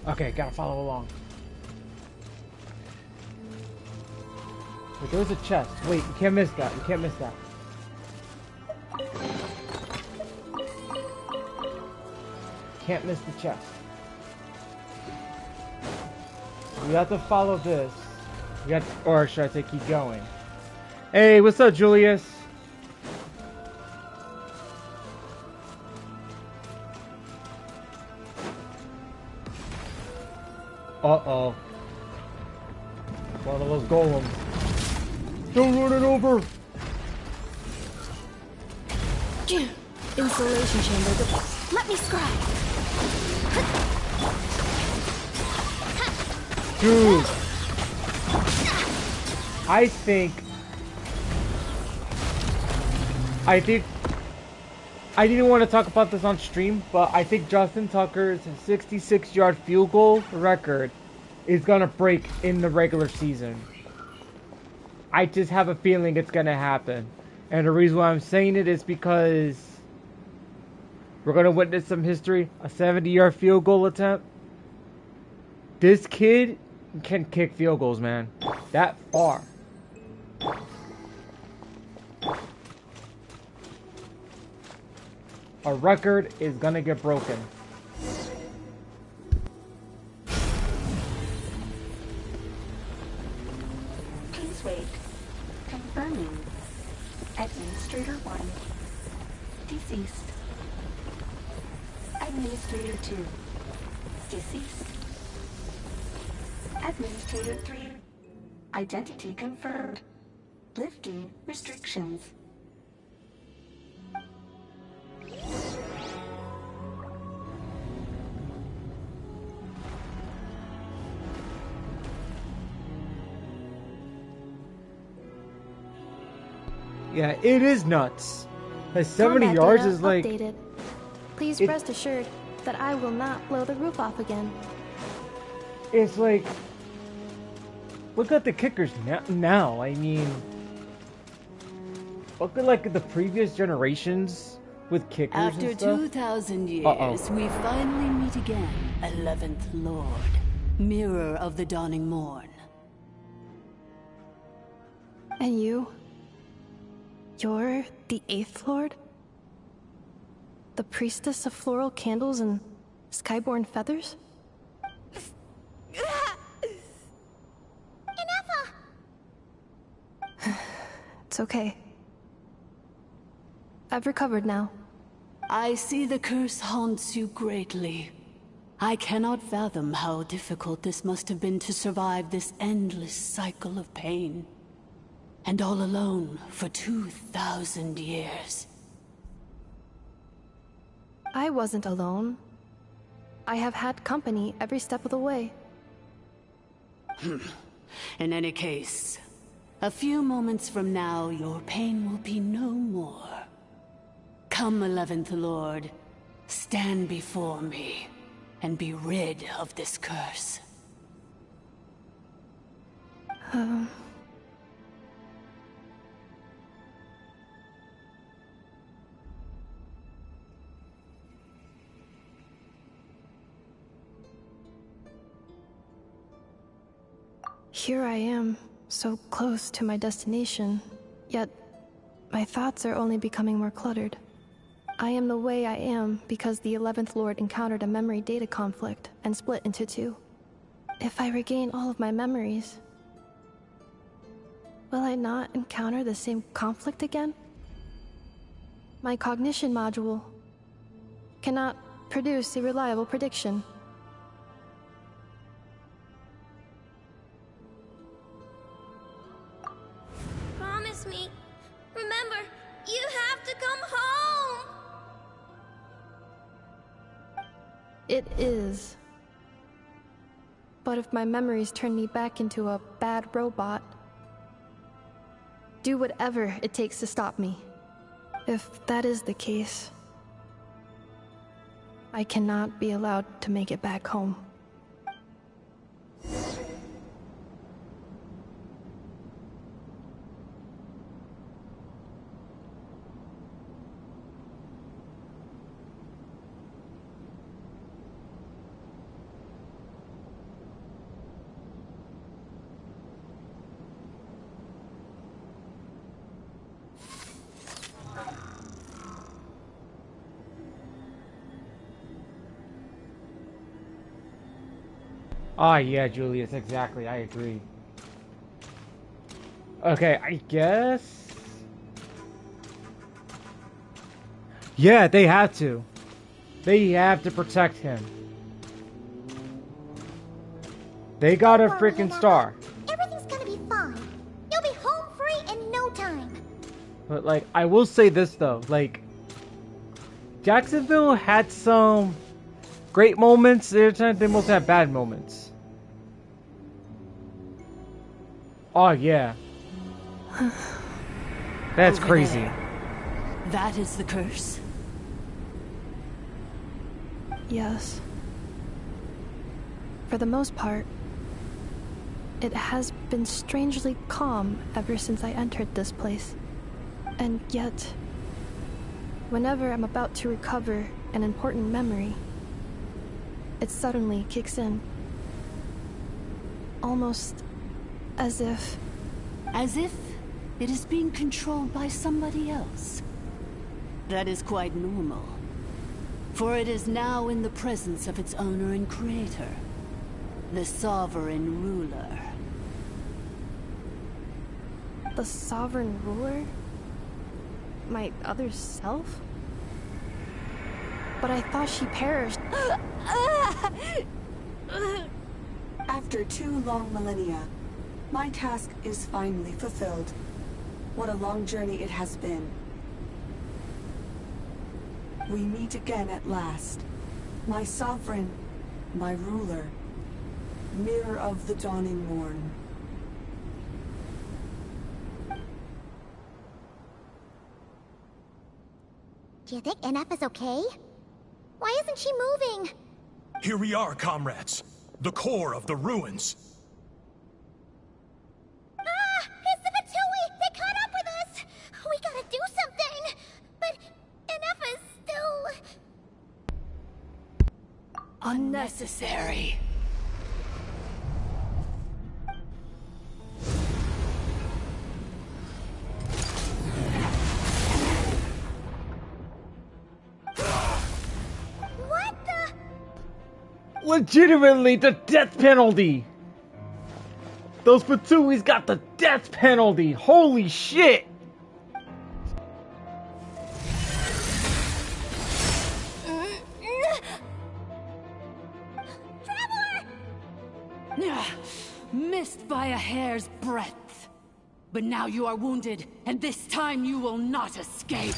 S1: Okay, gotta follow along. Wait, there's a chest. Wait, you can't miss that. You can't miss that. Can't miss the chest. We have to follow this. We got, or should I say keep going? Hey, what's up, Julius? Uh-oh. One of those golems. Don't run it over!
S7: Insulation chamber.
S6: Let me scribe.
S1: Dude! I didn't want to talk about this on stream, but I think Justin Tucker's 66-yard field goal record is gonna break in the regular season. I just have a feeling it's gonna happen. And the reason why I'm saying it is because we're gonna witness some history. A 70-yard field goal attempt. This kid can kick field goals, man. That far. A record is gonna get broken.
S17: Please wait. Confirming. Administrator 1. Deceased. Administrator 2. Deceased. Administrator 3. Identity confirmed. Lifting restrictions.
S1: Yeah, it is nuts. Like 70
S7: Combat
S1: yards
S7: data
S1: is like...
S7: updated. Please rest assured that I will not blow the roof off again.
S1: It's like... Look at the kickers now. I mean... Look at like the previous generations with kickers
S17: After
S1: and stuff.
S17: 2,000 years, we finally meet again, 11th Lord, Mirror of the Dawning Morn.
S7: And you? You're the 8th Lord? The priestess of floral candles and skyborn feathers? It's okay. I've recovered now.
S17: I see the curse haunts you greatly. I cannot fathom how difficult this must have been to survive this endless cycle of pain. And all alone for 2,000 years.
S7: I wasn't alone. I have had company every step of the way.
S17: In any case, a few moments from now, your pain will be no more. Come, 11th Lord, stand before me, and be rid of this curse.
S7: Here I am, so close to my destination, yet my thoughts are only becoming more cluttered. I am the way I am because the 11th Lord encountered a memory data conflict and split into two. If I regain all of my memories, will I not encounter the same conflict again? My cognition module cannot produce a reliable prediction.
S10: Promise me. Remember, you have to come home!
S7: It is. But if my memories turn me back into a bad robot, do whatever it takes to stop me. If that is the case, I cannot be allowed to make it back home.
S1: Ah, yeah, Julius, exactly. I agree. Okay, I guess... Yeah, they have to. They have to protect him. They got a freaking star.
S6: Everything's gonna be fine. You'll be home free in no time.
S1: But, like, I will say this, though. Like, Jacksonville had some great moments. There are times they mostly have bad moments. Oh, yeah. That's
S17: Over
S1: crazy.
S17: there. That is the curse?
S7: Yes. For the most part, it has been strangely calm ever since I entered this place. And yet, whenever I'm about to recover an important memory, it suddenly kicks in. Almost as if...
S17: As if it is being controlled by somebody else. That is quite normal. For it is now in the presence of its owner and creator, the sovereign ruler.
S7: The sovereign ruler? My other self? But I thought she perished.
S22: After 2 long millennia, my task is finally fulfilled. What a long journey it has been. We meet again at last. My sovereign, my ruler, mirror of the dawning morn.
S6: Do you think NF is okay? Why isn't she moving?
S20: Here we are, comrades. The core of the ruins.
S6: Ah! It's the Fatui! They caught up with us! We gotta do something! But NF is still...
S17: unnecessary.
S6: What the...
S1: Legitimately, the death penalty! Those Fatuis got the death penalty! Holy shit!
S17: Missed by a hair's breadth. But now you are wounded, and this time you will not escape.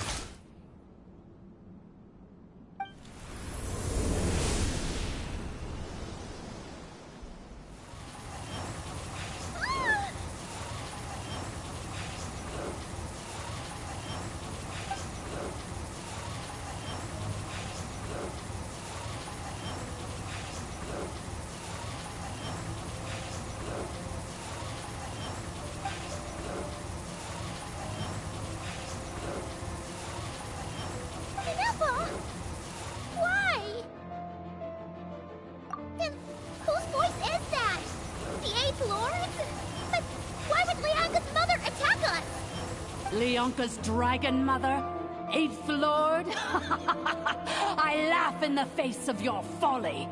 S6: Why? And whose voice is that? The 8th Lord? But why would Leanka's mother attack us?
S17: Leonka's dragon mother? 8th Lord? I laugh in the face of your folly.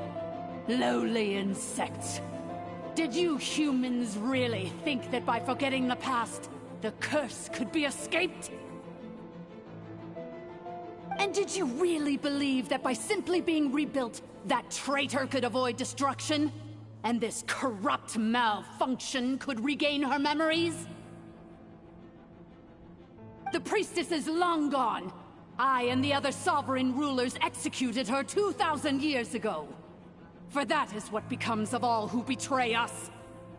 S17: Lowly insects. Did you humans really think that by forgetting the past, the curse could be escaped? And did you really believe that by simply being rebuilt, that traitor could avoid destruction? And this corrupt malfunction could regain her memories? The priestess is long gone. I and the other sovereign rulers executed her 2,000 years ago. For that is what becomes of all who betray us.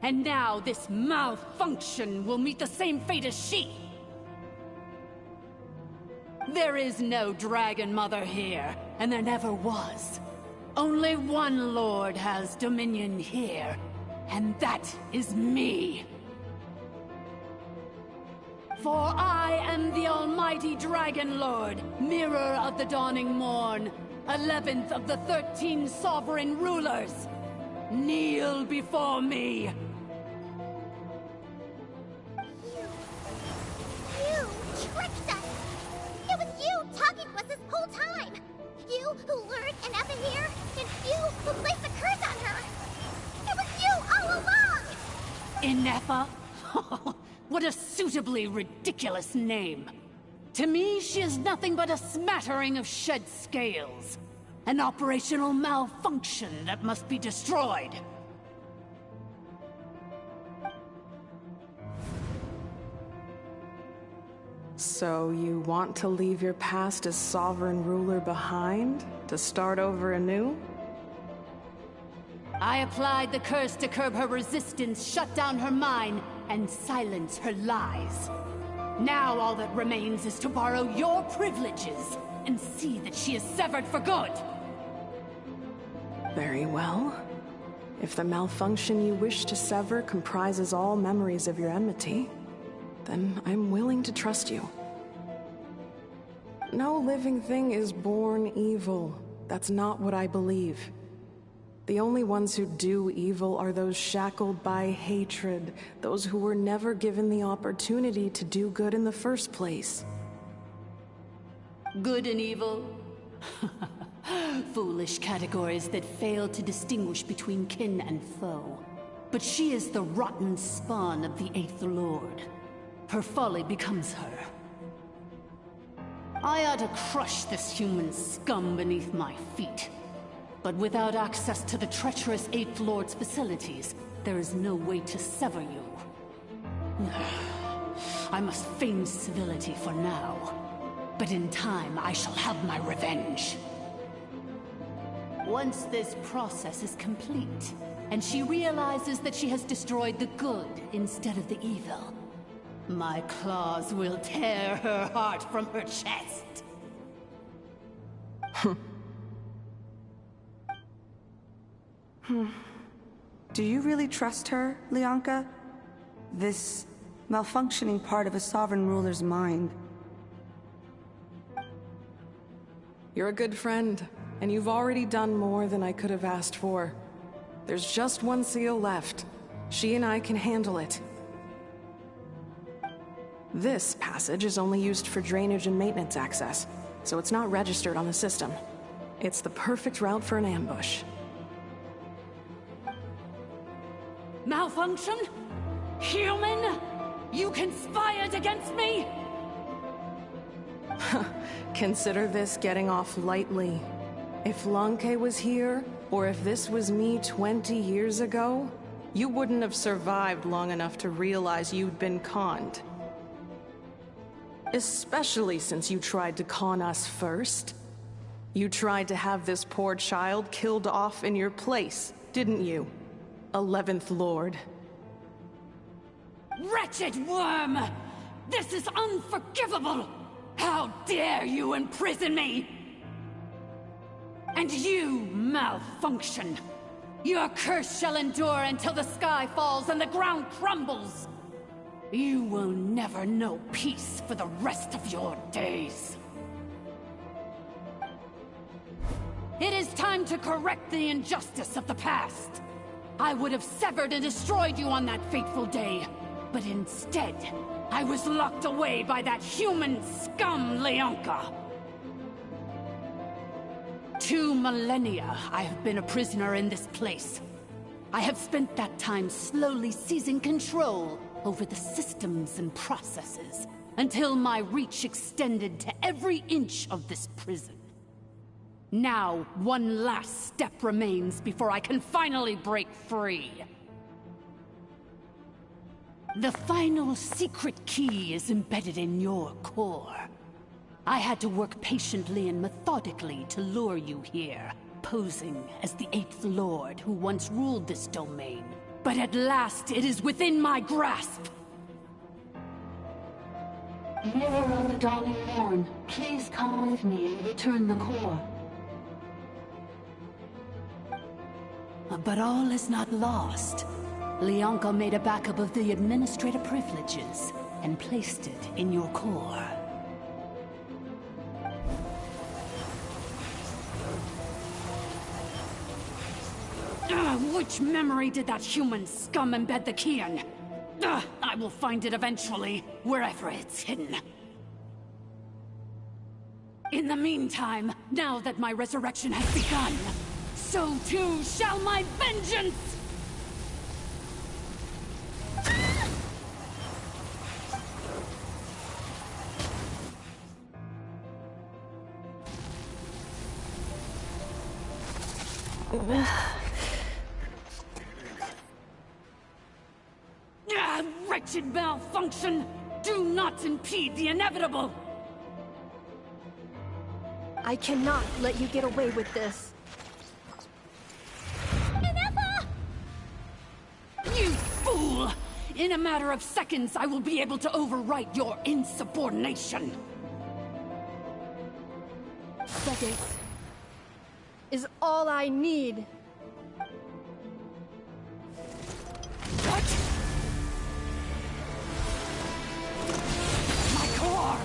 S17: And now this malfunction will meet the same fate as she. There is no Dragon Mother here, and there never was. Only one Lord has dominion here, and that is me. For I am the almighty Dragon Lord, Mirror of the Dawning Morn, 11th of the 13 sovereign rulers. Kneel before me.
S6: You tricked us! It was you talking to us this whole time! You who lured Inefa here, and you who placed the curse on her! It was you all along!
S17: Inefa? What a suitably ridiculous name. To me, she is nothing but a smattering of shed scales. An operational malfunction that must be destroyed.
S9: So you want to leave your past as sovereign ruler behind? To start over anew?
S17: I applied the curse to curb her resistance, shut down her mind, and silence her lies. Now all that remains is to borrow your privileges and see that she is severed for good.
S9: Very well. If the malfunction you wish to sever comprises all memories of your enmity, then I'm willing to trust you. No living thing is born evil. That's not what I believe. The only ones who do evil are those shackled by hatred, those who were never given the opportunity to do good in the first place.
S17: Good and evil? Foolish categories that fail to distinguish between kin and foe. But she is the rotten spawn of the 8th Lord. Her folly becomes her. I ought to crush this human scum beneath my feet. But without access to the treacherous 8th Lord's facilities, there is no way to sever you. I must feign civility for now. But in time, I shall have my revenge. Once this process is complete, and she realizes that she has destroyed the good instead of the evil, my claws will tear her heart from her chest.
S22: Do you really trust her, Lianka? This malfunctioning part of a sovereign ruler's mind.
S9: You're a good friend, and you've already done more than I could have asked for. There's just one seal left. She and I can handle it. This passage is only used for drainage and maintenance access, so it's not registered on the system. It's the perfect route for an ambush.
S17: Malfunction? Human? You conspired against me?
S9: Consider this getting off lightly. If Lanke was here, or if this was me 20 years ago, you wouldn't have survived long enough to realize you'd been conned. Especially since you tried to con us first. You tried to have this poor child killed off in your place, didn't you? 11th Lord.
S17: Wretched worm! This is unforgivable! How dare you imprison me! And you, Malfunction! Your curse shall endure until the sky falls and the ground crumbles! You will never know peace for the rest of your days. It is time to correct the injustice of the past. I would have severed and destroyed you on that fateful day, but instead, I was locked away by that human scum, Lianka. 2 millennia I have been a prisoner in this place. I have spent that time slowly seizing control over the systems and processes, until my reach extended to every inch of this prison. Now, one last step remains before I can finally break free. The final secret key is embedded in your core. I had to work patiently and methodically to lure you here, posing as the 8th Lord who once ruled this domain. But at last, it is within my grasp! Mirror of the Dawning Morn, please come with me and return the core.
S3: But all is not lost. Lianka made a backup of the administrator privileges and placed it in your core.
S17: Which memory did that human scum embed the key in? I will find it eventually, wherever it's hidden. In the meantime, now that my resurrection has begun, so too shall my vengeance! Wretched Malfunction! Do not impede the inevitable!
S7: I cannot let you get away with this.
S17: You fool! In a matter of seconds, I will be able to overwrite your insubordination!
S7: Seconds is all I need.
S17: What? My core!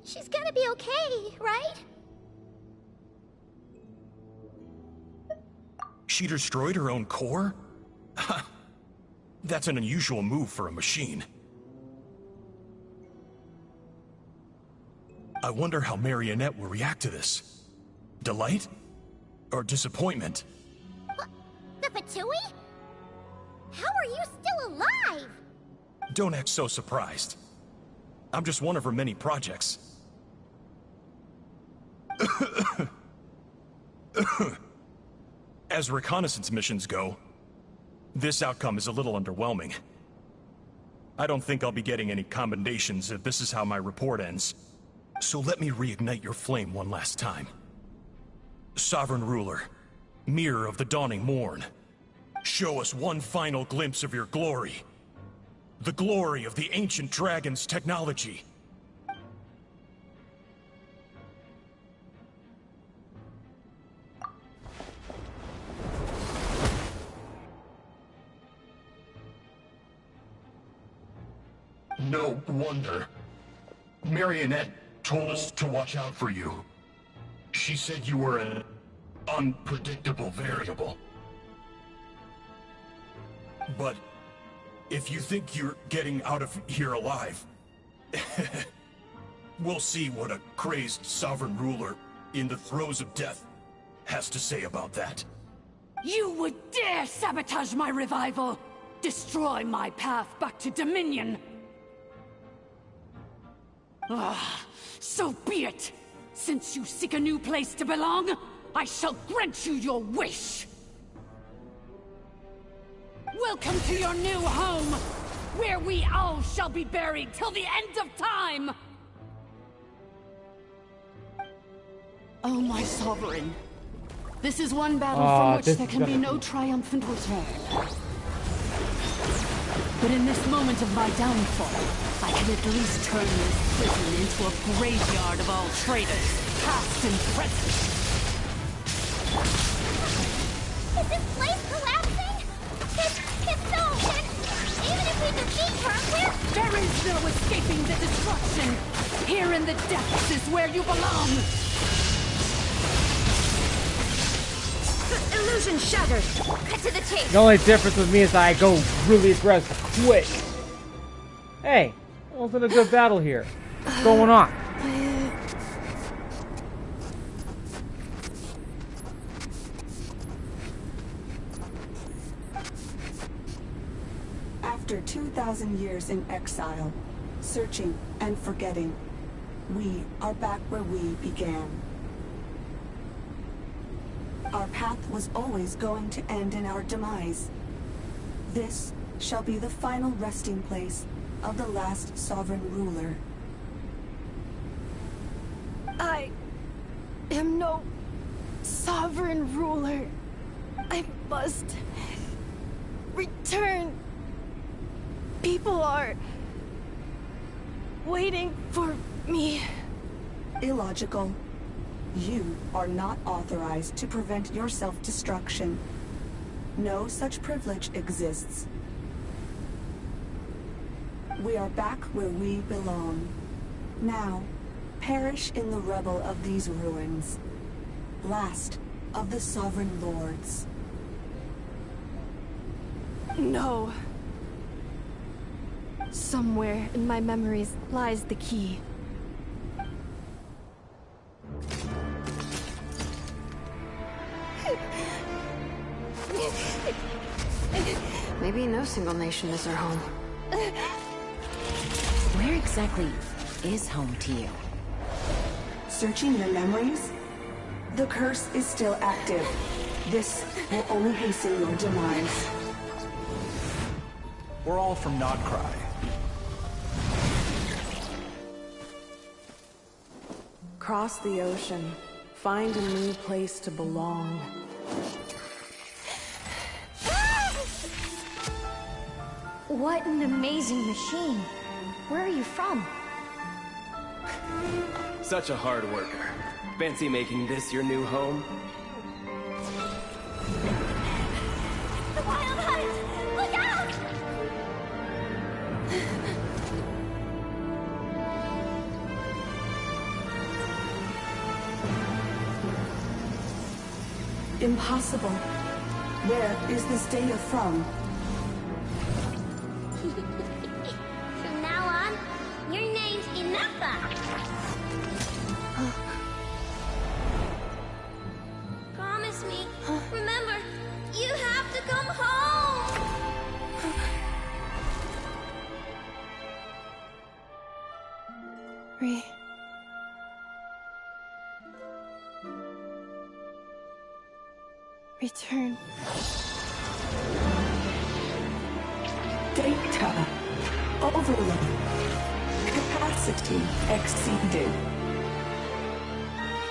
S6: She's gonna be okay, right?
S20: She destroyed her own core? That's an unusual move for a machine. I wonder how Marionette will react to this. Delight? Or disappointment?
S6: What? The Patui? How are you still alive?
S20: Don't act so surprised. I'm just one of her many projects. As reconnaissance missions go, this outcome is a little underwhelming. I don't think I'll be getting any commendations if this is how my report ends. So let me reignite your flame one last time. Sovereign Ruler, Mirror of the Dawning Morn, show us one final glimpse of your glory. The glory of the ancient dragon's technology. No wonder. Marionette told us to watch out for you. She said you were an unpredictable variable. But if you think you're getting out of here alive, we'll see what a crazed sovereign ruler in the throes of death has to say about that.
S3: You would dare sabotage my revival! Destroy my path back to Dominion! Ah, so be it! Since you seek a new place to belong, I shall grant you your wish! Welcome to your new home, where we all shall be buried till the end of time! Oh, my sovereign. This is one battle from which there can be no triumphant return. But in this moment of my downfall, I can at least turn this prison into a graveyard of all traitors, past and present.
S6: Is this place collapsing? It's so... Even if we defeat her,
S3: There is no escaping the destruction! Here in the depths is where you belong!
S6: The illusion shattered! Cut to the chase!
S1: The only difference with me is that I go really aggressive quick. Hey, it wasn't a good battle here. What's going on?
S22: After 2,000 years in exile, searching and forgetting, we are back where we began. Our path was always going to end in our demise. This shall be the final resting place of the last sovereign ruler.
S7: I am no sovereign ruler. I must return. People are waiting for me.
S22: Illogical. You are not authorized to prevent your self-destruction. No such privilege exists. We are back where we belong. Now, perish in the rubble of these ruins. Last of the sovereign lords.
S7: No. Somewhere in my memories lies the key.
S8: Maybe no single nation is our home.
S5: Where exactly is home to you?
S22: Searching your memories? The curse is still active. This will only hasten your demise.
S13: We're all from Nodcry.
S9: Cross the ocean. Find a new place to belong.
S21: What an amazing machine. Where are you from?
S14: Such a hard worker. Fancy making this your new home?
S6: The Wild Hunt! Look out!
S22: Impossible. Where is this data from?
S6: From now on, your name's Inepha! Promise me. Remember, you have to come home!
S7: Return.
S22: Data overload. Capacity exceeded.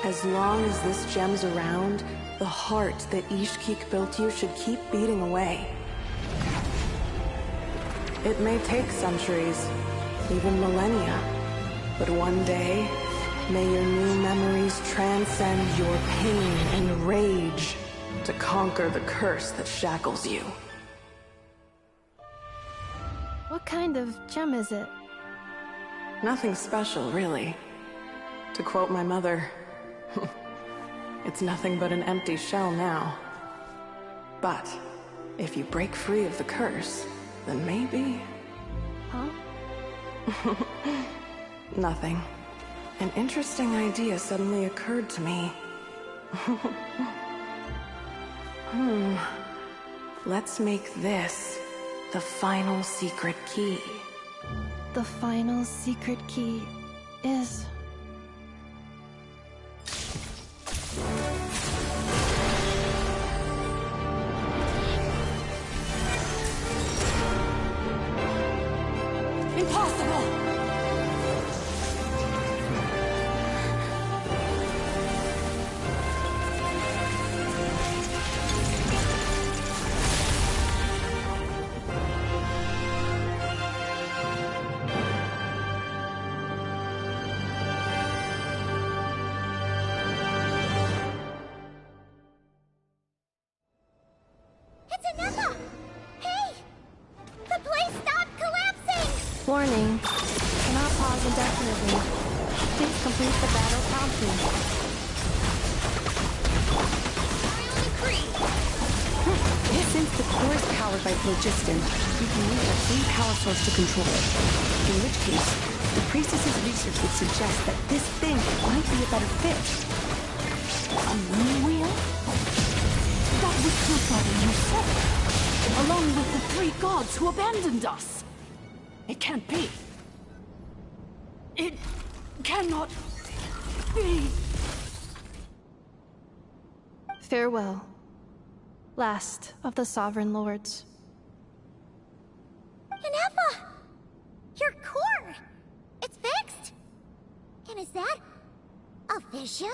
S22: As long as this gem's around, the heart that Ishkik built you should keep beating away. It may take centuries, even millennia, but one day, may your new memories transcend your pain and rage to conquer the curse that shackles you.
S7: What kind of gem is it?
S9: Nothing special, really. To quote my mother, it's nothing but an empty shell now. But if you break free of the curse, then maybe...
S7: Huh?
S9: Nothing. An interesting idea suddenly occurred to me. Let's make this the final secret key.
S7: The final secret key is...
S3: Impossible!
S7: Warning. Cannot pause indefinitely. Please complete the battle promptly.
S22: Since the core is powered by phlogiston, we can use our free power source to control it. In which case, the priestess's research would suggest that this thing might be a better fit.
S3: A moon wheel? That was Killfather yourself, along with the 3 gods who abandoned us. It can't be. It cannot be.
S7: Farewell. Last of the Sovereign Lords.
S6: Inepa! Your core! It's fixed! And is that... a vision?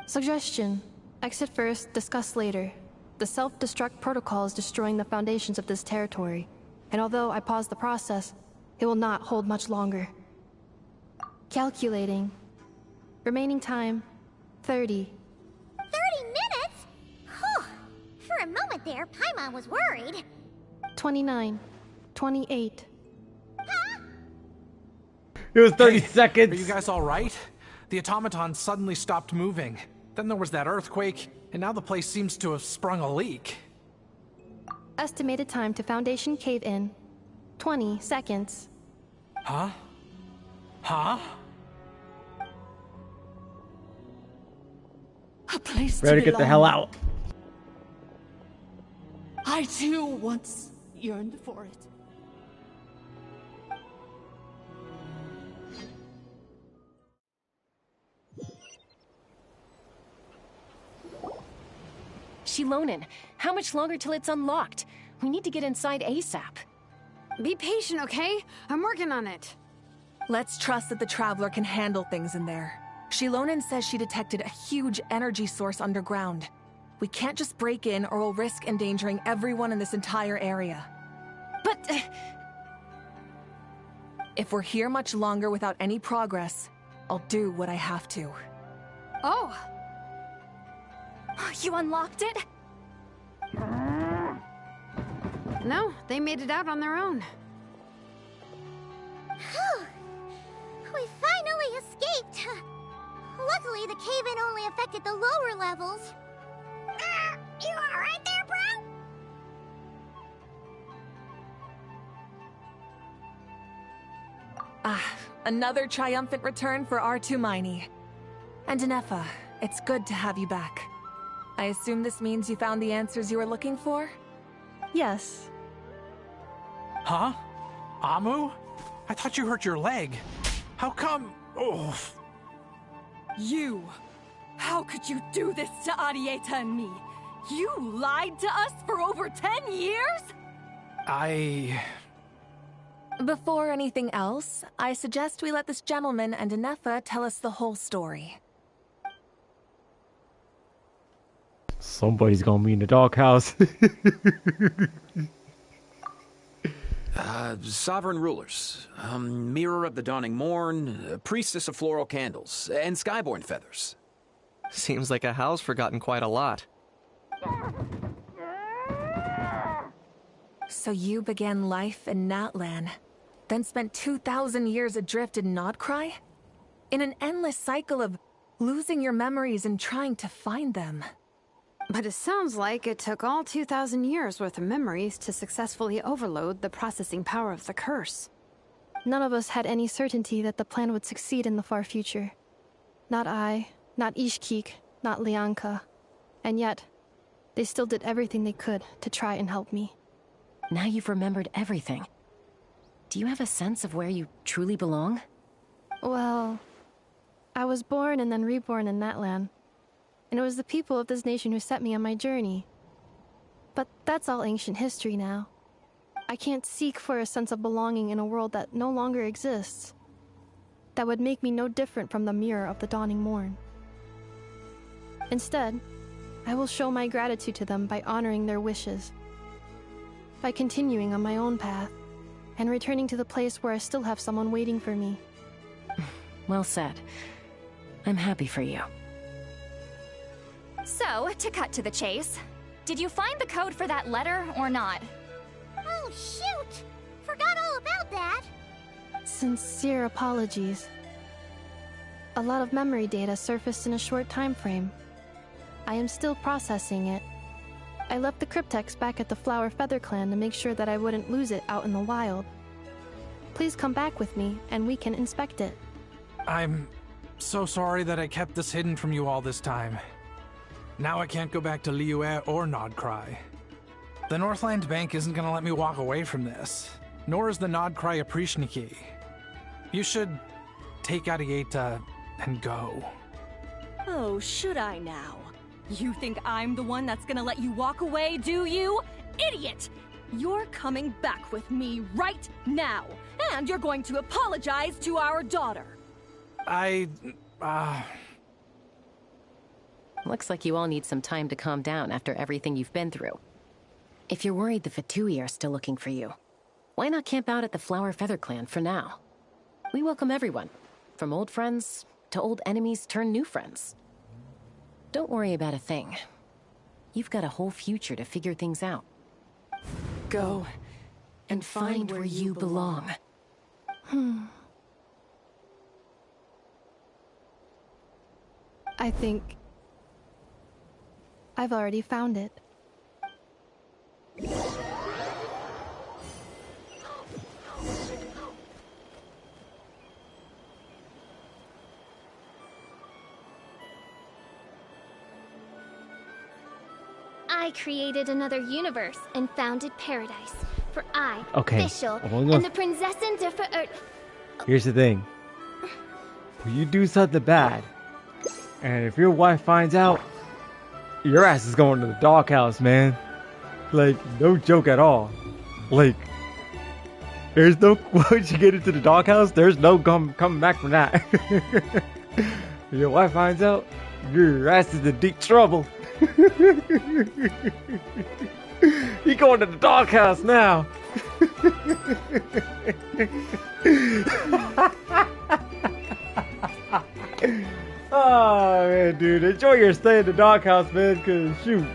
S7: Suggestion. Exit first, discuss later. The self-destruct protocol is destroying the foundations of this territory. And although I paused the process, it will not hold much longer. Calculating. Remaining time, 30.
S6: 30 minutes? Whew. For a moment there, Paimon was worried.
S7: 29. 28.
S1: It was 30 seconds.
S13: Are you guys all right? The automaton suddenly stopped moving. Then there was that earthquake, and now the place seems to have sprung a leak.
S7: Estimated time to Foundation cave-in, 20 seconds.
S13: Huh? Huh?
S3: A place
S1: Ready to get the hell
S3: belong.
S1: out.
S3: I too once yearned for it.
S5: Shilonen, how much longer till it's unlocked? We need to get inside ASAP.
S8: Be patient, okay? I'm working on it.
S11: Let's trust that the Traveler can handle things in there. Shilonen says she detected a huge energy source underground. We can't just break in or we'll risk endangering everyone in this entire area.
S5: But...
S11: if we're here much longer without any progress, I'll do what I have to.
S18: Oh! You unlocked it?
S8: No, they made it out on their own.
S6: Whew. We finally escaped. Luckily, the cave-in only affected the lower levels. You alright there, bro?
S11: Another triumphant return for R2 Miney. And Inepa, it's good to have you back. I assume this means you found the answers you were looking for?
S7: Yes.
S13: Huh? Amu? I thought you hurt your leg. How come? Oh.
S12: You! How could you do this to Arieta and me? You lied to us for over 10 years? Before anything else, I suggest we let this gentleman and Anefa tell us the whole story.
S1: Somebody's gonna be in the doghouse.
S15: Sovereign rulers, Mirror of the Dawning Morn, Priestess of Floral Candles, and Skyborn Feathers.
S16: Seems like a house forgotten quite a lot.
S11: So you began life in Natlan, then spent 2,000 years adrift in Nodcry? In an endless cycle of losing your memories and trying to find them.
S8: But it sounds like it took all 2,000 years worth of memories to successfully overload the processing power of the curse.
S7: None of us had any certainty that the plan would succeed in the far future. Not I, not Ishkik, not Lianka. And yet, they still did everything they could to try and help me.
S5: Now you've remembered everything. Do you have a sense of where you truly belong?
S7: Well, I was born and then reborn in Natlan. And it was the people of this nation who set me on my journey. But that's all ancient history now. I can't seek for a sense of belonging in a world that no longer exists. That would make me no different from the Mirror of the Dawning Morn. Instead, I will show my gratitude to them by honoring their wishes. By continuing on my own path, and returning to the place where I still have someone waiting for me.
S5: Well said. I'm happy for you.
S18: So, to cut to the chase, did you find the code for that letter or not?
S6: Oh, shoot! Forgot all about that!
S7: Sincere apologies. A lot of memory data surfaced in a short time frame. I am still processing it. I left the cryptex back at the Flower Feather Clan to make sure that I wouldn't lose it out in the wild. Please come back with me, and we can inspect it.
S13: I'm so sorry that I kept this hidden from you all this time. Now I can't go back to Liyue or Nodcry. The Northland Bank isn't gonna let me walk away from this, nor is the Nodcry Aprishniki. You should take Arieta and go.
S12: Oh, should I now? You think I'm the one that's gonna let you walk away, do you? Idiot! You're coming back with me right now, and you're going to apologize to our daughter.
S5: Looks like you all need some time to calm down after everything you've been through. If you're worried the Fatui are still looking for you, why not camp out at the Flower Feather Clan for now? We welcome everyone, from old friends to old enemies turned new friends. Don't worry about a thing. You've got a whole future to figure things out.
S22: Go
S5: and find where you belong.
S7: I think I've already found it.
S21: I created another universe and founded paradise. For I,
S1: Okay,
S21: Fischl,
S1: hold on.
S21: and the Prinzessin der
S1: Here's the thing. When you do something bad, and if your wife finds out, your ass is going to the doghouse, man. Like, no joke at all. Like, there's no, once you get into the doghouse, there's no coming back from that. If your wife finds out, your ass is in deep trouble. You going to the doghouse now. Oh man, dude, enjoy your stay in the doghouse, man, cause shoot,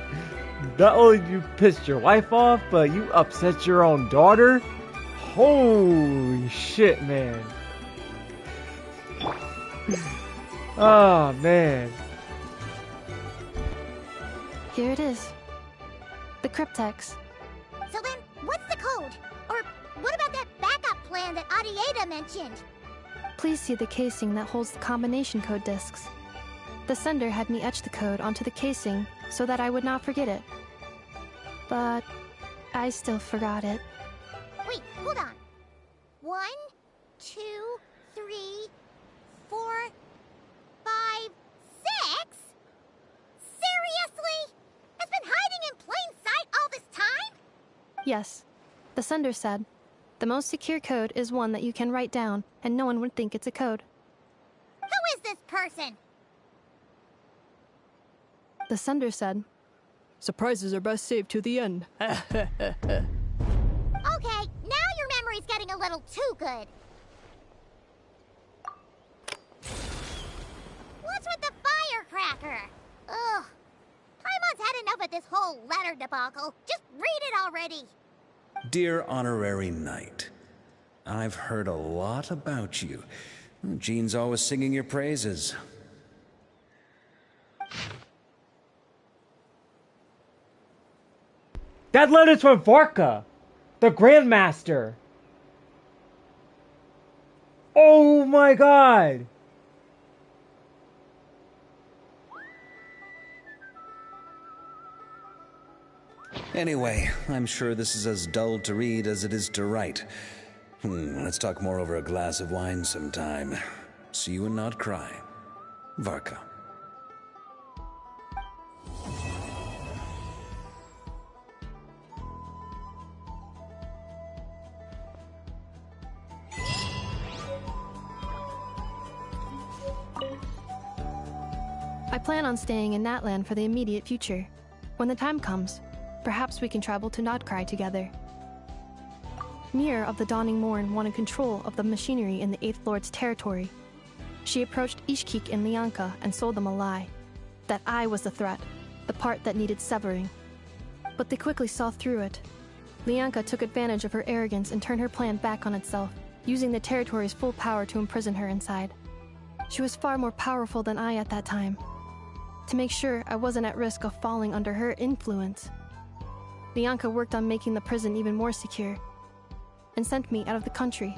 S1: not only you pissed your wife off, but you upset your own daughter. Holy shit, man. Oh man.
S7: Here it is. The cryptex.
S6: So then, what's the code? Or what about that backup plan that Arieta mentioned?
S7: Please see the casing that holds the combination code discs. The sender had me etch the code onto the casing so that I would not forget it. But I still forgot it.
S6: Wait, hold on. 1, 2, 3, 4, 5, 6? Seriously? It's been
S7: Yes. The sender said, the most secure code is one that you can write down, and no one would think it's a code.
S6: Who is this person?
S7: The sender said, surprises are best saved to the end.
S6: Okay, now your memory's getting a little too good. What's with the firecracker? Ugh. Paimon's had enough of this whole letter debacle. Just read it already.
S2: Dear Honorary Knight, I've heard a lot about you. Jean's always singing your praises.
S1: That letter's from Vorka, the Grandmaster. Oh my god.
S2: Anyway, I'm sure this is as dull to read as it is to write. Let's talk more over a glass of wine sometime. See you and not cry. Varka.
S7: I plan on staying in Natlan for the immediate future. When the time comes, perhaps we can travel to Notcry together. Mir of the Dawning Morn wanted control of the machinery in the Eighth Lord's territory. She approached Ishkik and Lianka and sold them a lie. That I was the threat, the part that needed severing. But they quickly saw through it. Lianka took advantage of her arrogance and turned her plan back on itself, using the territory's full power to imprison her inside. She was far more powerful than I at that time. To make sure I wasn't at risk of falling under her influence, Lianka worked on making the prison even more secure, and sent me out of the country.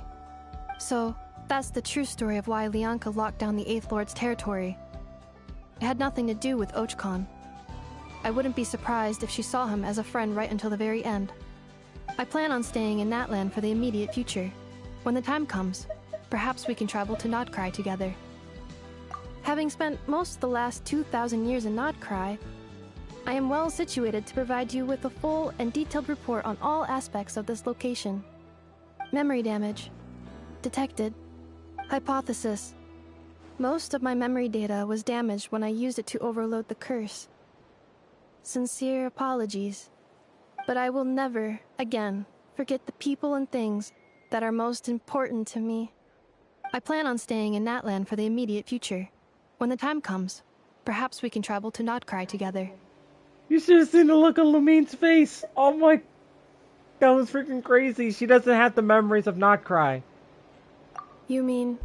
S7: So, that's the true story of why Lianka locked down the Eighth Lord's territory. It had nothing to do with Ochkon. I wouldn't be surprised if she saw him as a friend right until the very end. I plan on staying in Natlan for the immediate future. When the time comes, perhaps we can travel to Notcry together. Having spent most of the last 2,000 years in Notcry, I am well situated to provide you with a full and detailed report on all aspects of this location. Memory damage. Detected. Hypothesis. Most of my memory data was damaged when I used it to overload the curse. Sincere apologies. But I will never, again, forget the people and things that are most important to me. I plan on staying in Natlan for the immediate future. When the time comes, perhaps we can travel to Notcry together.
S1: You should have seen the look on Lumine's face. Oh my... That was freaking crazy. She doesn't have the memories of Notcry.
S7: You mean,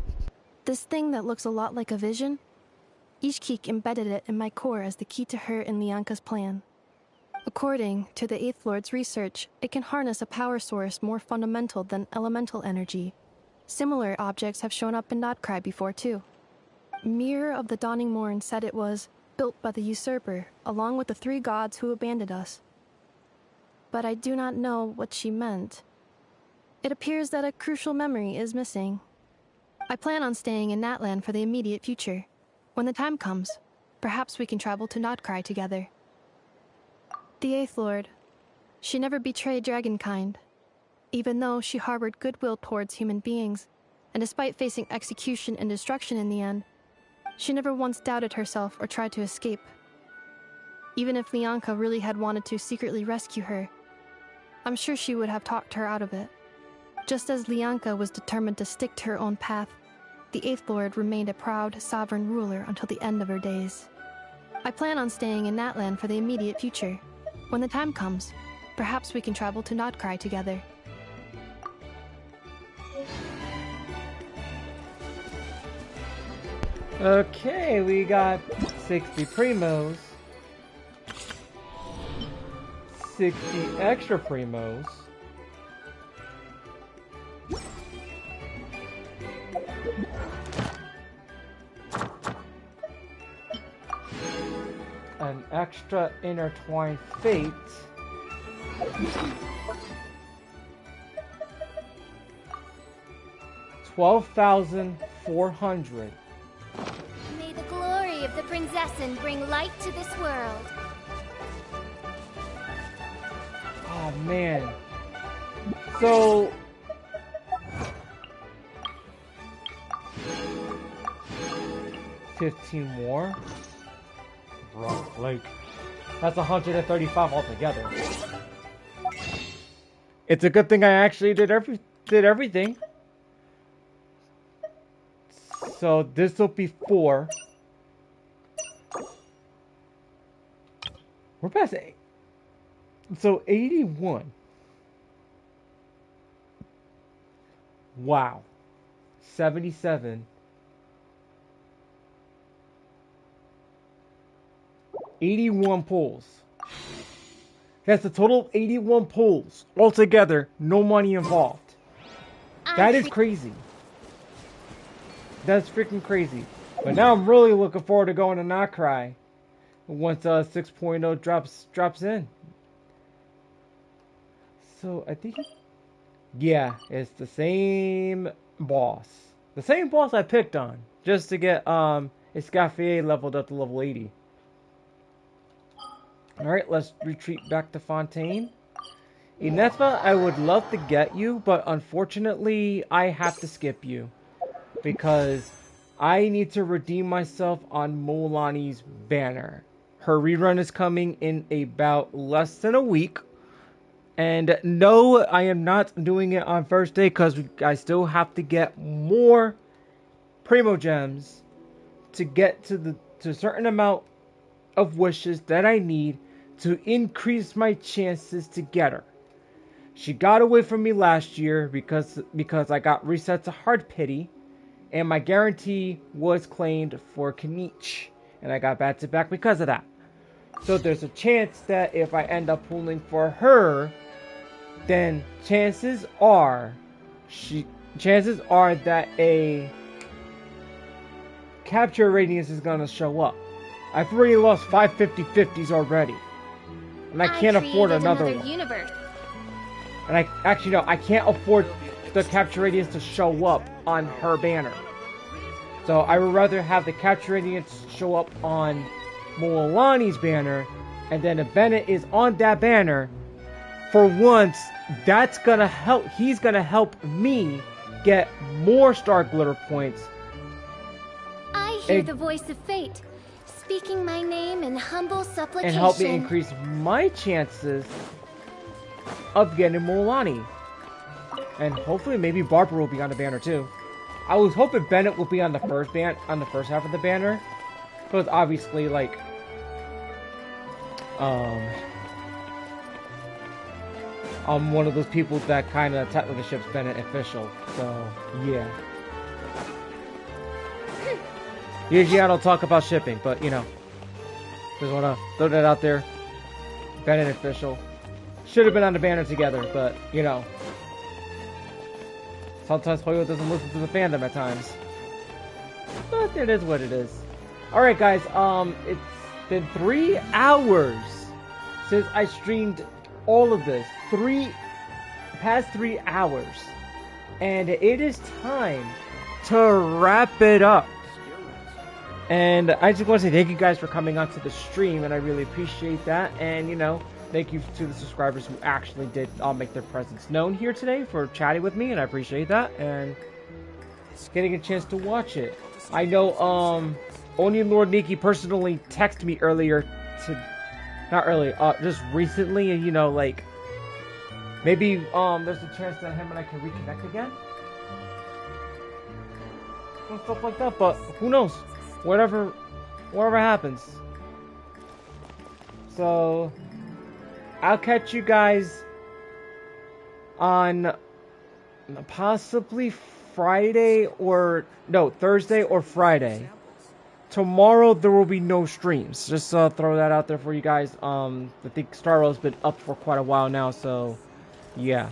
S7: this thing that looks a lot like a vision? Ishkik embedded it in my core as the key to her and Lianka's plan. According to the Eighth Lord's research, it can harness a power source more fundamental than elemental energy. Similar objects have shown up in Notcry before too. Mir of the Dawning Morn said it was built by the usurper, along with the 3 gods who abandoned us. But I do not know what she meant. It appears that a crucial memory is missing. I plan on staying in Natlan for the immediate future. When the time comes, perhaps we can travel to Notcry together. The Eighth Lord. She never betrayed Dragonkind, even though she harbored goodwill towards human beings, and despite facing execution and destruction in the end, she never once doubted herself or tried to escape. Even if Lianka really had wanted to secretly rescue her, I'm sure she would have talked her out of it. Just as Lianka was determined to stick to her own path, the Eighth Lord remained a proud, sovereign ruler until the end of her days. I plan on staying in Natlan for the immediate future. When the time comes, perhaps we can travel to Notcry together.
S1: Okay, we got 60 primos, 60 extra primos, an extra intertwined fate, $12,400.
S21: May the glory of the Prinzessin bring light to this world.
S1: Oh man, So 15 more? Bro, like, that's 135 altogether. It's a good thing I actually did everything. So this will be 4. We're past 8. So 81. Wow. 77. 81 pulls. That's a total of 81 pulls altogether. No money involved. That is crazy. That's freaking crazy. But now I'm really looking forward to going to Not Cry once 6.0 drops in. So I think, yeah, it's the same boss. The same boss I picked on just to get Escaffier leveled up to level 80. Alright, let's retreat back to Fontaine. Inetva, I would love to get you, but unfortunately, I have to skip you. Because I need to redeem myself on Mualani's banner. Her rerun is coming in about less than a week. And no, I am not doing it on first day because I still have to get more Primo Gems to get to a certain amount of wishes that I need to increase my chances to get her. She got away from me last year because I got reset to Hard Pity, and my guarantee was claimed for Kanich, and I got back to back because of that. So there's a chance that if I end up pulling for her, then chances are that a capture radius is gonna show up. I've already lost 5 50/50s already. And I can't afford another one.
S21: Universe.
S1: And I can't afford the capture radius to show up on her banner. So I would rather have the capture radius show up on Mualani's banner, and then if Bennett is on that banner, for once, that's gonna help. He's gonna help me get more Star Glitter points.
S21: I hear the voice of fate, speaking my name in humble supplication.
S1: And help me increase my chances of getting Mualani. And hopefully maybe Barbara will be on the banner too. I was hoping Bennett would be on the first half of the banner. Because obviously, like, I'm one of those people that kind of technically ships Bennett official. So, yeah. Usually I don't talk about shipping, but, you know. Just want to throw that out there. Bennett official. Should have been on the banner together, but, you know. Sometimes Hoyo doesn't listen to the fandom at times. But it is what it is. Alright guys, it's been 3 hours since I streamed all of this. Past 3 hours. And it is time to wrap it up. And I just want to say thank you guys for coming onto the stream, and I really appreciate that. And, you know, thank you to the subscribers who actually did make their presence known here today for chatting with me, and I appreciate that. And getting a chance to watch it. I know, only Lord Nikki personally texted me earlier just recently, and, you know, like, maybe, there's a chance that him and I can reconnect again. And stuff like that, but who knows? Whatever happens. So, I'll catch you guys on possibly Thursday or Friday. Tomorrow there will be no streams. Just throw that out there for you guys. I think Star Rail's been up for quite a while now, so yeah.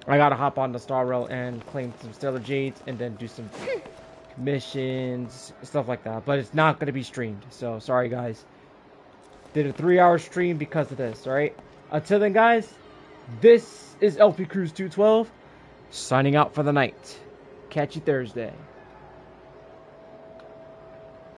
S1: I gotta hop on the Star Rail and claim some Stellar Jades and then do some missions, stuff like that. But it's not gonna be streamed, so sorry guys. Did a 3-hour stream because of this, alright? Until then guys, this is LP Cruise 212 signing out for the night. Catch you Thursday.